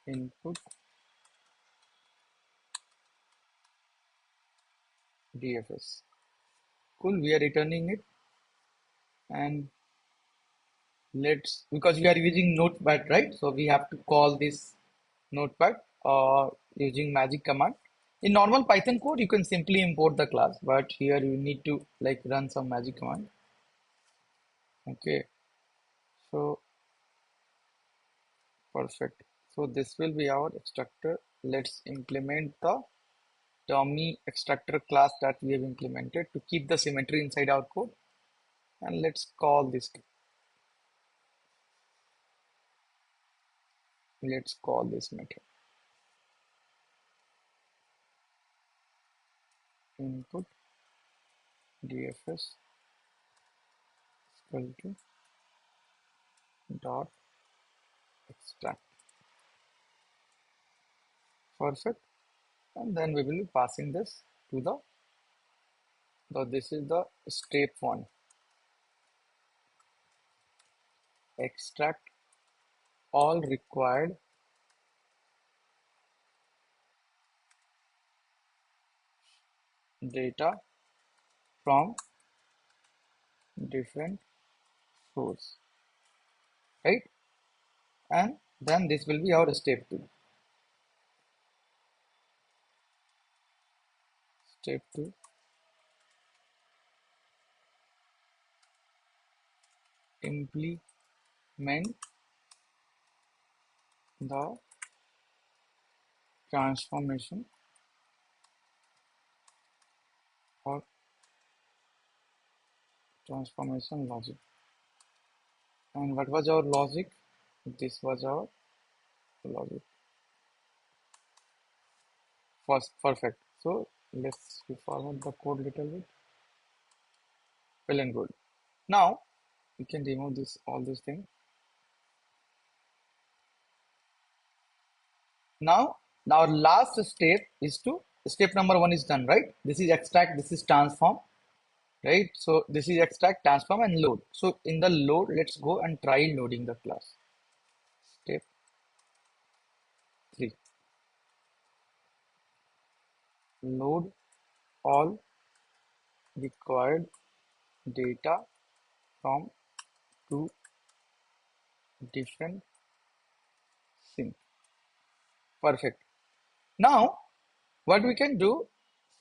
[SPEAKER 1] input DFS. Cool. We are returning it, and let's, because we are using notepad, right? So we have to call this notepad using magic command. In normal Python code, you can simply import the class, but here you need to like run some magic command. Okay, so perfect. So this will be our extractor. Let's implement the dummy extractor class that we have implemented to keep the symmetry inside our code. And let's call this. Let's call this method input dfs equal to dot extract. Perfect. And then we will be passing this to this is the step one. Extract all required data from different source, right? And then this will be our step two. Step two, implement the transformation or transformation logic. And what was our logic? This was our logic. First, perfect. So let's reformat the code little bit. Well and good. Now we can remove this all these things. Now our last step is to step number one is done, right? This is extract, this is transform, right? So this is extract, transform, and load. So in the load, let's go and try loading the class. Step three. Load all required data from two different sync. Perfect. Now what we can do,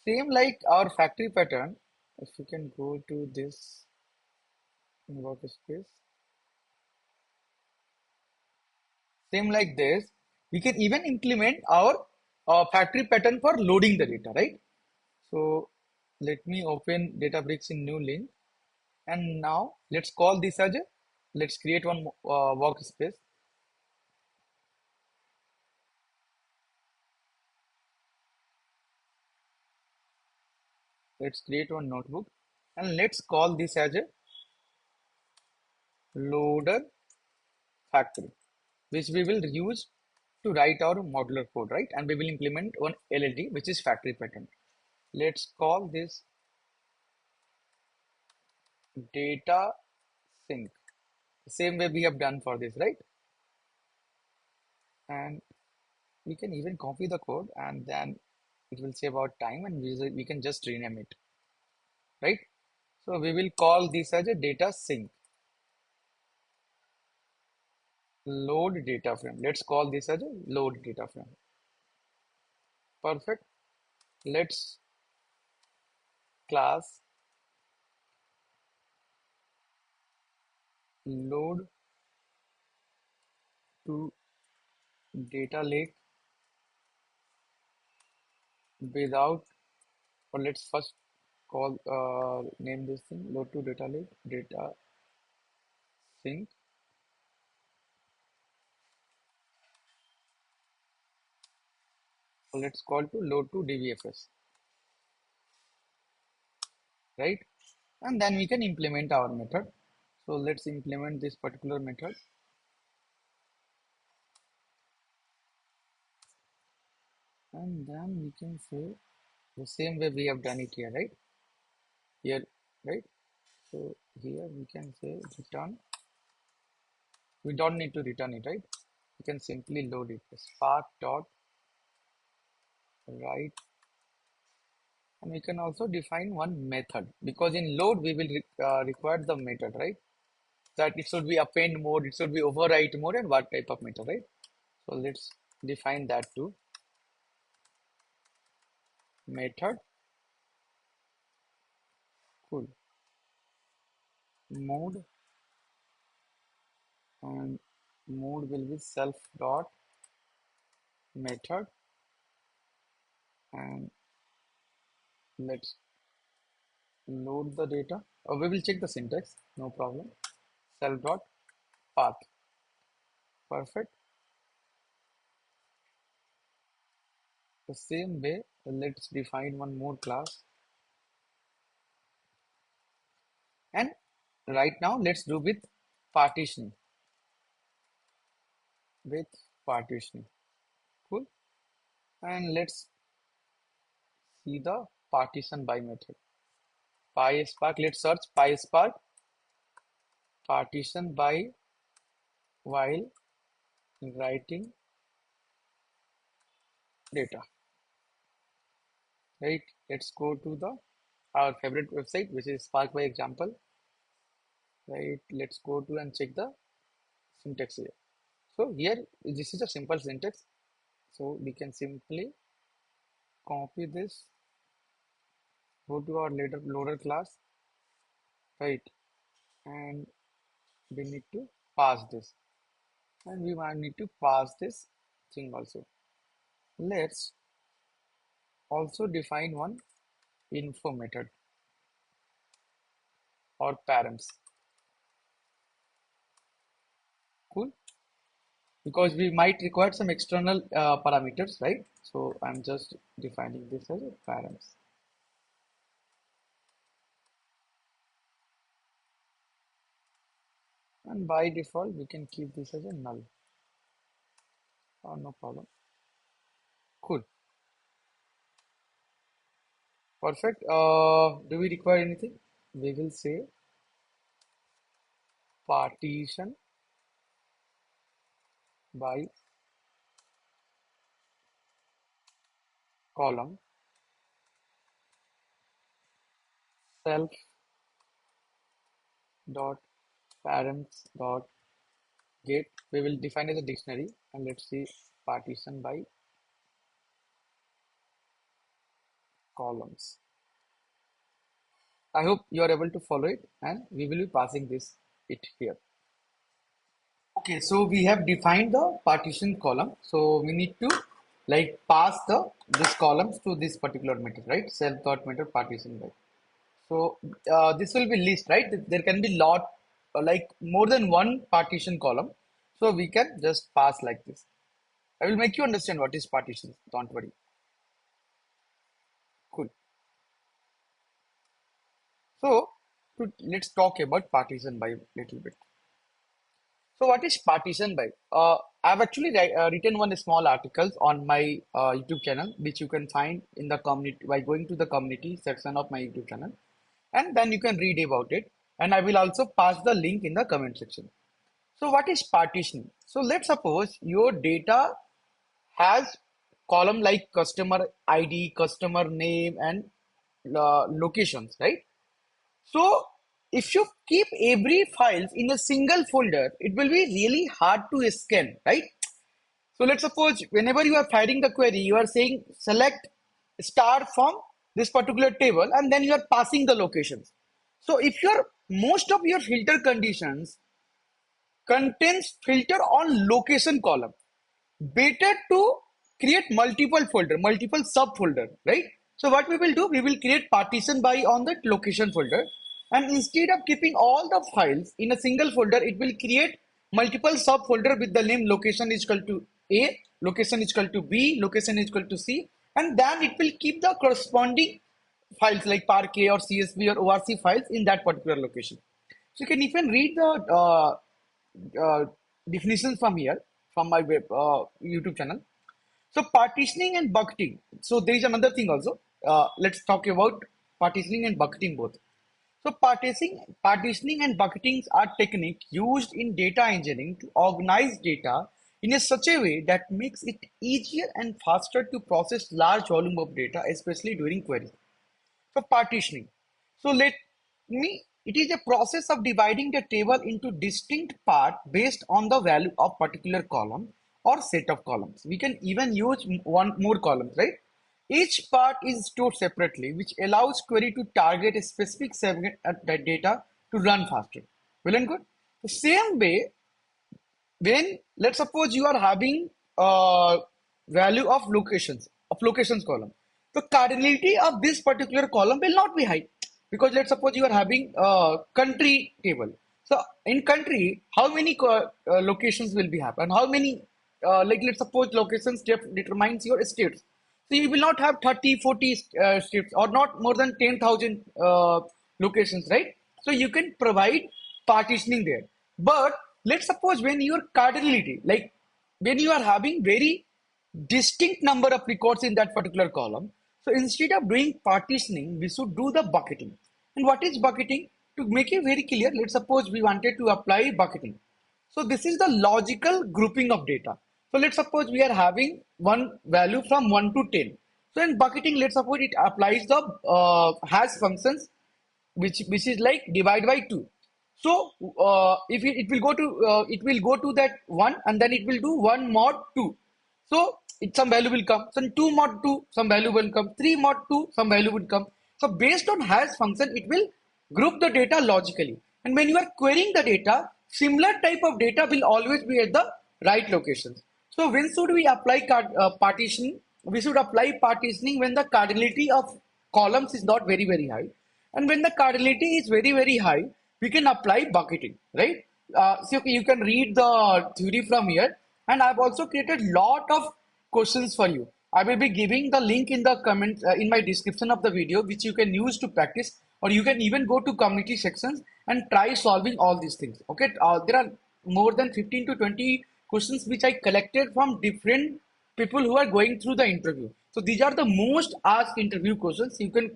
[SPEAKER 1] same like our factory pattern, if you can go to this workspace, same like this, we can even implement our factory pattern for loading the data, right? So let me open DataBricks in new link, and now let's call this as a, let's create one workspace. Let's create one notebook, and let's call this as a loader factory, which we will use to write our modular code, right? And we will implement one LLD, which is factory pattern. Let's call this data sync. The same way we have done for this, right? And we can even copy the code, and then it will save our time, and we can just rename it, right? So we will call this as a data sync. Load data frame. Let's call this as a load data frame. Perfect. Let's class load to data lake without, or let's first call name this thing load to data lake data sync. So let's call to load to dbfs, right? And then we can implement our method. So let's implement this particular method. And then we can say the same way we have done it here, right? Here, right? So here we can say return. We don't need to return it, right? We can simply load it. Spark dot write, and we can also define one method, because in load we will require the method, right? That it should be append mode, it should be overwrite mode, and what type of method, right? So let's define that too. Method, cool. Mode, and mode will be self dot method, and let's load the data. We will check the syntax, no problem. Self dot path. Perfect. The same way, let's define one more class. And right now let's do with partitioning. With partitioning. Cool. And let's see the partition by method. PySpark, let's search PySpark partition by while writing data. Right, let's go to the our favorite website, which is Spark by example. Right, let's go to and check the syntax here. So here this is a simple syntax. So we can simply copy this, go to our loader class, right, and we need to pass this, and we might need to pass this thing also. Let's also define one info method or params. Cool, because we might require some external parameters, right? So I'm just defining this as a params. And by default we can keep this as a null. No problem. Cool, perfect. Do we require anything? We will say partition by column self dot params dot get. We will define as a dictionary, and let's see partition by columns. I hope you are able to follow it, and we will be passing this it here. Okay, so we have defined the partition column. So we need to like pass the this columns to this particular method, right? Self dot method partition by. So this will be list, right? There can be lot like more than one partition column. So we can just pass like this. I will make you understand what is partition. Don't worry. Cool. So let's talk about partition by a little bit. So what is partition by? I've actually written one small articles on my YouTube channel, which you can find in the community by going to the community section of my YouTube channel, and then you can read about it. And I will also pass the link in the comment section. So what is partitioning? So let's suppose your data has column like customer ID, customer name, and locations, right? So if you keep every files in a single folder, it will be really hard to scan, right? So let's suppose whenever you are firing the query, you are saying select star from this particular table, and then you are passing the locations. So if your most of your filter conditions contains filter on location column, better to create multiple folder, multiple subfolder, right? So what we will do, we will create partition by on the location folder, and instead of keeping all the files in a single folder, it will create multiple subfolder with the name location is equal to A, location is equal to B, location is equal to C, and then it will keep the corresponding files like Parquet or CSV or ORC files in that particular location. So you can even read the definitions from here, from my YouTube channel. So partitioning and bucketing. So there is another thing also. Let's talk about partitioning and bucketing both. So partitioning and bucketing are techniques used in data engineering to organize data in a such a way that makes it easier and faster to process large volume of data, especially during queries. So partitioning. So it is a process of dividing the table into distinct parts based on the value of particular column or set of columns. We can even use one more columns, right? Each part is stored separately, which allows query to target a specific segment of the data to run faster. Well and good. The same way, when let's suppose you are having value of locations column, the cardinality of this particular column will not be high, because let's suppose you are having a country table. So in country, how many locations will be happen, how many like let's suppose locations determines your states. So you will not have 30 40 states, or not more than 10,000 locations, right? So you can provide partitioning there. But let's suppose when your cardinality, like when you are having very distinct number of records in that particular column, so instead of doing partitioning, we should do the bucketing. And what is bucketing? To make it very clear, let's suppose we wanted to apply bucketing. So this is the logical grouping of data. So let's suppose we are having one value from 1 to 10. So in bucketing, let's suppose it applies the hash functions, which is like divide by 2. So if it will go to that 1, and then it will do 1 mod 2. So some value will come. So 2 mod 2, some value will come. 3 mod 2, some value will come. So based on hash function, it will group the data logically. And when you are querying the data, similar type of data will always be at the right locations. So when should we apply partition? We should apply partitioning when the cardinality of columns is not very high. And when the cardinality is very high, we can apply bucketing, right? So you can read the theory from here. And I've also created lot of questions for you. I will be giving the link in the comments in my description of the video, which you can use to practice, or you can even go to community sections and try solving all these things. Okay, there are more than 15 to 20 questions which I collected from different people who are going through the interview. So these are the most asked interview questions. You can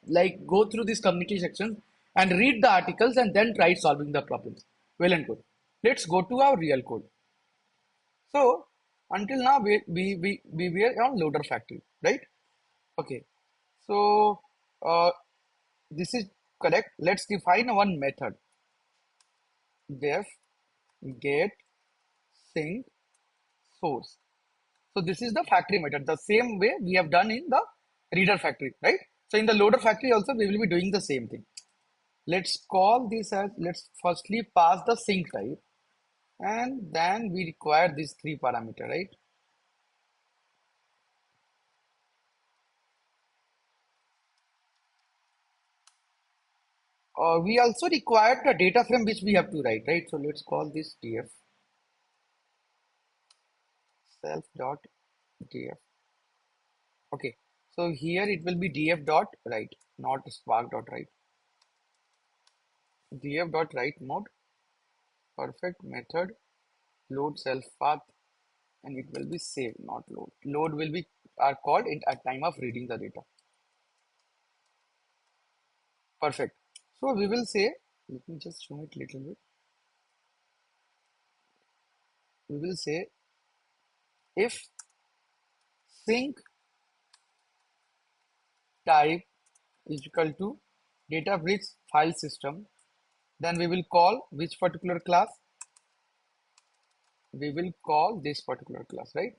[SPEAKER 1] like go through these community sections and read the articles and then try solving the problems. Well and good. Let's go to our real code. So until now we were on loader factory, right? Okay. So this is correct. Let's define one method. Def get sync source. So this is the factory method, the same way we have done in the reader factory, right? So in the loader factory also we will be doing the same thing. Let's call this as, let's firstly pass the sync type, and then we require these three parameter, right? We also require the data frame which we have to write, right? So let's call this df self dot df. Okay, so here it will be df dot write, not spark dot write. Df dot write mode, perfect, method load self path, and it will be save, not load. Load will be are called in at time of reading the data. Perfect. So we will say, let me just show it little bit. We will say if sync type is equal to DataBricks file system, then we will call which particular class? We will call this particular class, right?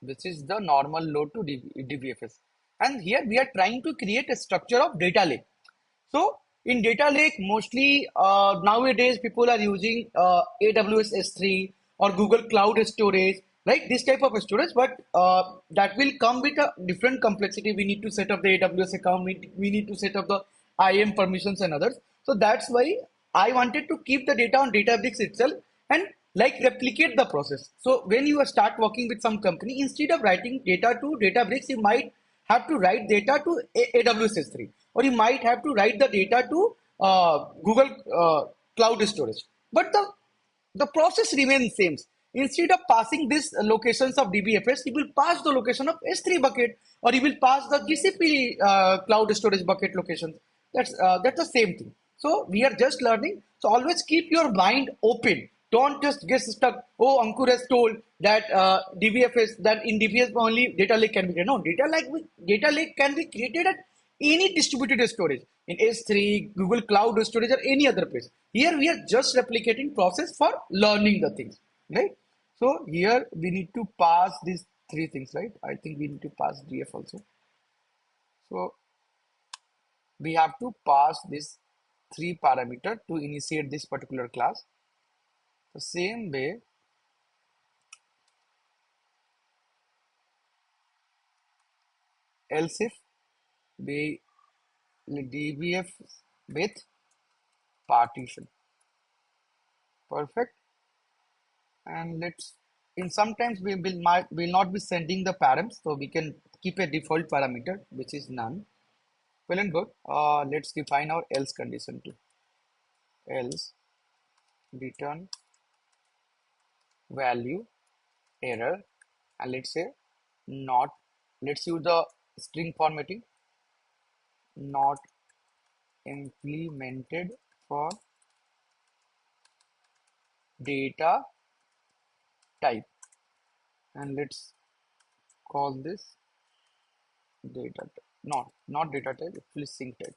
[SPEAKER 1] This is the normal load to DBFS. And here we are trying to create a structure of data lake. So in data lake, mostly nowadays people are using AWS S3 or Google Cloud Storage, right? This type of storage, but that will come with a different complexity. We need to set up the AWS account. We need to set up the IAM permissions and others. So that's why I wanted to keep the data on Databricks itself and like replicate the process. So when you start working with some company, instead of writing data to Databricks, you might have to write data to AWS S3, or you might have to write the data to Google Cloud Storage. But the process remains same. Instead of passing these locations of DBFS, you will pass the location of S3 bucket, or you will pass the GCP cloud storage bucket locations. That's the same thing. So we are just learning. So always keep your mind open. Don't just get stuck. Oh, Ankur has told that DBFS, that in DBFS only data lake can be created. No, data lake can be created at any distributed storage in S3, Google Cloud Storage, or any other place. Here we are just replicating process for learning the things, right? So here we need to pass these three things, right? I think we need to pass DF also. So we have to pass this three parameter to initiate this particular class. The same way, else if we dbf with partition. Perfect. And let's, in sometimes we will not be sending the params, so we can keep a default parameter which is none. Well and good. Let's define our else condition too. else return value error, and let's say not, let's use the string formatting, not implemented for data type, and let's call this data type. Not data type, actually sync type.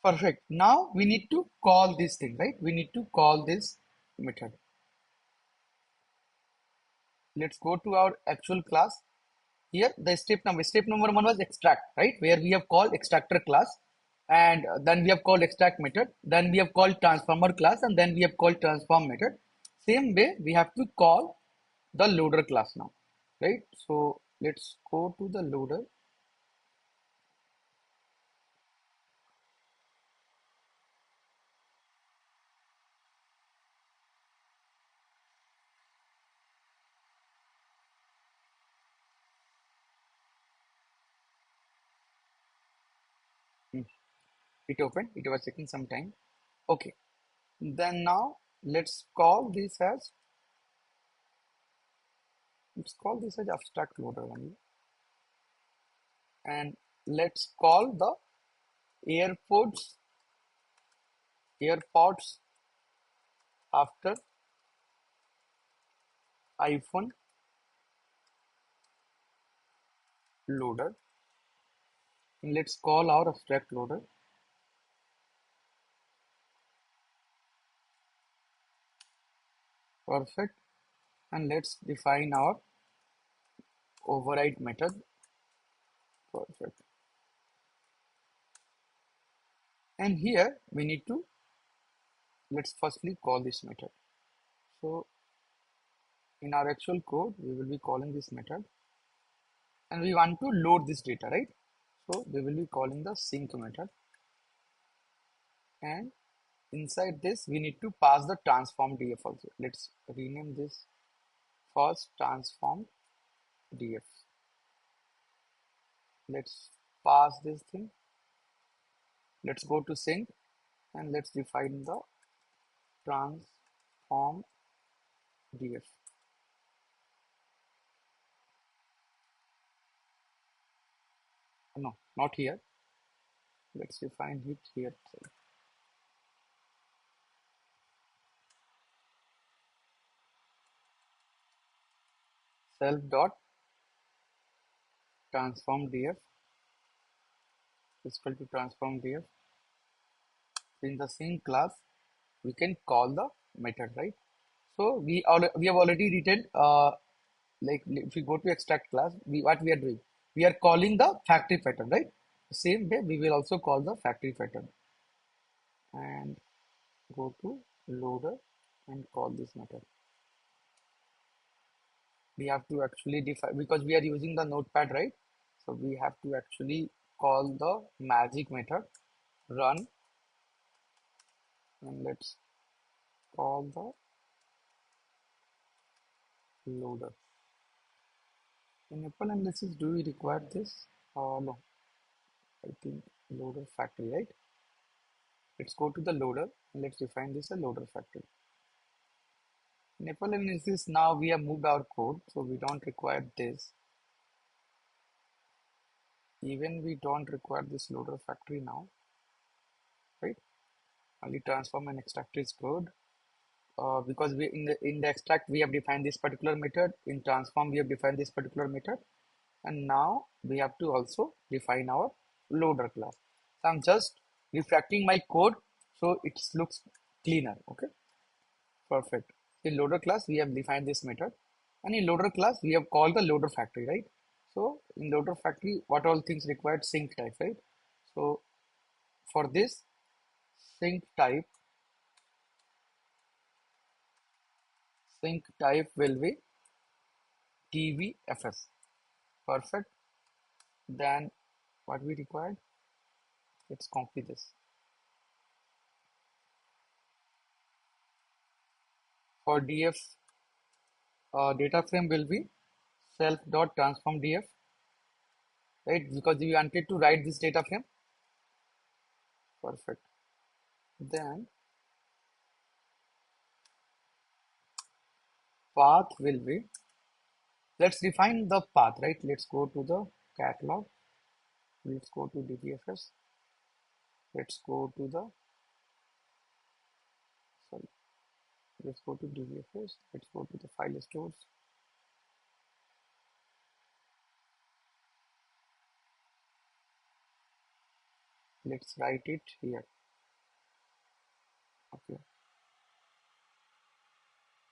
[SPEAKER 1] Perfect. Now we need to call this thing, right? We need to call this method. Let's go to our actual class. Here the step number one was extract, right? Where we have called extractor class, and then we have called extract method, then we have called transformer class, and then we have called transform method. Same way we have to call the loader class now, right? So let's go to the loader. Hmm, it opened, it was taking some time. Okay, then now let's call this as abstract loader only, and let's call the airports after iPhone loader. And let's call our abstract loader. Perfect. And let's define our override method. Perfect. And here we need to, let's firstly call this method. So in our actual code, we will be calling this method, and we want to load this data, right? So we will be calling the sync method, and inside this we need to pass the transform df also. Let's rename this first transform df. Let's pass this thing. Let's go to sync, and let's define the transform df. No, not here. Let's define it here. Self dot transform df is equal to transform df. In the same class, we can call the method, right? So we have already written, like if we go to extract class, what we are doing, we are calling the factory pattern, right? Same way we will also call the factory pattern, and go to loader and call this method. We have to actually define, because we are using the notepad, right? So we have to actually call the magic method run, and let's call the loader. In Apple analysis, do we require this? No, I think loader factory, right? Let's go to the loader and let's define this a loader factory. In Apple analysis, now we have moved our code, so we don't require this. Even we don't require this loader factory now, right? Only transform and extract is good. Because we in the extract we have defined this particular method, in transform we have defined this particular method, and now we have to also define our loader class. So I'm just refactoring my code so it looks cleaner. Okay, perfect. In loader class we have defined this method, and in loader class we have called the loader factory, right? So in loader factory, what all things required? Sync type, right? So for this sync type will be tvfs. Perfect. Then what we required, let's copy this. For df, data frame will be self dot transform df, right? Because we wanted to write this data frame. Perfect. Then path will be, let's define the path, right? Let's go to the catalog. Let's go to DBFS. Let's go to the, sorry, let's go to DBFS. Let's go to the file stores. Let's write it here. Okay.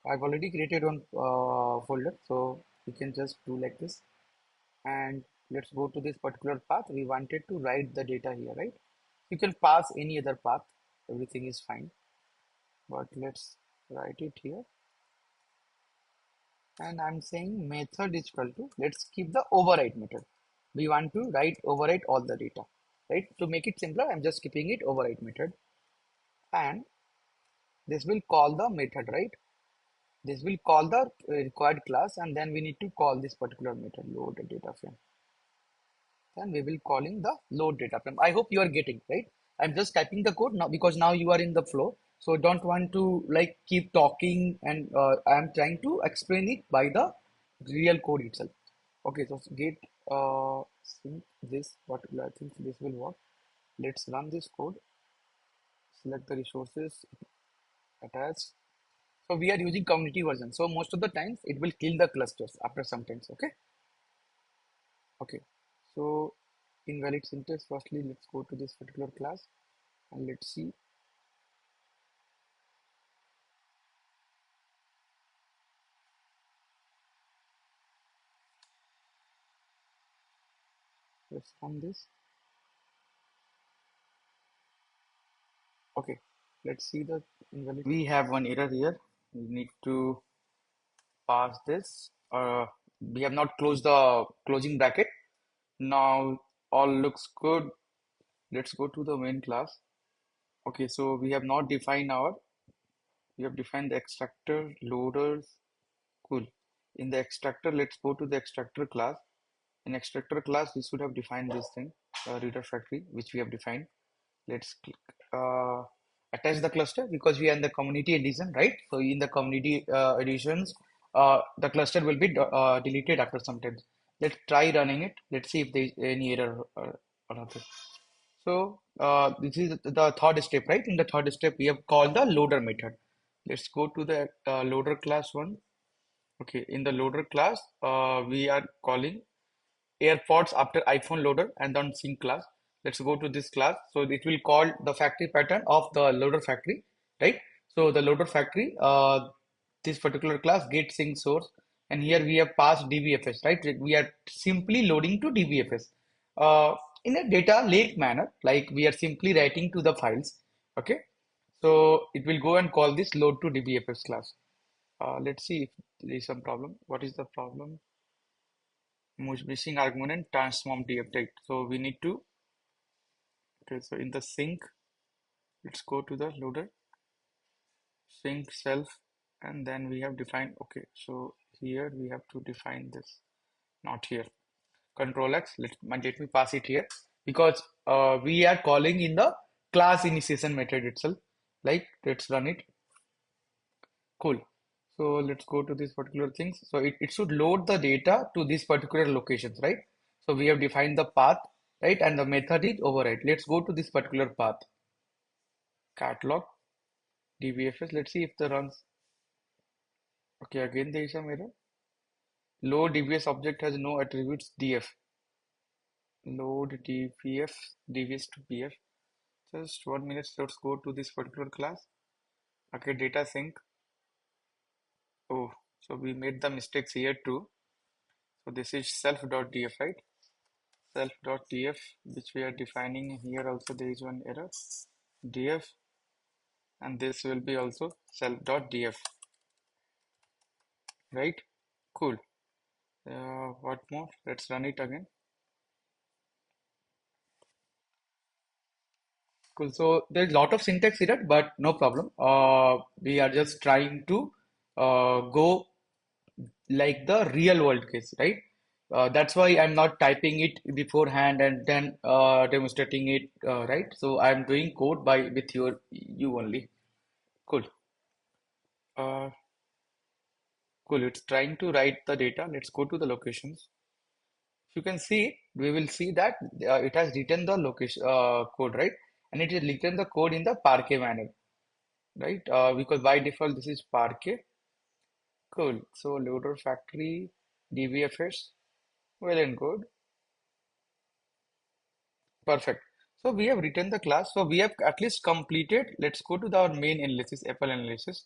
[SPEAKER 1] I've already created one folder, so you can just do like this. And let's go to this particular path. We wanted to write the data here, right? You can pass any other path. Everything is fine. But let's write it here. And I'm saying method is equal to, let's keep the override method. We want to overwrite all the data, right? To make it simpler, I'm just keeping it override method. And this will call the method, right? This will call the required class, and then we need to call this particular method, load the data frame. Then we will calling the load data frame. I hope you are getting, right? I'm just typing the code now because now you are in the flow. So don't want to like keep talking, and I'm trying to explain it by the real code itself. Okay, so get sync this particular. I think this will work. Let's run this code. Select the resources, attach. So we are using community version. So most of the times it will kill the clusters after some times. Okay. Okay. So invalid syntax. Firstly, let's go to this particular class and let's see. Let's run this. Okay. Let's see the invalid. We have one error here. We need to pass this. We have not closed the closing bracket. Now all looks good. Let's go to the main class. Okay, so we have not defined we have defined the extractor, loaders. Cool. In the extractor, let's go to the extractor class. In extractor class, we should have defined this thing, reader factory, which we have defined. Let's click, attach the cluster because we are in the community edition, right? So in the community editions, the cluster will be deleted after some time. Let's try running it. Let's see if there is any error or not. So this is the third step, right? In the third step, we have called the loader method. Let's go to the loader class one. Okay, in the loader class, we are calling AirPods after iPhone loader and then sync class. Let's go to this class. So it will call the factory pattern of the loader factory, right? So the loader factory, this particular class get sync source, and here we have passed DBFS, right? We are simply loading to DBFS in a data lake manner, like we are simply writing to the files. Okay, so it will go and call this load to DBFS class. Let's see if there is some problem. What is the problem? Missing argument transform df. So we need to, okay, so in the sync, let's go to the loader, sync self, and then we have defined, okay, so here we have to define this, not here. Control X, let me pass it here because we are calling in the class initiation method itself. Like, let's run it. Cool. So let's go to this particular things. So it should load the data to these particular locations, right? So we have defined the path, right? And the method is override. Let's go to this particular path. Catalog, DBFS. Let's see if the runs. Okay, again there is some error. Load DBS object has no attributes DF. Load DBF, DBS to BF. Just 1 minute. Let's go to this particular class. Okay, data sync. Oh, so we made the mistakes here too. So this is self.df, right? Self.df, which we are defining here. Also there is one error, df, and this will be also self.df, right? Cool. What more? Let's run it again. Cool. So there's a lot of syntax error, but no problem. We are just trying to go like the real world case, right? That's why I'm not typing it beforehand and then demonstrating it, right? So I'm doing code by with you only. Cool. Uh, cool. It's trying to write the data. Let's go to the locations. If you can see, we will see that it has written the location code, right? And it has written the code in the Parquet manner, right? Because by default this is Parquet. Cool. So loader factory, DBFS, well and good. Perfect. So we have written the class. So we have at least completed. Let's go to our main analysis, FL analysis.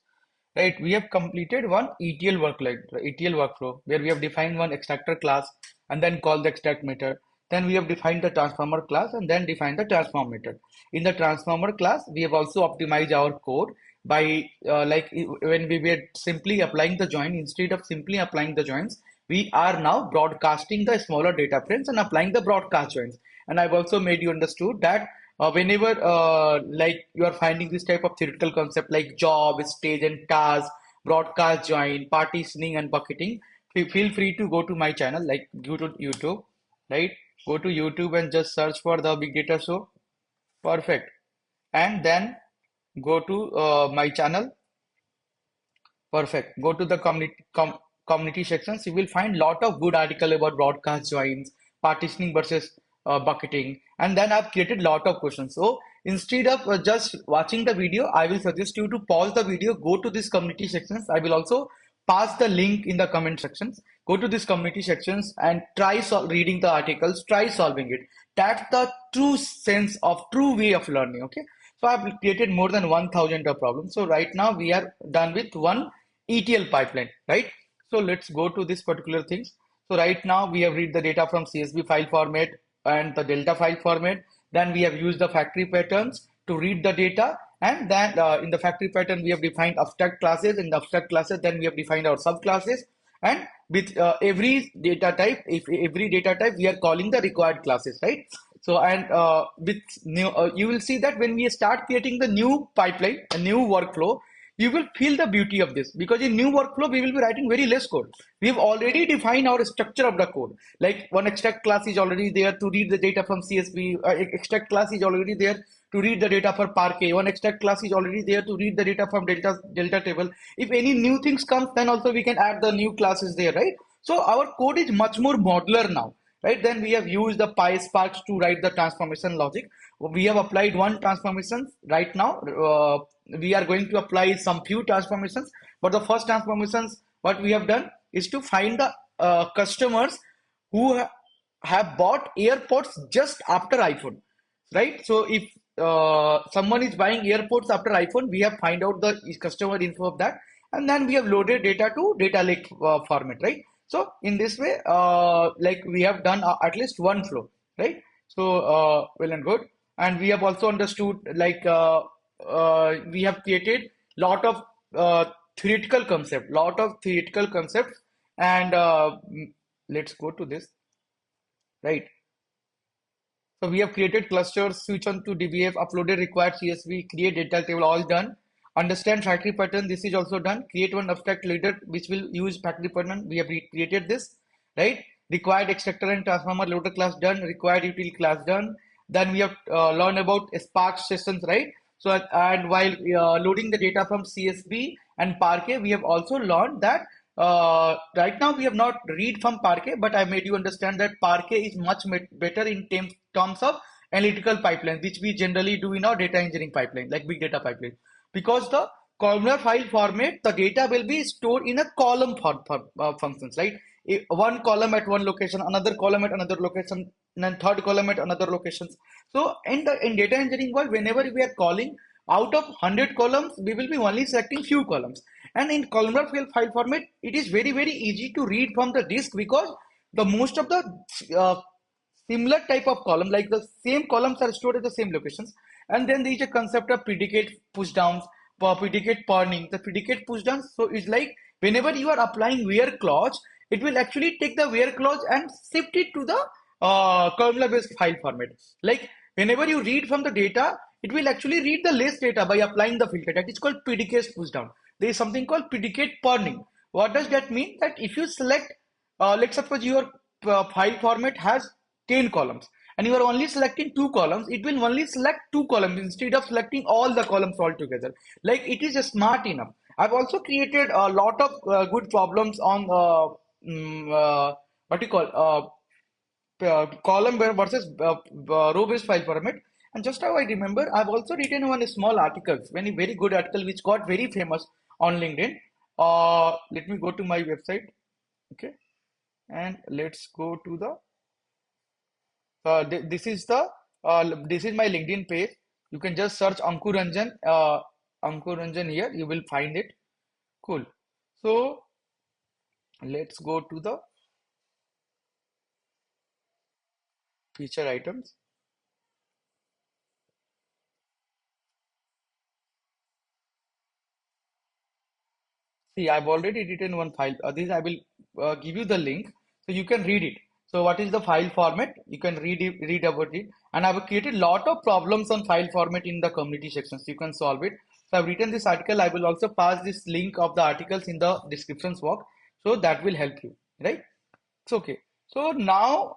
[SPEAKER 1] Right, we have completed one ETL ETL workflow where we have defined one extractor class and then call the extract method. Then we have defined the transformer class and then defined the transform method. In the transformer class, we have also optimized our code by when we were simply applying the join, instead of simply applying the joins, we are now broadcasting the smaller data frames and applying the broadcast joins. And I've also made you understood that whenever like you are finding this type of theoretical concept like job, stage and task, broadcast join, partitioning and bucketing, feel free to go to my channel, like go to YouTube, right? Go to YouTube and just search for the big data show. Perfect. And then go to my channel. Perfect. Go to the community sections. You will find lot of good article about broadcast joins, partitioning versus bucketing, and then I've created lot of questions. So instead of just watching the video, I will suggest you to pause the video, go to this community sections. I will also pass the link in the comment sections. Go to this community sections and try reading the articles. Try solving it. That's the true sense of true way of learning. Okay. So I've created more than 1,000 of problems. So right now we are done with one ETL pipeline, right? So let's go to this particular things. So right now we have read the data from CSV file format and the Delta file format. Then we have used the factory patterns to read the data. And then in the factory pattern, we have defined abstract classes. In the abstract classes, then we have defined our subclasses. And with every data type, if every data type, we are calling the required classes, right? So, and with new, you will see that when we start creating the new pipeline, a new workflow, you will feel the beauty of this because in new workflow, we will be writing very less code. We have already defined our structure of the code. Like one extract class is already there to read the data from CSV. Extract class is already there to read the data for Parquet. One extract class is already there to read the data from Delta table. If any new things comes, then also we can add the new classes there, right? So our code is much more modular now, right? Then we have used the PySpark to write the transformation logic. We have applied one transformation right now. We are going to apply some few transformations, but the first transformations, what we have done is to find the customers who have bought AirPods just after iPhone, right? So if someone is buying AirPods after iPhone, we have find out the customer info of that, and then we have loaded data to data lake format, right? So in this way, like we have done at least one flow, right? So well and good, and we have also understood like we have created lot of theoretical concepts, and let's go to this, right? So we have created clusters, switch on to DBF, uploaded required CSV, create data table, all done. Understand factory pattern, this is also done. Create one abstract leader which will use factory pattern. We have created this, right? Required extractor and transformer loader class done. Required utility class done. Then we have learned about Spark sessions, right? So and while loading the data from CSV and Parquet, we have also learned that right now we have not read from Parquet, but I made you understand that Parquet is much better in terms of analytical pipeline, which we generally do in our data engineering pipeline, like big data pipeline. Because the columnar file format, the data will be stored in a column functions, right? One column at one location, another column at another location, and then third column at another locations. So in data engineering world, whenever we are calling out of 100 columns, we will be only selecting few columns. And in columnar file format, it is very easy to read from the disk because the most of the similar type of column, like the same columns are stored at the same locations. And then there is a concept of predicate pushdowns, predicate pawning. The predicate pushdowns, so it's like whenever you are applying where clause, it will actually take the where clause and shift it to the columnar based file format. Like whenever you read from the data, it will actually read the less data by applying the filter. That is called predicate pushdown. There is something called predicate pawning. What does that mean? That if you select, let's suppose you are file format has 10 columns and you are only selecting two columns, it will only select two columns instead of selecting all the columns altogether. Like it is smart enough. I've also created a lot of good problems on what you call column versus row based file format. And just how I remember, I've also written one small article, very good article which got very famous on LinkedIn. Let me go to my website. Okay, and let's go to the this is my LinkedIn page. You can just search Ankur Ranjan here. You will find it. Cool. So let's go to the feature items. See, I've already written one file. This I will give you the link so you can read it. So what is the file format? You can read about it. And I've created a lot of problems on file format in the community section, so you can solve it. So I've written this article. I will also pass this link of the articles in the descriptions box, so that will help you, right? It's okay. So now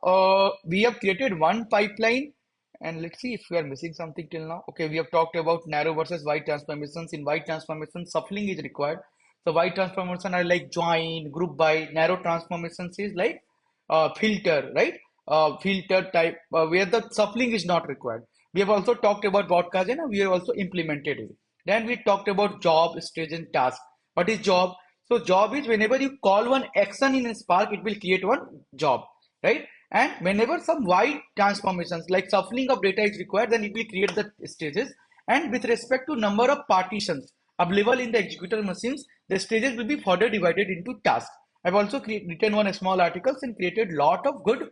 [SPEAKER 1] we have created one pipeline and let's see if we are missing something till now. Okay, we have talked about narrow versus wide transformations. In wide transformation, shuffling is required. So wide transformation are like join, group by. Narrow transformations is like filter, right? Filter type where the shuffling is not required. We have also talked about broadcast and we have also implemented it. Then we talked about job, stage, and task. What is job? So job is whenever you call one action in a Spark, it will create one job, right? And whenever some wide transformations like shuffling of data is required, then it will create the stages. And with respect to number of partitions available in the executor machines, the stages will be further divided into tasks. I've also written one small articles and created lot of good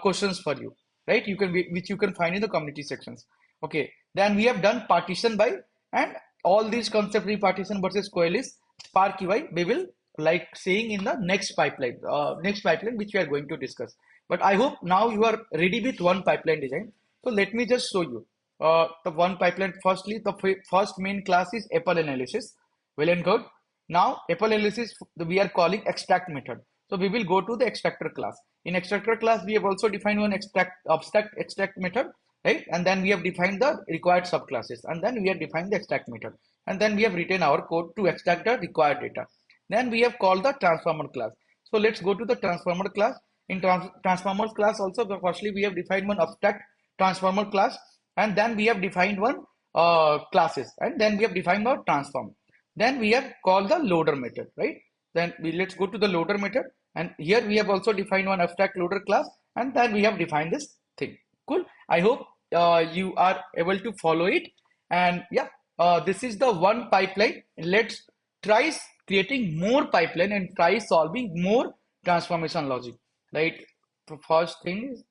[SPEAKER 1] questions for you, right? Which you can find in the community sections. Okay, then we have done partition by and all these concept repartition versus coalesce Spark UI we will like saying in the next pipeline which we are going to discuss. But I hope now you are ready with one pipeline design. So let me just show you the one pipeline. Firstly, the first main class is Apple analysis. Well and good. Now Apple analysis we are calling extract method. So we will go to the extractor class. In extractor class, we have also defined one abstract extract method, right? And then we have defined the required subclasses, and then we have defined the extract method, and then we have written our code to extract the required data. Then we have called the transformer class. So let's go to the transformer class. In transformer class also, firstly we have defined one abstract transformer class, and then we have defined one classes, and then we have defined our transform. Then we have called the loader method, right? Then let's go to the loader method, and here we have also defined one abstract loader class, and then we have defined this thing. Cool. I hope you are able to follow it. And yeah, this is the one pipeline. Let's try creating more pipeline and try solving more transformation logic, right? The first thing is,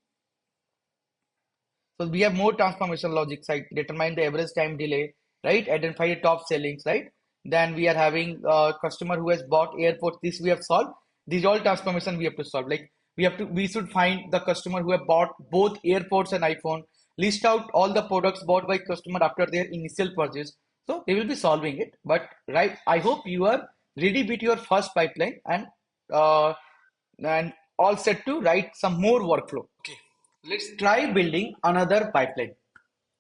[SPEAKER 1] so we have more transformation logic side, determine the average time delay, right? Identify the top sellings, right? Then we are having a customer who has bought airport. This we have solved. These all transformation we have to solve. Like we should find the customer who have bought both airports and iPhone. List out all the products bought by customer after their initial purchase. So they will be solving it. But right, I hope you are ready with your first pipeline uh, and all set to write some more workflow. Okay, let's try building another pipeline,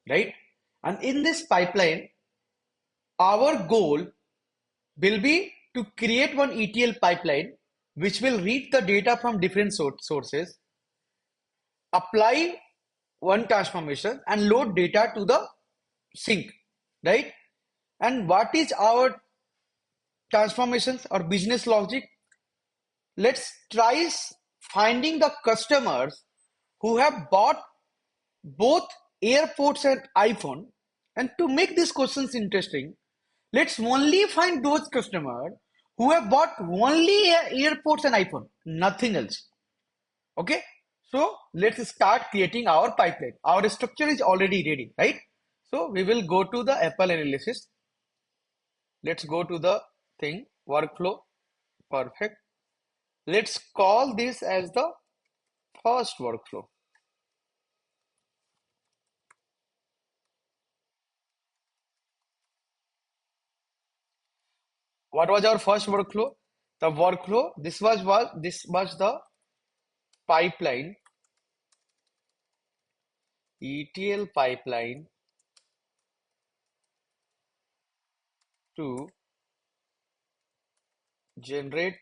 [SPEAKER 1] right? And in this pipeline, our goal will be to create one ETL pipeline which will read the data from different sources, apply one transformation, and load data to the sink, right? And what is our transformations or business logic? Let's try finding the customers who have bought both airports and iPhone. And to make these questions interesting, let's only find those customers who have bought only airports and iPhone, nothing else. Okay, so let's start creating our pipeline. Our structure is already ready, right? So we will go to the Apple analysis. Let's go to the thing workflow. Perfect. Let's call this as the first workflow. What was our first workflow? The workflow, this was the pipeline, ETL pipeline to generate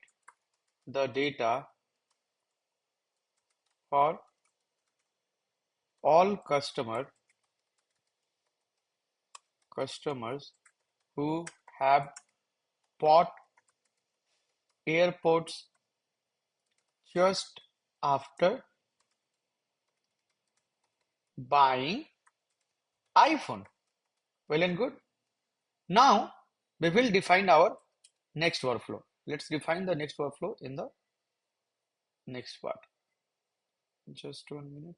[SPEAKER 1] the data for all customers who have bought airports just after buying iPhone. Well and good. Now we will define our next workflow. Let's define the next workflow in the next part. Just 1 minute.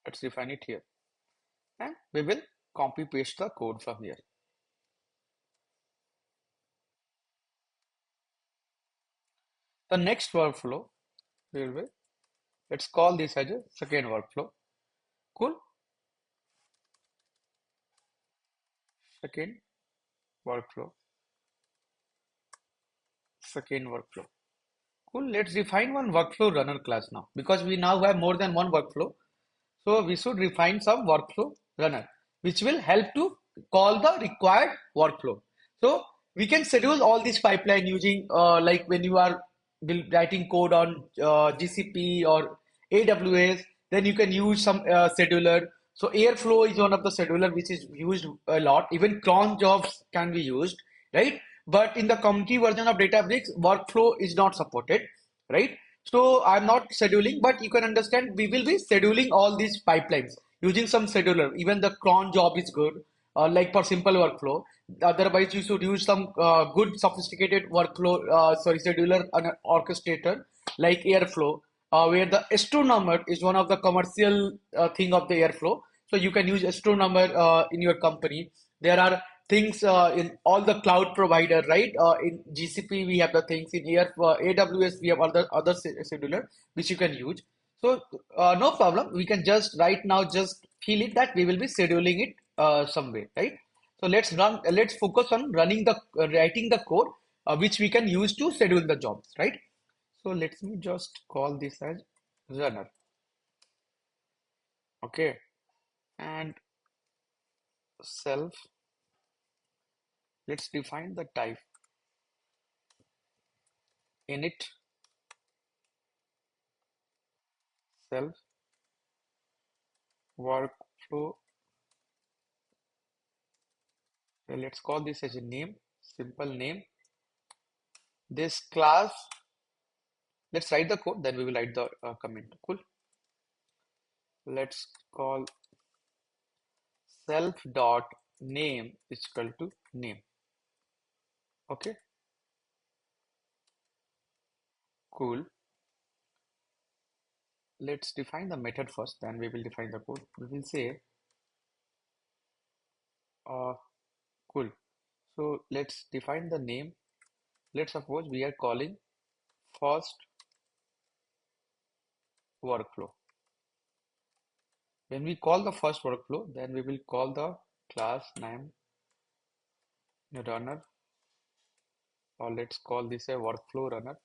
[SPEAKER 1] Let's define it here. And we will copy paste the code from here. The next workflow will be, let's call this as a second workflow. Cool. Second workflow. Second workflow. Cool. Let's define one workflow runner class now because we now have more than one workflow. So we should define some workflow runner, which will help to call the required workflow. So we can schedule all this pipeline using like when you are writing code on GCP or AWS, then you can use some scheduler. So Airflow is one of the scheduler which is used a lot. Even cron jobs can be used, right? But in the community version of DataBricks, workflow is not supported, right? So I'm not scheduling, but you can understand we will be scheduling all these pipelines using some scheduler. Even the cron job is good, like for simple workflow. Otherwise, you should use some good sophisticated workflow, scheduler and an orchestrator like Airflow, where the astronomer is one of the commercial thing of the Airflow. So you can use astronomer in your company. There are things in all the cloud provider, right? In GCP we have the things in AWS we have other scheduler which you can use. So no problem. We can just right now just feel it that we will be scheduling it some way, right? So let's run. Let's focus on running the writing the code which we can use to schedule the jobs, right? So let me just call this as runner, okay, and self. Let's define the type init self workflow. Let's call this as a name, simple name. This class, let's write the code, then we will write the comment. Cool. Let's call self dot name is equal to name. Okay, cool. Let's define the method first, then we will define the code. We will say, uh, cool. So let's define the name. Let's suppose we are calling first workflow. When we call the first workflow, then we will call the class name runner, or let's call this a workflow runner,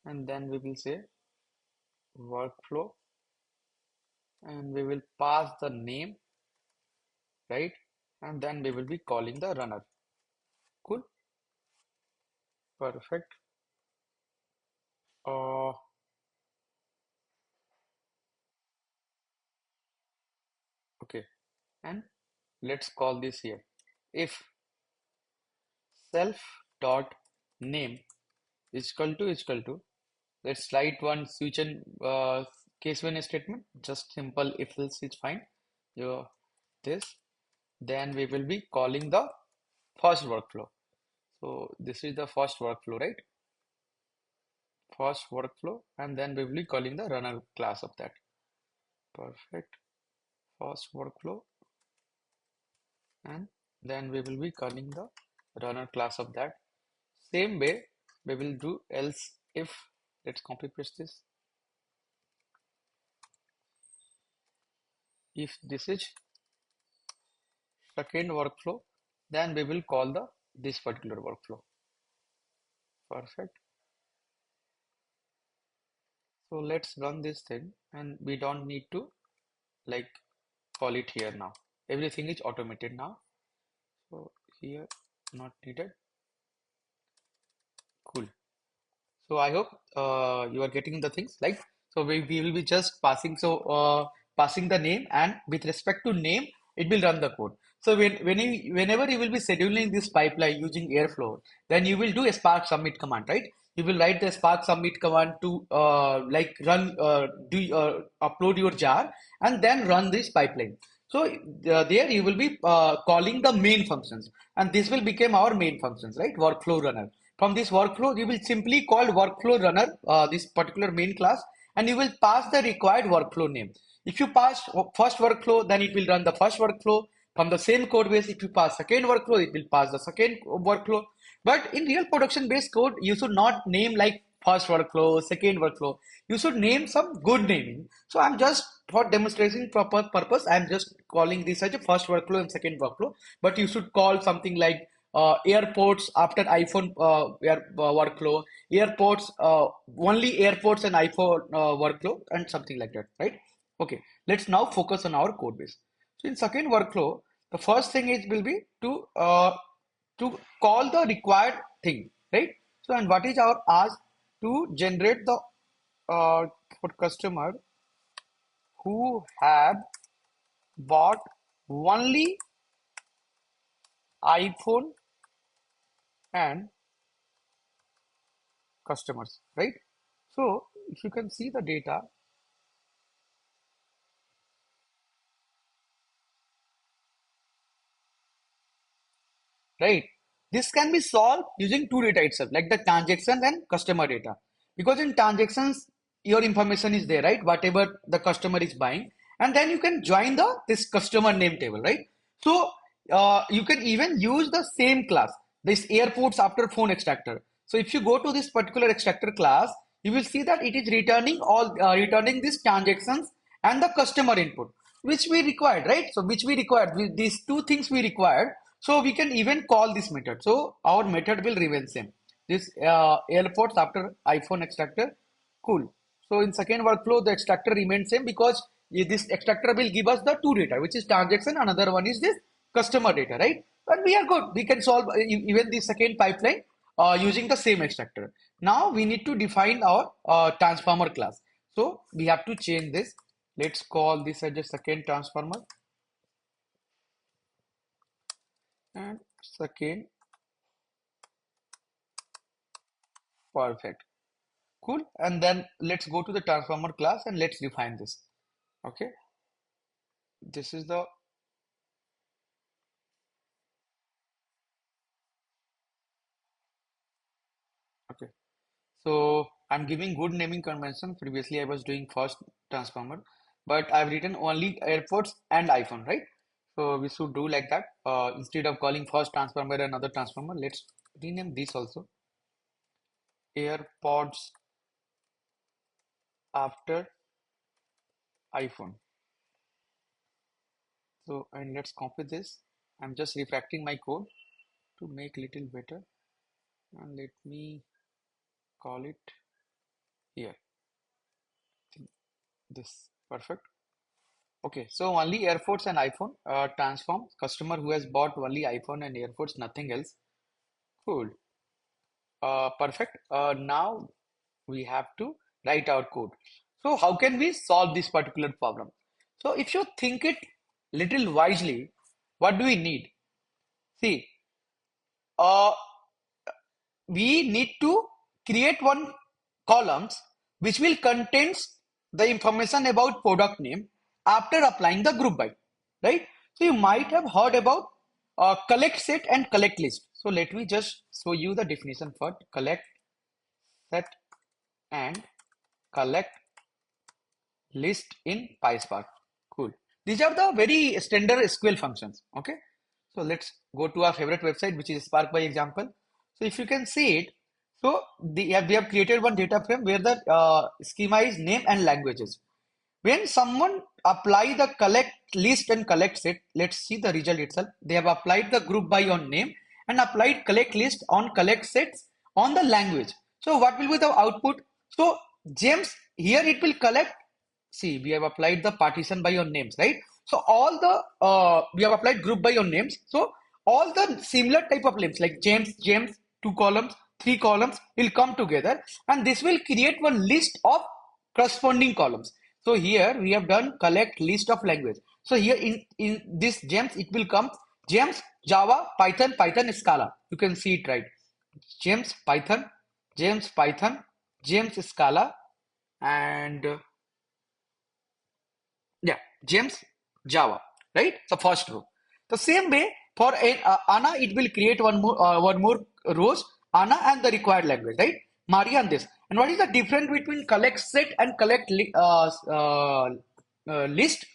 [SPEAKER 1] and then we will say workflow, and we will pass the name, right? And then we will be calling the runner. Cool, perfect. Uh, okay, and let's call this here. If self dot name is equal to, let's write one switch and case when statement. Just simple if else is fine. You this, then we will be calling the first workflow. So this is the first workflow, right? First workflow, and then we will be calling the runner class of that. Perfect. First workflow, and then we will be calling the runner class of that. Same way we will do else if. Let's copy paste this. If this is second workflow, then we will call the this particular workflow. Perfect. So let's run this thing, and we don't need to like call it here now. Everything is automated now. So here not needed. Cool. So I hope you are getting the things like, so we will be just passing, passing the name, and with respect to name it will run the code. So whenever you will be scheduling this pipeline using Airflow, then you will do a Spark submit command, right? You will write the Spark submit command to like run upload your jar and then run this pipeline. So there you will be calling the main functions, and this will become our main functions, right? Workflow runner. From this workflow, you will simply call workflow runner, this particular main class, and you will pass the required workflow name. If you pass first workflow, then it will run the first workflow. From the same code base, if you pass second workflow, it will pass the second workflow. But in real production based code, you should not name like first workflow, second workflow. You should name some good naming. So I'm just for demonstration proper purpose, I'm just calling this as a first workflow and second workflow. But you should call something like airports after iPhone workflow, airports only airports and iPhone workflow, and something like that, right? Okay, let's now focus on our code base. So in second workflow, the first thing is will be to call the required thing, right? So and what is our ask to generate the for customer who have bought only iPhone and customers, right? So if you can see the data, right? This can be solved using two data itself, like the transaction and customer data. Because in transactions, your information is there, right? Whatever the customer is buying, and then you can join the this customer name table, right? So you can even use the same class, this airports after phone extractor. So if you go to this particular extractor class, you will see that it is returning all returning these transactions and the customer input, which we required, right? So which we required, these two things we required. So we can even call this method. So our method will remain same. This airports after iPhone extractor, cool. So in second workflow, the extractor remains same because this extractor will give us the two data, which is transaction. Another one is this customer data, right? But we are good. We can solve even the second pipeline using the same extractor. Now we need to define our transformer class. So we have to change this. Let's call this as a second transformer and second. Perfect. Cool. And then let's go to the transformer class and let's define this. Okay. This is the, okay. So I'm giving good naming convention. Previously I was doing first transformer, but I've written only airports and iPhone, right? So we should do like that. Instead of calling first transformer and another transformer, let's rename this also airpods after iPhone. So, and let's copy this. I'm just refactoring my code to make little better, and let me call it here. This perfect. Okay, so only airports and iPhone transform customer who has bought only iPhone and airports, nothing else. Cool. Perfect. Now we have to write our code. So how can we solve this particular problem? So if you think it little wisely, what do we need? See, uh, we need to create one columns which will contains the information about product name after applying the group by, right? So you might have heard about collect set and collect list. So let me just show you the definition for collect set and collect list in PySpark. Cool. These are the very standard SQL functions. Okay. So let's go to our favorite website, which is Spark by example. So if you can see it, so we have created one data frame where the schema is name and languages. When someone apply the collect list and collect set, let's see the result itself. They have applied the group by on name and applied collect list on collect sets on the language. So what will be the output? So James, here it will collect. See, we have applied the partition by your names, right? So all the we have applied group by your names. So all the similar type of names like James, 2 columns, 3 columns will come together, and this will create one list of corresponding columns. So here we have done collect list of language. So here in this James it will come James, Java, Python, Python, Scala. You can see it right. James, Python, James, Python, James, Scala, and yeah, James, Java, right? The first row. The same way for Anna, it will create one more rows, Anna and the required language, right? Maria and this. And what is the difference between collect set and collect list?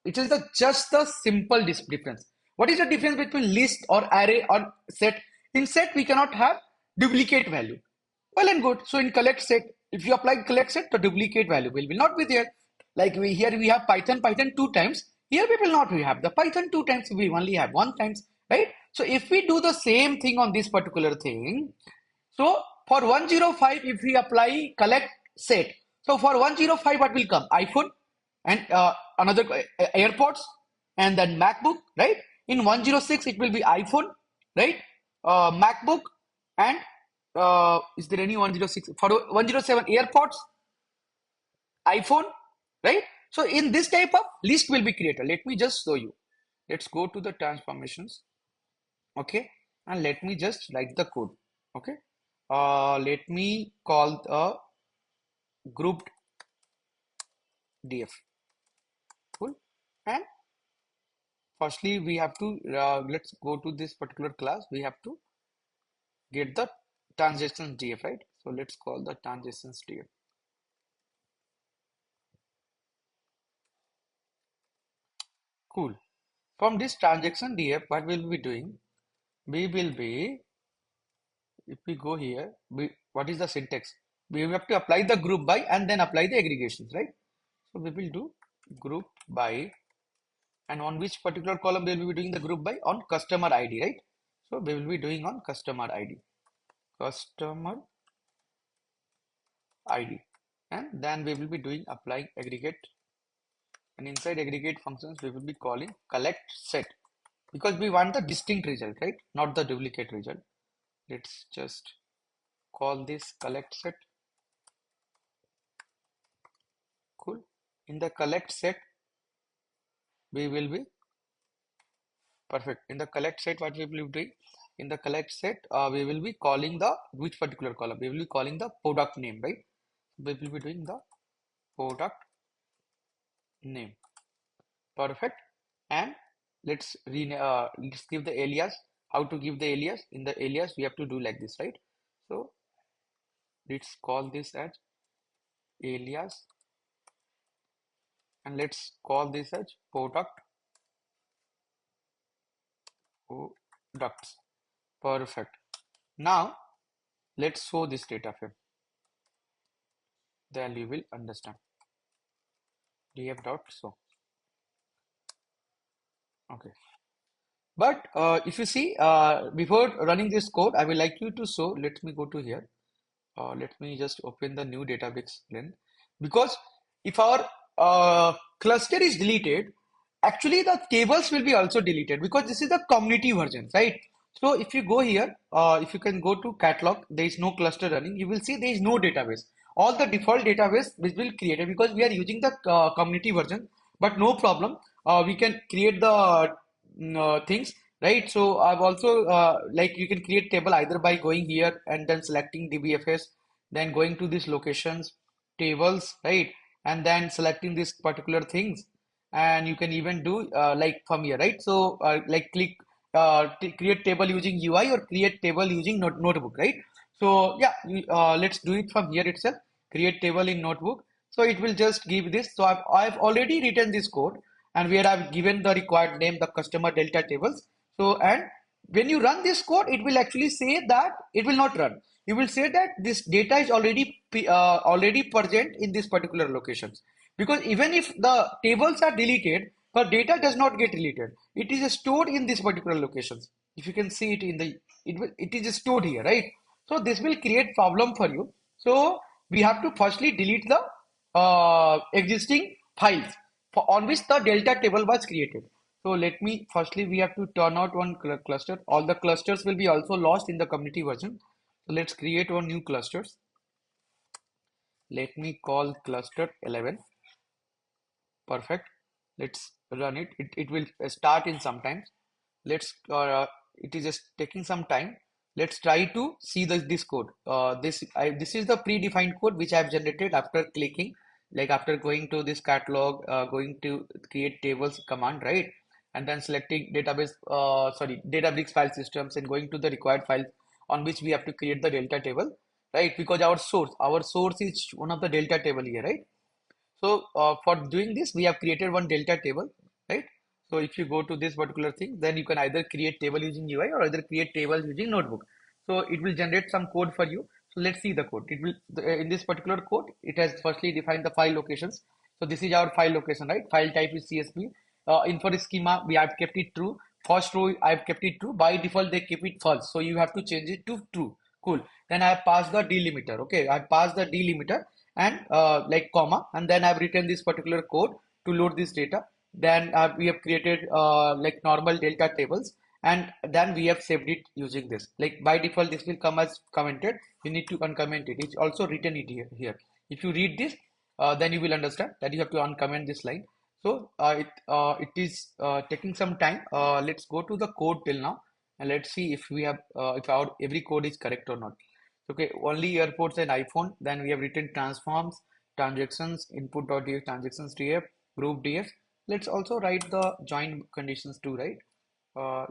[SPEAKER 1] It is just the simple difference. What is the difference between list or array or set? In set, we cannot have duplicate value. Well and good. So in collect set, if you apply collect set, the duplicate value will not be there. Like we have Python 2 times. Here we will not we have the Python 2 times. We only have 1 times, right? So if we do the same thing on this particular thing, so for 105, if we apply collect set, so for 105, what will come? iPhone and another AirPods and then MacBook, right? In 106, it will be iPhone, right? MacBook and is there any 106? For 107, AirPods, iPhone, right? So in this type of list will be created. Let me just show you. Let's go to the transformations, okay? And let me just write the code, okay? Let me call the grouped df. Cool. And firstly, we have to let's go to this particular class. We have to get the transactions df, right? So let's call the transactions df. Cool. From this transaction df, what we'll be doing? We will be, if we go here, what is the syntax? We have to apply the group by and then apply the aggregations, right? So we will do group by, and on which particular column we will be doing the group by? On customer ID, right? So we will be doing on customer ID, and then we will be doing applying aggregate, and inside aggregate functions we will be calling collect set, because we want the distinct result, right? Not the duplicate result. Let's just call this collect set. Cool. In the collect set, we will be perfect. In the collect set, what we will be doing? In the collect set, we will be calling the which particular column? We will be calling the product name, right? We will be doing the product name. Perfect. And let's give the alias. How to give the alias? In the alias, we have to do like this, right? So let's call this as alias, and let's call this as products. Perfect. Now let's show this data frame. Then you will understand. df.show. Okay. But if you see, before running this code, I will like you to show. Let me go to here. Let me just open the new DataBricks blend, because if our cluster is deleted, actually the tables will be also deleted, because this is the community version, right? So if you go here, if you can go to catalog, there is no cluster running. You will see there is no database. All the default database which will create, because we are using the community version, but no problem. We can create the things, right? So I've also like you can create table either by going here and then selecting dbfs, then going to these locations, tables, right? And then selecting these particular things, and you can even do like from here, right? So like click create table using UI or create table using notebook, right? So yeah, let's do it from here itself. Create table in notebook. So it will just give this. So I've already written this code, and where I've given the required name, the customer delta tables. So, and when you run this code, it will actually say that it will not run. It will say that this data is already present in this particular locations. because even if the tables are deleted, the data does not get deleted. It is stored in this particular locations. If you can see it in the, it is stored here, right? So this will create problem for you. So we have to firstly delete the existing files on which the delta table was created. So let me firstly, we have to turn out one cluster. All the clusters will be also lost in the community version. So let's create one new clusters. Let me call cluster 11. Perfect. Let's run it. It will start in some time. Let's it is just taking some time. Let's try to see this code. This is the predefined code which I have generated after clicking, like after going to this catalog, going to create tables command, right? And then selecting database, DataBricks file systems and going to the required file on which we have to create the delta table, right? Because our source is one of the delta table here, right? So for doing this, we have created one delta table, right? So if you go to this particular thing, then you can either create table using UI or either create tables using notebook. So it will generate some code for you. So let's see the code. It will in this particular code, it has firstly defined the file locations. So this is our file location, right? File type is CSV. Info schema, we have kept it true. First row, I've kept it true. By default, they keep it false. So you have to change it to true. Cool. Then I have passed the delimiter. Okay, I passed the delimiter and like comma, and then I've written this particular code to load this data. Then we have created like normal delta tables, and then we have saved it using this. Like by default, this will come as commented. You need to uncomment it. It's also written it here. If you read this, then you will understand that you have to uncomment this line. So it is taking some time. Let's go to the code till now, and let's see if we have if our every code is correct or not. Okay, only airports and iPhone. Then we have written transforms, transactions, input.df, transactions df, group df. Let's also write the join conditions too, right?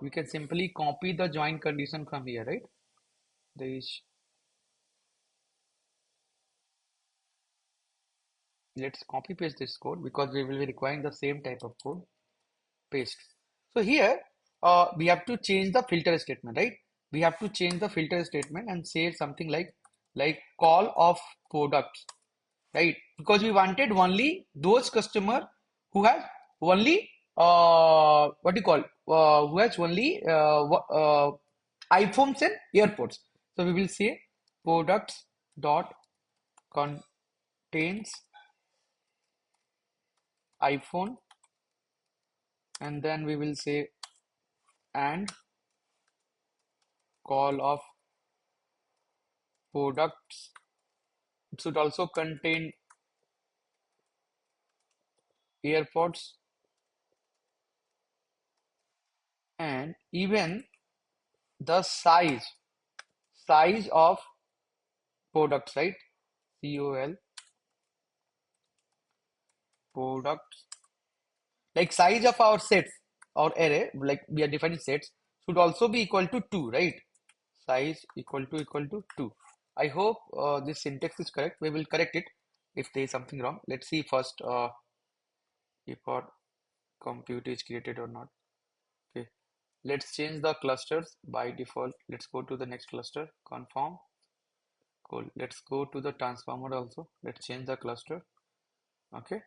[SPEAKER 1] We can simply copy the join condition from here, right? This, let's copy paste this code because we will be requiring the same type of code. Paste. So here we have to change the filter statement, right? We have to change the filter statement and say something like call of products, right? Because we wanted only those customer who have only what do you call who has only iPhones and airports. So we will say products dot contains iPhone, and then we will say and call of products. It should also contain airports and even the size of products, right? COL products, like size of our sets or array, like we are defining sets, should also be equal to 2, right? Size equal to 2. I hope this syntax is correct. We will correct it if there is something wrong. Let's see first if our compute is created or not. Okay, let's change the clusters by default. Let's go to the next cluster, confirm. Cool. Let's go to the transformer also. Let's change the cluster. Okay.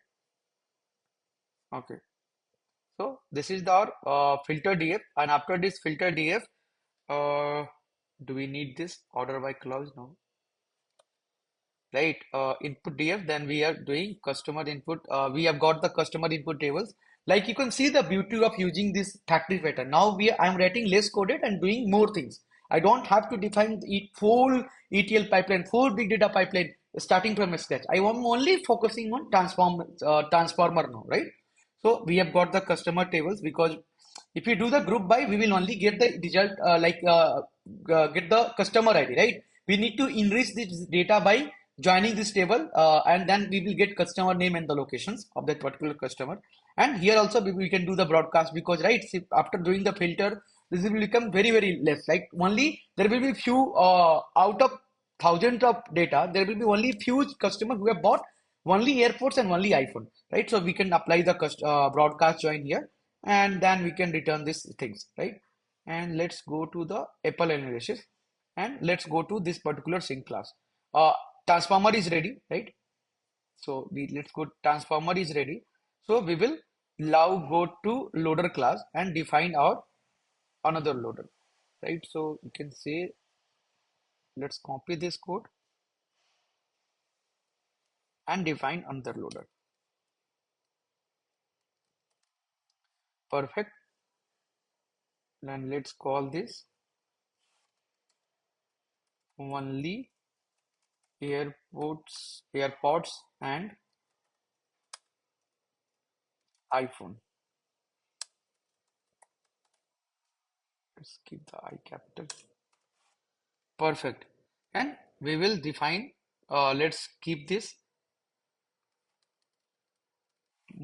[SPEAKER 1] Okay. So this is our filter DF, and after this filter DF, uh, do we need this order by clause? No. Right. Input DF. Then we are doing customer input. We have got the customer input tables. Like you can see the beauty of using this factory pattern. Now I'm writing less coded and doing more things. I don't have to define the full ETL pipeline, full big data pipeline starting from scratch. I am only focusing on transformer now, right? So we have got the customer tables because if we do the group by, we will only get the result get the customer ID, right? We need to enrich this data by joining this table and then we will get customer name and the locations of that particular customer. And here also we can do the broadcast because, right, see, after doing the filter, this will become very less. Like only there will be few out of thousands of data, there will be only few customers who have bought only airports and only iPhone, right? So we can apply the broadcast join here, and then we can return these things, right? And let's go to the Apple analysis, and let's go to this particular sync class. Uh, Transformer is ready, right? So let's go, transformer is ready. So we will now go to loader class and define our another loader, right? So you can say, let's copy this code and define another loader. Perfect. Then let's call this only AirPods and iPhone. Let's keep the I capital. Perfect. And we will define, let's keep this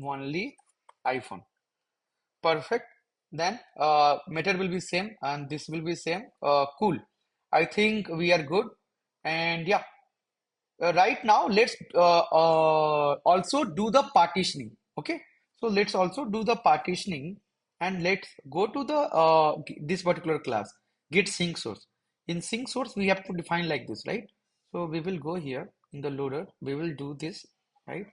[SPEAKER 1] only iPhone. Perfect. Then method will be same and this will be same. Cool. I think we are good. And yeah, right now let's also do the partitioning. Okay. So let's also do the partitioning and let's go to the this particular class, get sync source. In sync source, we have to define like this, right? So we will go here in the loader. We will do this, right?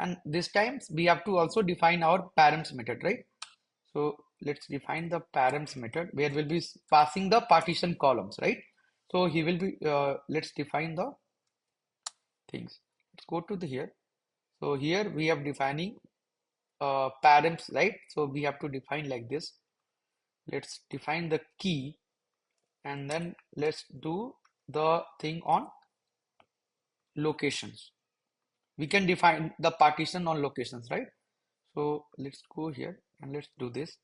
[SPEAKER 1] And this time we have to also define our params method, right? So let's define the params method where we'll be passing the partition columns, right? So he will be, let's define the things. Let's go to the here. So here we have defining params, right? So we have to define like this. Let's define the key and then let's do the thing on locations. We can define the partition on locations, right? So let's go here and let's do this.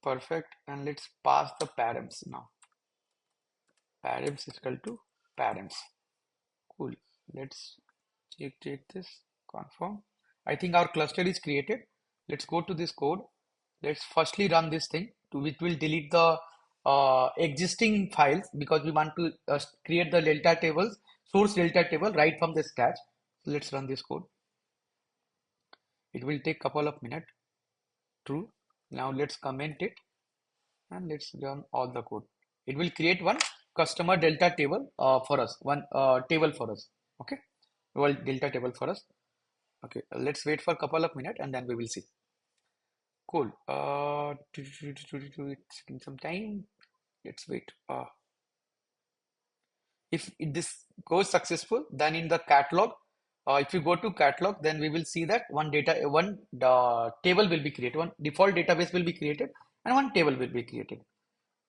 [SPEAKER 1] Perfect. And let's pass the params now. Params is equal to params. Cool. Let's check this. Confirm. I think our cluster is created. Let's go to this code. Let's firstly run this thing. To which will delete the existing files because we want to create the delta tables, source delta table right from the scratch. So let's run this code. It will take couple of minutes. True. Now let's comment it and let's run all the code. It will create one customer delta table for us, one table for us. Okay, well, delta table for us. Okay, let's wait for a couple of minutes and then we will see. Cool. It's taking some time. Let's wait. If this goes successful, then in the catalog, if you go to catalog, then we will see that one table will be created, one default database will be created, and one table will be created.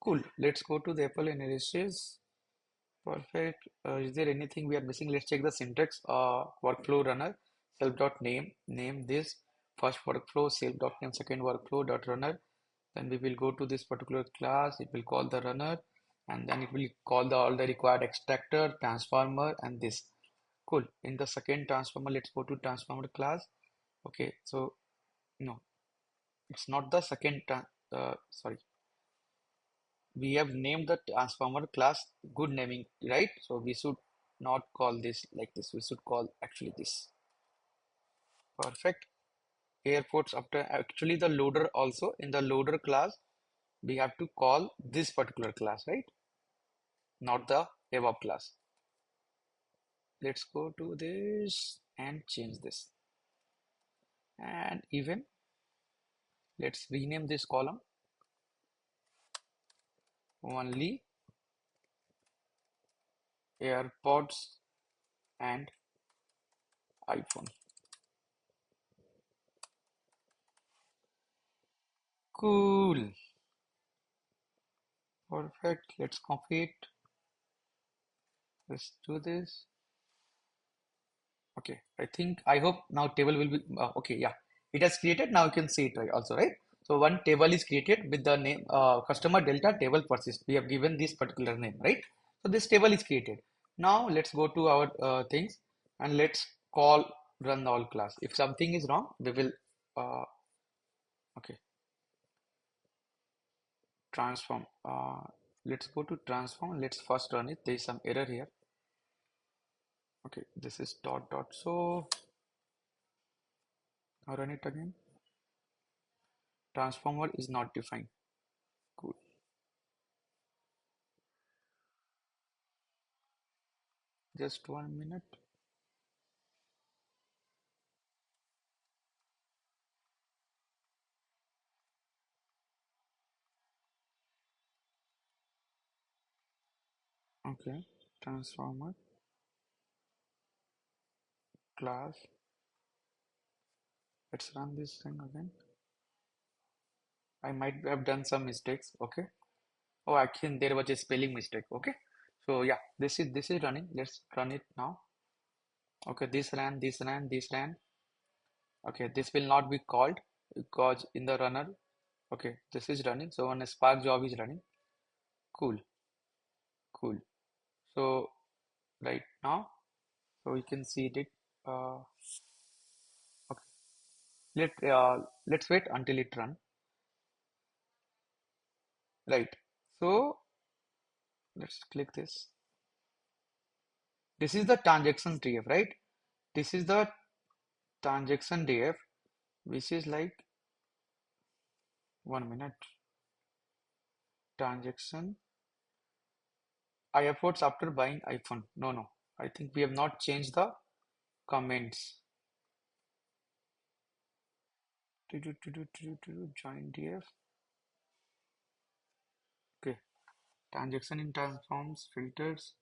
[SPEAKER 1] Cool. Let's go to the Apple analysis. Perfect. Is there anything we are missing? Let's check the syntax. Workflow runner, name this first workflow, self.name, second workflow dot runner. Then we will go to this particular class. It will call the runner, and then it will call all the required extractor, transformer, and this. Cool. In the second transformer, let's go to transformer class. Okay. So no, it's not the second. Sorry, we have named the transformer class, good naming, right? So we should not call this like this. We should call actually this. Perfect. Airports after actually the loader also in the loader class, we have to call this particular class, right? Not the above class. Let's go to this and change this. And even let's rename this column only AirPods and iPhone. Cool. Perfect. Let's copy it. Let's do this. Okay, I hope now table will be okay. Yeah, it has created. Now you can see it right also, right? So one table is created with the name customer delta table persist. We have given this particular name, right? So this table is created. Now let's go to our things and let's call run all class. If something is wrong, we will okay, transform. Let's go to transform. Let's first run it. There is some error here. Okay, this is dot. So now run it again. Transformer is not defined. Cool. Just 1 minute. Okay, transformer class. Let's run this thing again. I might have done some mistakes. Okay. Oh, actually, there was a spelling mistake. Okay. So yeah, this is running. Let's run it now. Okay, this ran. Okay, this will not be called because in the runner. Okay, this is running. So when a Spark job is running, cool, cool. So right now, so we can see it. Uh, okay. Let's wait until it run. Right. So let's click this. This is the transaction TF, right? This is the transaction DF, which is like 1 minute. Transaction efforts after buying iPhone. No, no. I think we have not changed the comments. Join DF. Okay. Transaction in transforms, filters,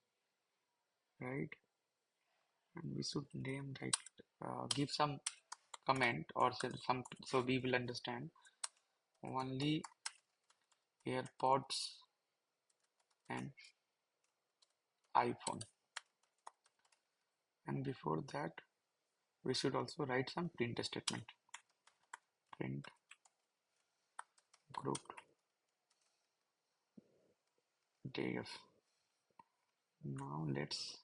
[SPEAKER 1] right? And we should name like give some comment or some so we will understand. Only AirPods and iPhone. And before that, we should also write some print statement. Print group df. Now let's,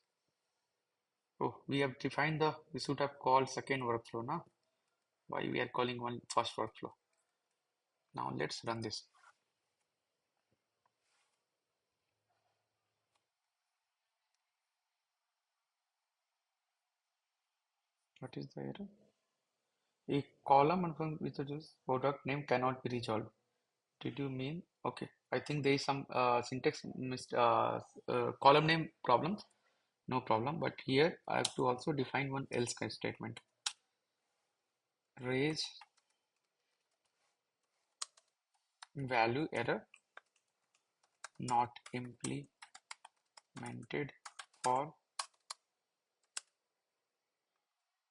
[SPEAKER 1] oh, we have defined we should have called second workflow now. Why we are calling one first workflow? Now let's run this. What is the error? A column with this product name cannot be resolved. Did you mean? Okay, I think there is some syntax column name problems. No problem, but here I have to also define one else statement. Raise value error not implemented for,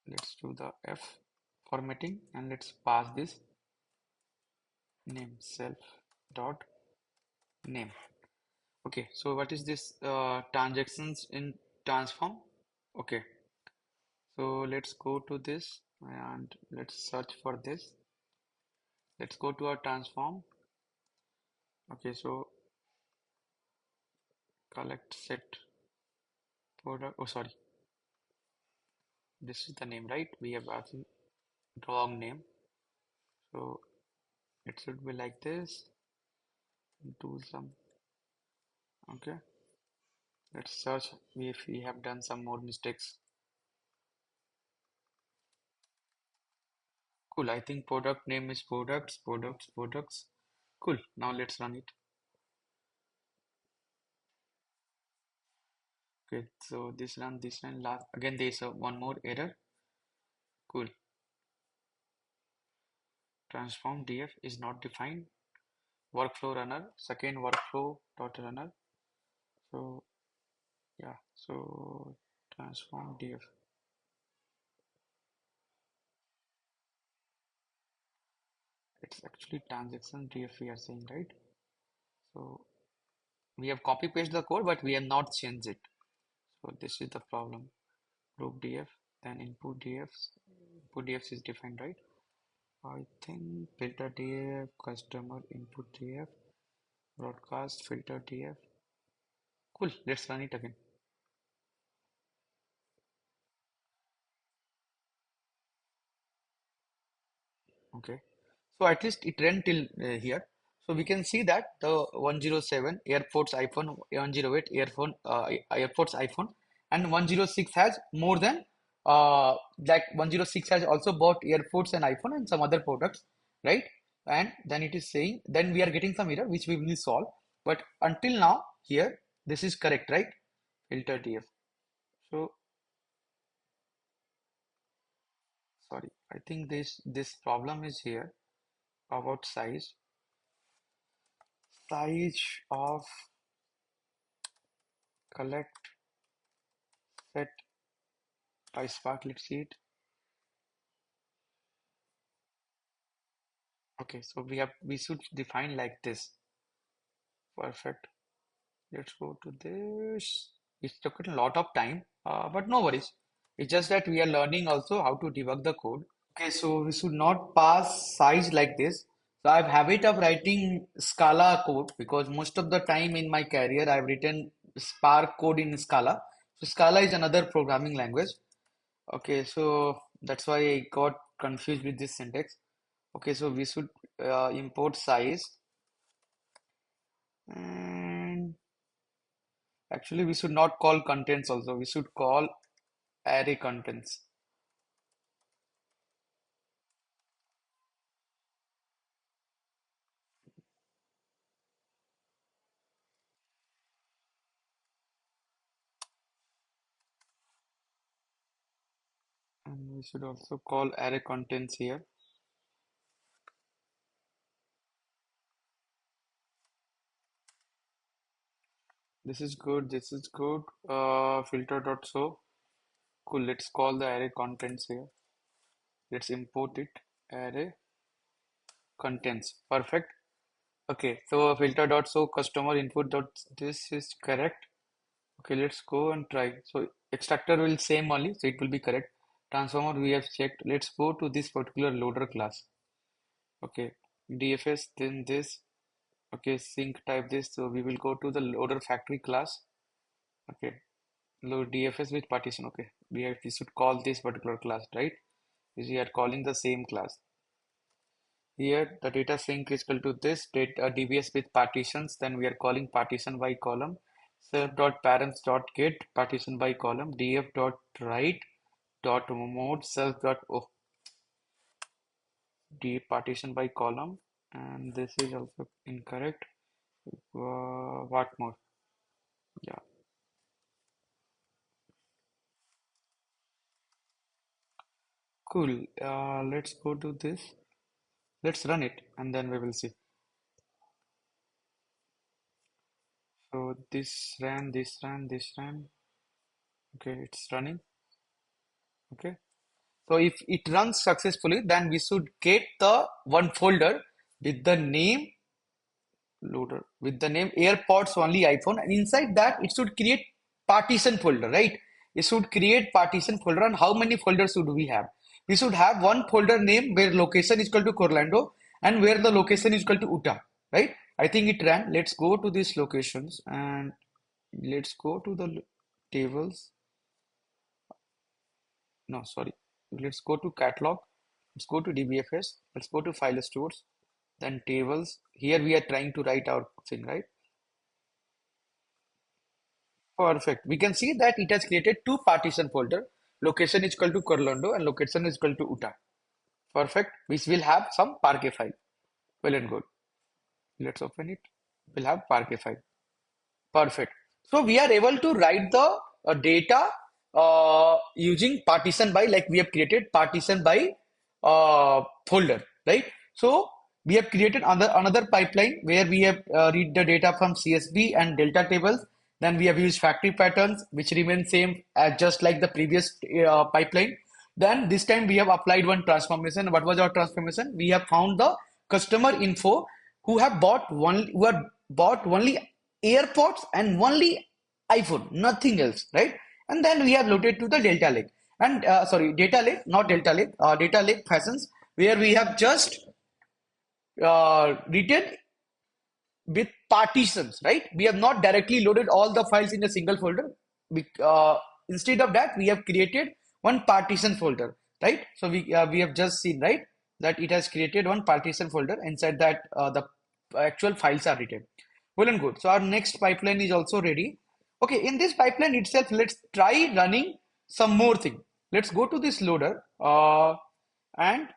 [SPEAKER 1] let's do the F formatting and let's pass this name self dot name. Okay, so what is this transactions in transform? Okay, so let's go to this and let's search for this. Let's go to our transform. Okay, so collect set product. Oh, sorry, this is the name, right? We have actually wrong name. So it should be like this. Do some. Okay, let's search if we have done some more mistakes. Cool. I think product name is products. Cool. Now let's run it. Okay. So this run last again. There is one more error. Cool. Transform df is not defined. Workflow runner. Second workflow dot runner. So yeah. So transform df. It's actually transaction df we are saying, right? So we have copy pasted the code, but we have not changed it. So this is the problem. Group df, then input dfs is defined, right? I think filter df, customer input df, broadcast filter df. Cool, let's run it again. Okay, so at least it ran till here. So we can see that the 107 airports iPhone, 108 airports iPhone, and 106 has more than like 106 has also bought airports and iPhone and some other products, right? And then it is saying, then we are getting some error which we will solve. But until now, here this is correct, right? Filter TF. So sorry, I think this problem is here about size of collect set PySpark. Let's see it. Okay, so we should define like this. Perfect. Let's go to this. It took a lot of time, but no worries. It's just that we are learning also how to debug the code. Okay, so we should not pass size like this. So I have habit of writing Scala code because most of the time in my career I've written Spark code in Scala. So Scala is another programming language. Okay, so that's why I got confused with this syntax. Okay, so we should import size, and actually we should not call contents also. We should call array contents, and we should also call array contents here. This is good. This is good. Filter dot show. Cool. Let's call the array contents here. Let's import it. Array contents. Perfect. Okay. So filter dot show customer input dot this is correct. Okay. Let's go and try. So extractor will same only. So it will be correct. Transformer we have checked. Let's go to this particular loader class. Okay. DFS then this. Okay. Sync type this. So we will go to the loader factory class. Okay. Load DFS with partition. Okay, we should call this particular class, right? We are calling the same class. Here, the data sync is equal to this data DBS with partitions. Then we are calling partition by column. Serve dot parents dot get partition by column. Df dot write dot mode self dot oh, d partition by column. And this is also incorrect. What more? Yeah, cool. Let's go to this. Let's run it, and then we will see. So this ran, this ran, this ran. Okay, it's running. Okay. So if it runs successfully, then we should get the one folder with the name loader, with the name AirPods only iPhone, and inside that it should create partition folder, right? It should create partition folder, and how many folders should we have? We should have one folder name where location is equal to Orlando and where the location is equal to Utah, right? I think it ran. Let's go to these locations and let's go to the tables. No, sorry. Let's go to catalog. Let's go to DBFS. Let's go to file stores. Then tables. Here we are trying to write our thing, right? Perfect. We can see that it has created two partition folder. Location is equal to Orlando and location is equal to Utah. Perfect. Which will have some Parquet file. Well and good. Let's open it. We'll have Parquet file. Perfect. So we are able to write the data using partition by, like we have created partition by folder, right? So we have created another pipeline where we have read the data from CSV and delta tables. Then we have used factory patterns, which remain same as just like the previous pipeline. Then this time we have applied one transformation. What was our transformation? We have found the customer info who have bought only AirPods and only iPhone, nothing else, right? And then we have loaded to the Delta Lake and sorry, Data Lake, not Delta Lake, Data Lake fashions where we have just written with partitions, right? We have not directly loaded all the files in a single folder. Instead of that, we have created one partition folder, right? So we have just seen, right, that it has created one partition folder. Inside that, the actual files are written. Well and good. So our next pipeline is also ready. Okay, in this pipeline itself, let's try running some more thing. Let's go to this loader and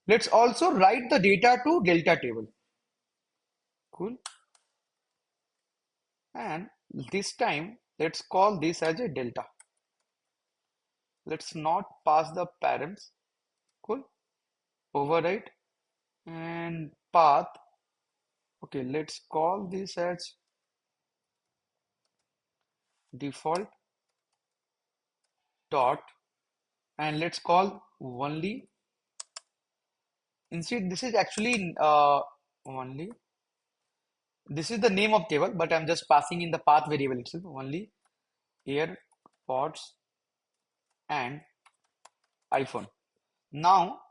[SPEAKER 1] let's also write the data to delta table. Cool. And this time, let's call this as a delta. Let's not pass the parents. Cool. Override and path. Okay, let's call this as default dot, and let's call only. Instead, this is actually only. This is the name of table, but I'm just passing in the path variable itself. Only AirPods and iPhone. Now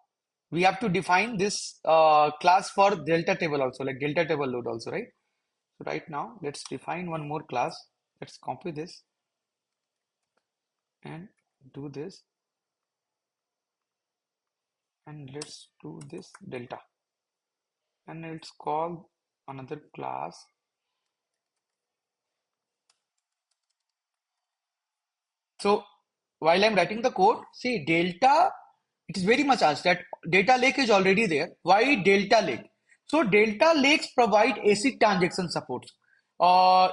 [SPEAKER 1] we have to define this class for delta table also, like delta table load also, right? So right now, let's define one more class. Let's copy this and do this, and let's do this delta, and let's call another class. So while I'm writing the code, see delta, it is very much asked that data lake is already there. Why data lake? So delta lakes provide ACID transaction supports. Uh,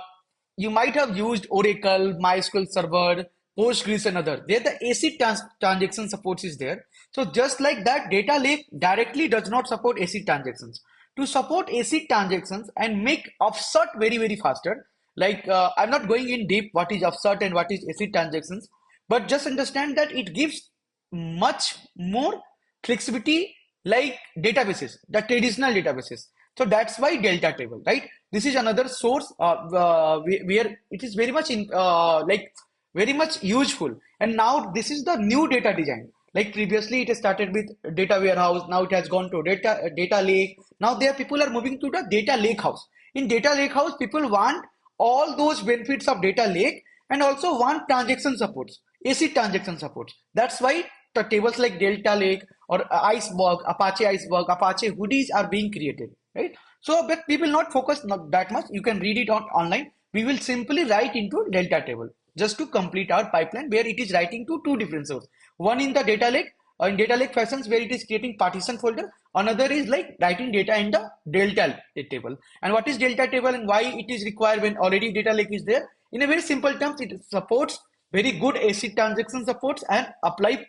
[SPEAKER 1] you might have used Oracle, MySQL Server, Postgres, and other. There the ACID transaction supports is there. So just like that, data lake directly does not support ACID transactions. To support ACID transactions and make offset very faster, like I'm not going in deep what is offset and what is ACID transactions, but just understand that it gives much more flexibility like databases, the traditional databases. So that's why delta table, right? This is another source where it is very much like very much useful. And now this is the new data design. Like previously it started with data warehouse, now it has gone to data lake. Now there people are moving to the data lake house. In data lake house, people want all those benefits of data lake and also want transaction supports, ACID transaction supports. That's why the tables like Delta Lake or Iceberg, Apache hoodies are being created, right? So, but we will not focus not that much. You can read it on online. We will simply write into Delta table just to complete our pipeline where it is writing to two different sources. One in the Data Lake, in Data Lake fashions where it is creating partition folder. Another is like writing data in the Delta table. And what is Delta table and why it is required when already Data Lake is there? In a very simple terms, it supports very good ACID transaction supports and apply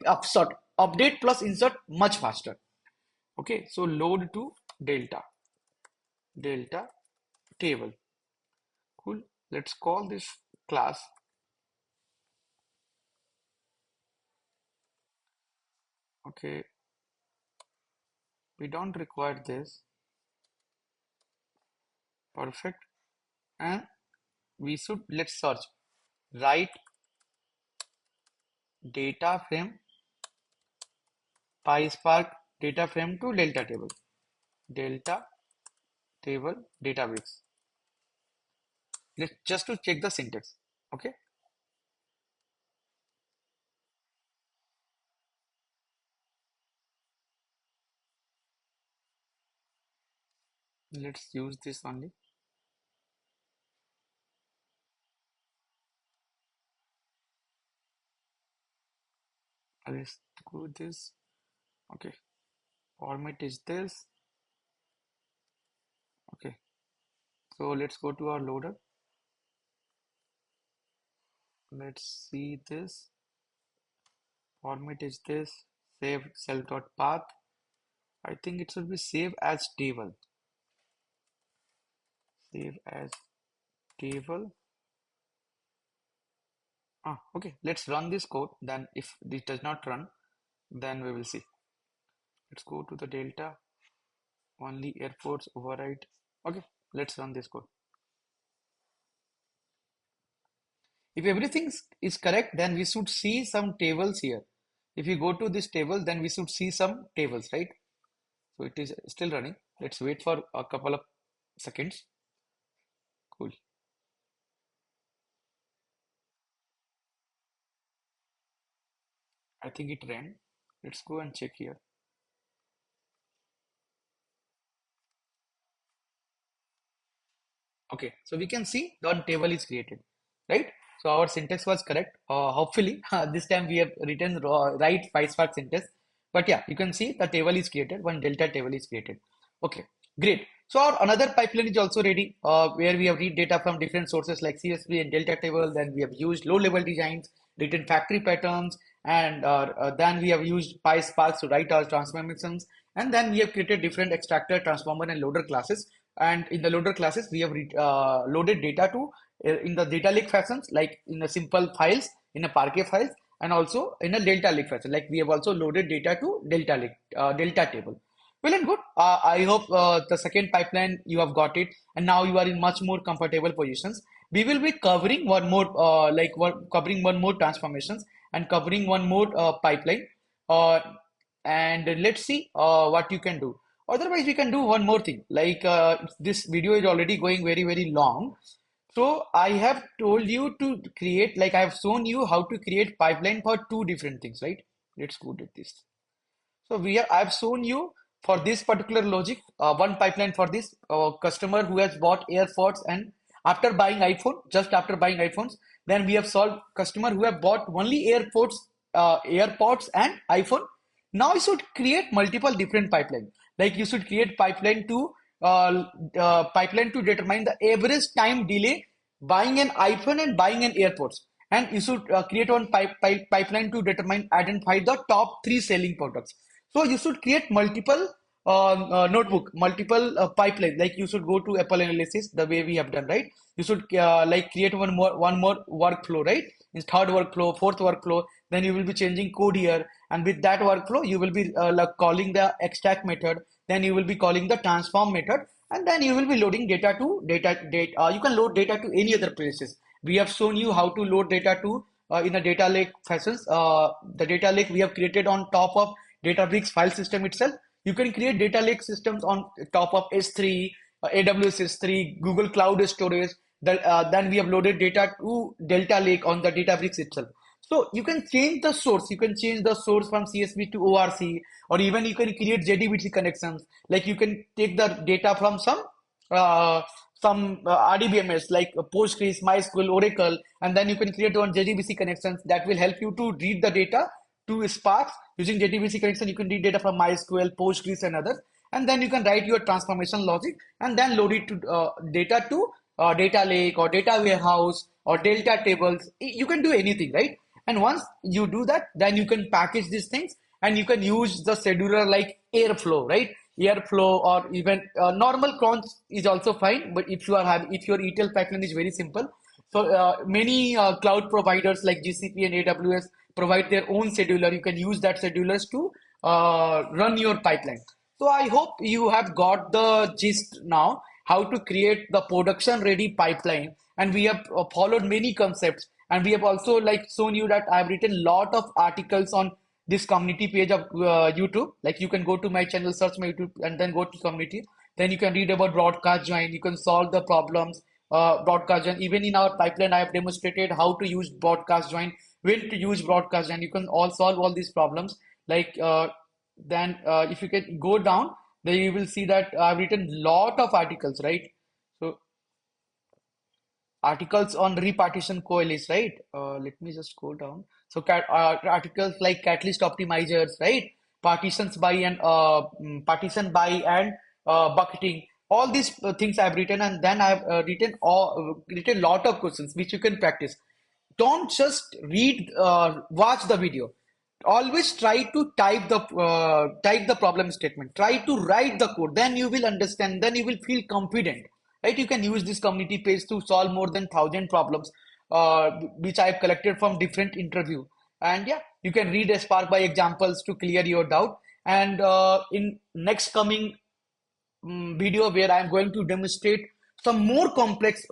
[SPEAKER 1] update plus insert much faster. Okay, so load to delta table. Cool. Let's call this class. Okay, we don't require this. Perfect. And we should, let's search, write data frame PySpark data frame to delta table. Delta table DataBricks. Let's just to check the syntax. Okay. Let's use this only. Let's do this. Okay. Format is this. Okay. So let's go to our loader. Let's see this. Format is this. Save self.path. I think it should be save as table. Save as table. Okay. Let's run this code. Then if this does not run, then we will see. Let's go to the delta. Only airports override. Okay. Let's run this code. If everything is correct, then we should see some tables here. If you go to this table, then we should see some tables, right? So it is still running. Let's wait for a couple of seconds. Cool. I think it ran. Let's go and check here. Okay, so we can see the table is created, right? So our syntax was correct. Hopefully, this time we have written right PySpark syntax. But yeah, you can see the table is created. One delta table is created. Okay, great. So our another pipeline is also ready, where we have read data from different sources like CSV and delta table. Then we have used low-level designs, written factory patterns, and then we have used PySpark to write our transformations. And then we have created different extractor, transformer, and loader classes. And in the loader classes, we have loaded data to in the data lake fashions, like in a simple files, in a Parquet files, and also in a Delta Lake fashion. Like we have also loaded data to Delta Lake, Delta table. Well and good. I hope the second pipeline you have got it, and now you are in much more comfortable positions. We will be covering one more, covering one more transformations and covering one more pipeline. Uh, and let's see what you can do. Otherwise, we can do one more thing. Like this video is already going very long. So I have told you to create, like I have shown you how to create pipeline for two different things, right? Let's go to this. So I've shown you for this particular logic, one pipeline for this customer who has bought AirPods and after buying iPhone, just after buying iPhones, then we have solved customer who have bought only AirPods and iPhone. Now you should create multiple different pipeline. Like you should create pipeline to determine the average time delay buying an iPhone and buying an AirPods. And you should create one pipeline to determine identify the top three selling products. So you should create multiple notebook, multiple pipeline. Like you should go to Apple analysis the way we have done, right? You should like create one more workflow, right? In third workflow, fourth workflow, then you will be changing code here, and with that workflow, you will be like calling the extract method. Then you will be calling the transform method, and then you will be loading data to data. You can load data to any other places. We have shown you how to load data to in a data lake fashions. The data lake we have created on top of DataBricks file system itself. You can create data lake systems on top of S3, AWS S3, Google Cloud Storage. Then we have loaded data to Delta Lake on the DataBricks itself. So you can change the source. You can change the source from CSV to ORC, or even you can create JDBC connections. Like you can take the data from uh, some RDBMS like Postgres, MySQL, Oracle, and then you can create one JDBC connections that will help you to read the data to Spark. Using JDBC connection, you can read data from MySQL, Postgres, and others. And then you can write your transformation logic and then load it to data to data lake or data warehouse or delta tables. You can do anything, right? And once you do that, then you can package these things and you can use the scheduler like Airflow, right? Airflow or even normal cron is also fine. But if your ETL pipeline is very simple, so many cloud providers like GCP and AWS provide their own scheduler. You can use that schedulers to run your pipeline. So I hope you have got the gist now how to create the production ready pipeline. And we have followed many concepts. And we have also like shown you that I've written lot of articles on this community page of YouTube. Like you can go to my channel, search my YouTube, and then go to community. Then you can read about broadcast join. You can solve the problems broadcast join. Even in our pipeline, I have demonstrated how to use broadcast join, when to use broadcast join. You can all solve all these problems. Like then if you can go down, then you will see that I've written lot of articles, right? So articles on repartition coalesce, right? Let me just go down. So articles like catalyst optimizers, right? Partitions by and partition by and bucketing. All these things I've written, and then I've written lot of questions which you can practice. Don't just read, watch the video. Always try to type the problem statement. Try to write the code. Then you will understand. Then you will feel confident, right? You can use this community page to solve more than 1,000 problems, which I've collected from different interview. And yeah, you can read a Spark by examples to clear your doubt. And in next coming video where I'm going to demonstrate some more complex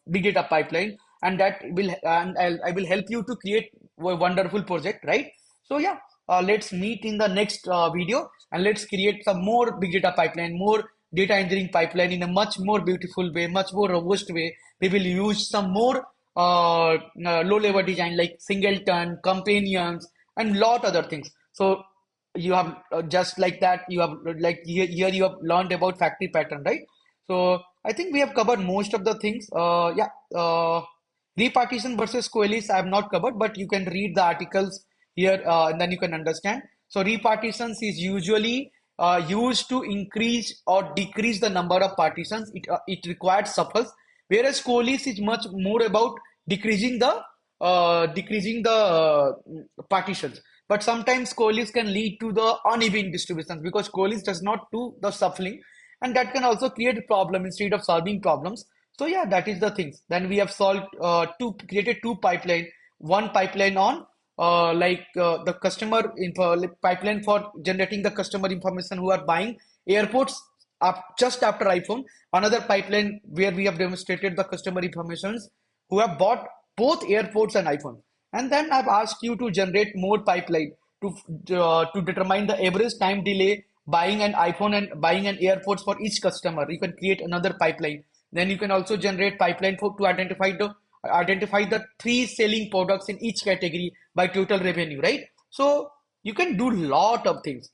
[SPEAKER 1] big data pipeline, and I will help you to create a wonderful project, right? So yeah, let's meet in the next video and let's create some more big data pipeline, more data engineering pipeline in a much more beautiful way, much more robust way. We will use some more low level design like singleton, companions, and lot other things. So you have just like that you have like here you have learned about factory pattern, right? So I think we have covered most of the things. Yeah, repartition versus coalesce I have not covered, but you can read the articles here and then you can understand. So repartitions is usually used to increase or decrease the number of partitions. It requires shuffles, whereas coalesce is much more about decreasing the partitions. But sometimes coalesce can lead to the uneven distributions because coalesce does not do the shuffling, and that can also create a problem instead of solving problems. So yeah, that is the things. Then we have solved created two pipeline. One pipeline on the customer info like pipeline for generating the customer information who are buying airports up just after iPhone. Another pipeline where we have demonstrated the customer informations who have bought both airports and iPhone. And then I've asked you to generate more pipeline to determine the average time delay buying an iPhone and buying an airports for each customer. You can create another pipeline. Then you can also generate pipeline for to identify the three selling products in each category by total revenue, right? So you can do lot of things.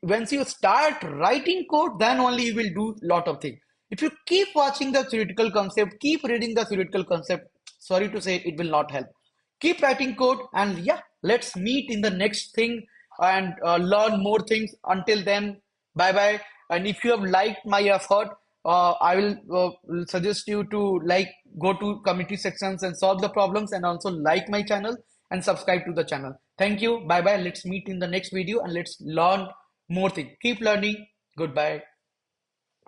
[SPEAKER 1] Once you start writing code, then only you will do lot of things. If you keep watching the theoretical concept, keep reading the theoretical concept, sorry to say, it will not help. Keep writing code, and yeah, let's meet in the next thing and learn more things. Until then, bye bye. And if you have liked my effort, I will suggest you to go to community sections and solve the problems, and also like my channel and subscribe to the channel. Thank you. Bye bye. Let's meet in the next video and let's learn more things. Keep learning. Goodbye.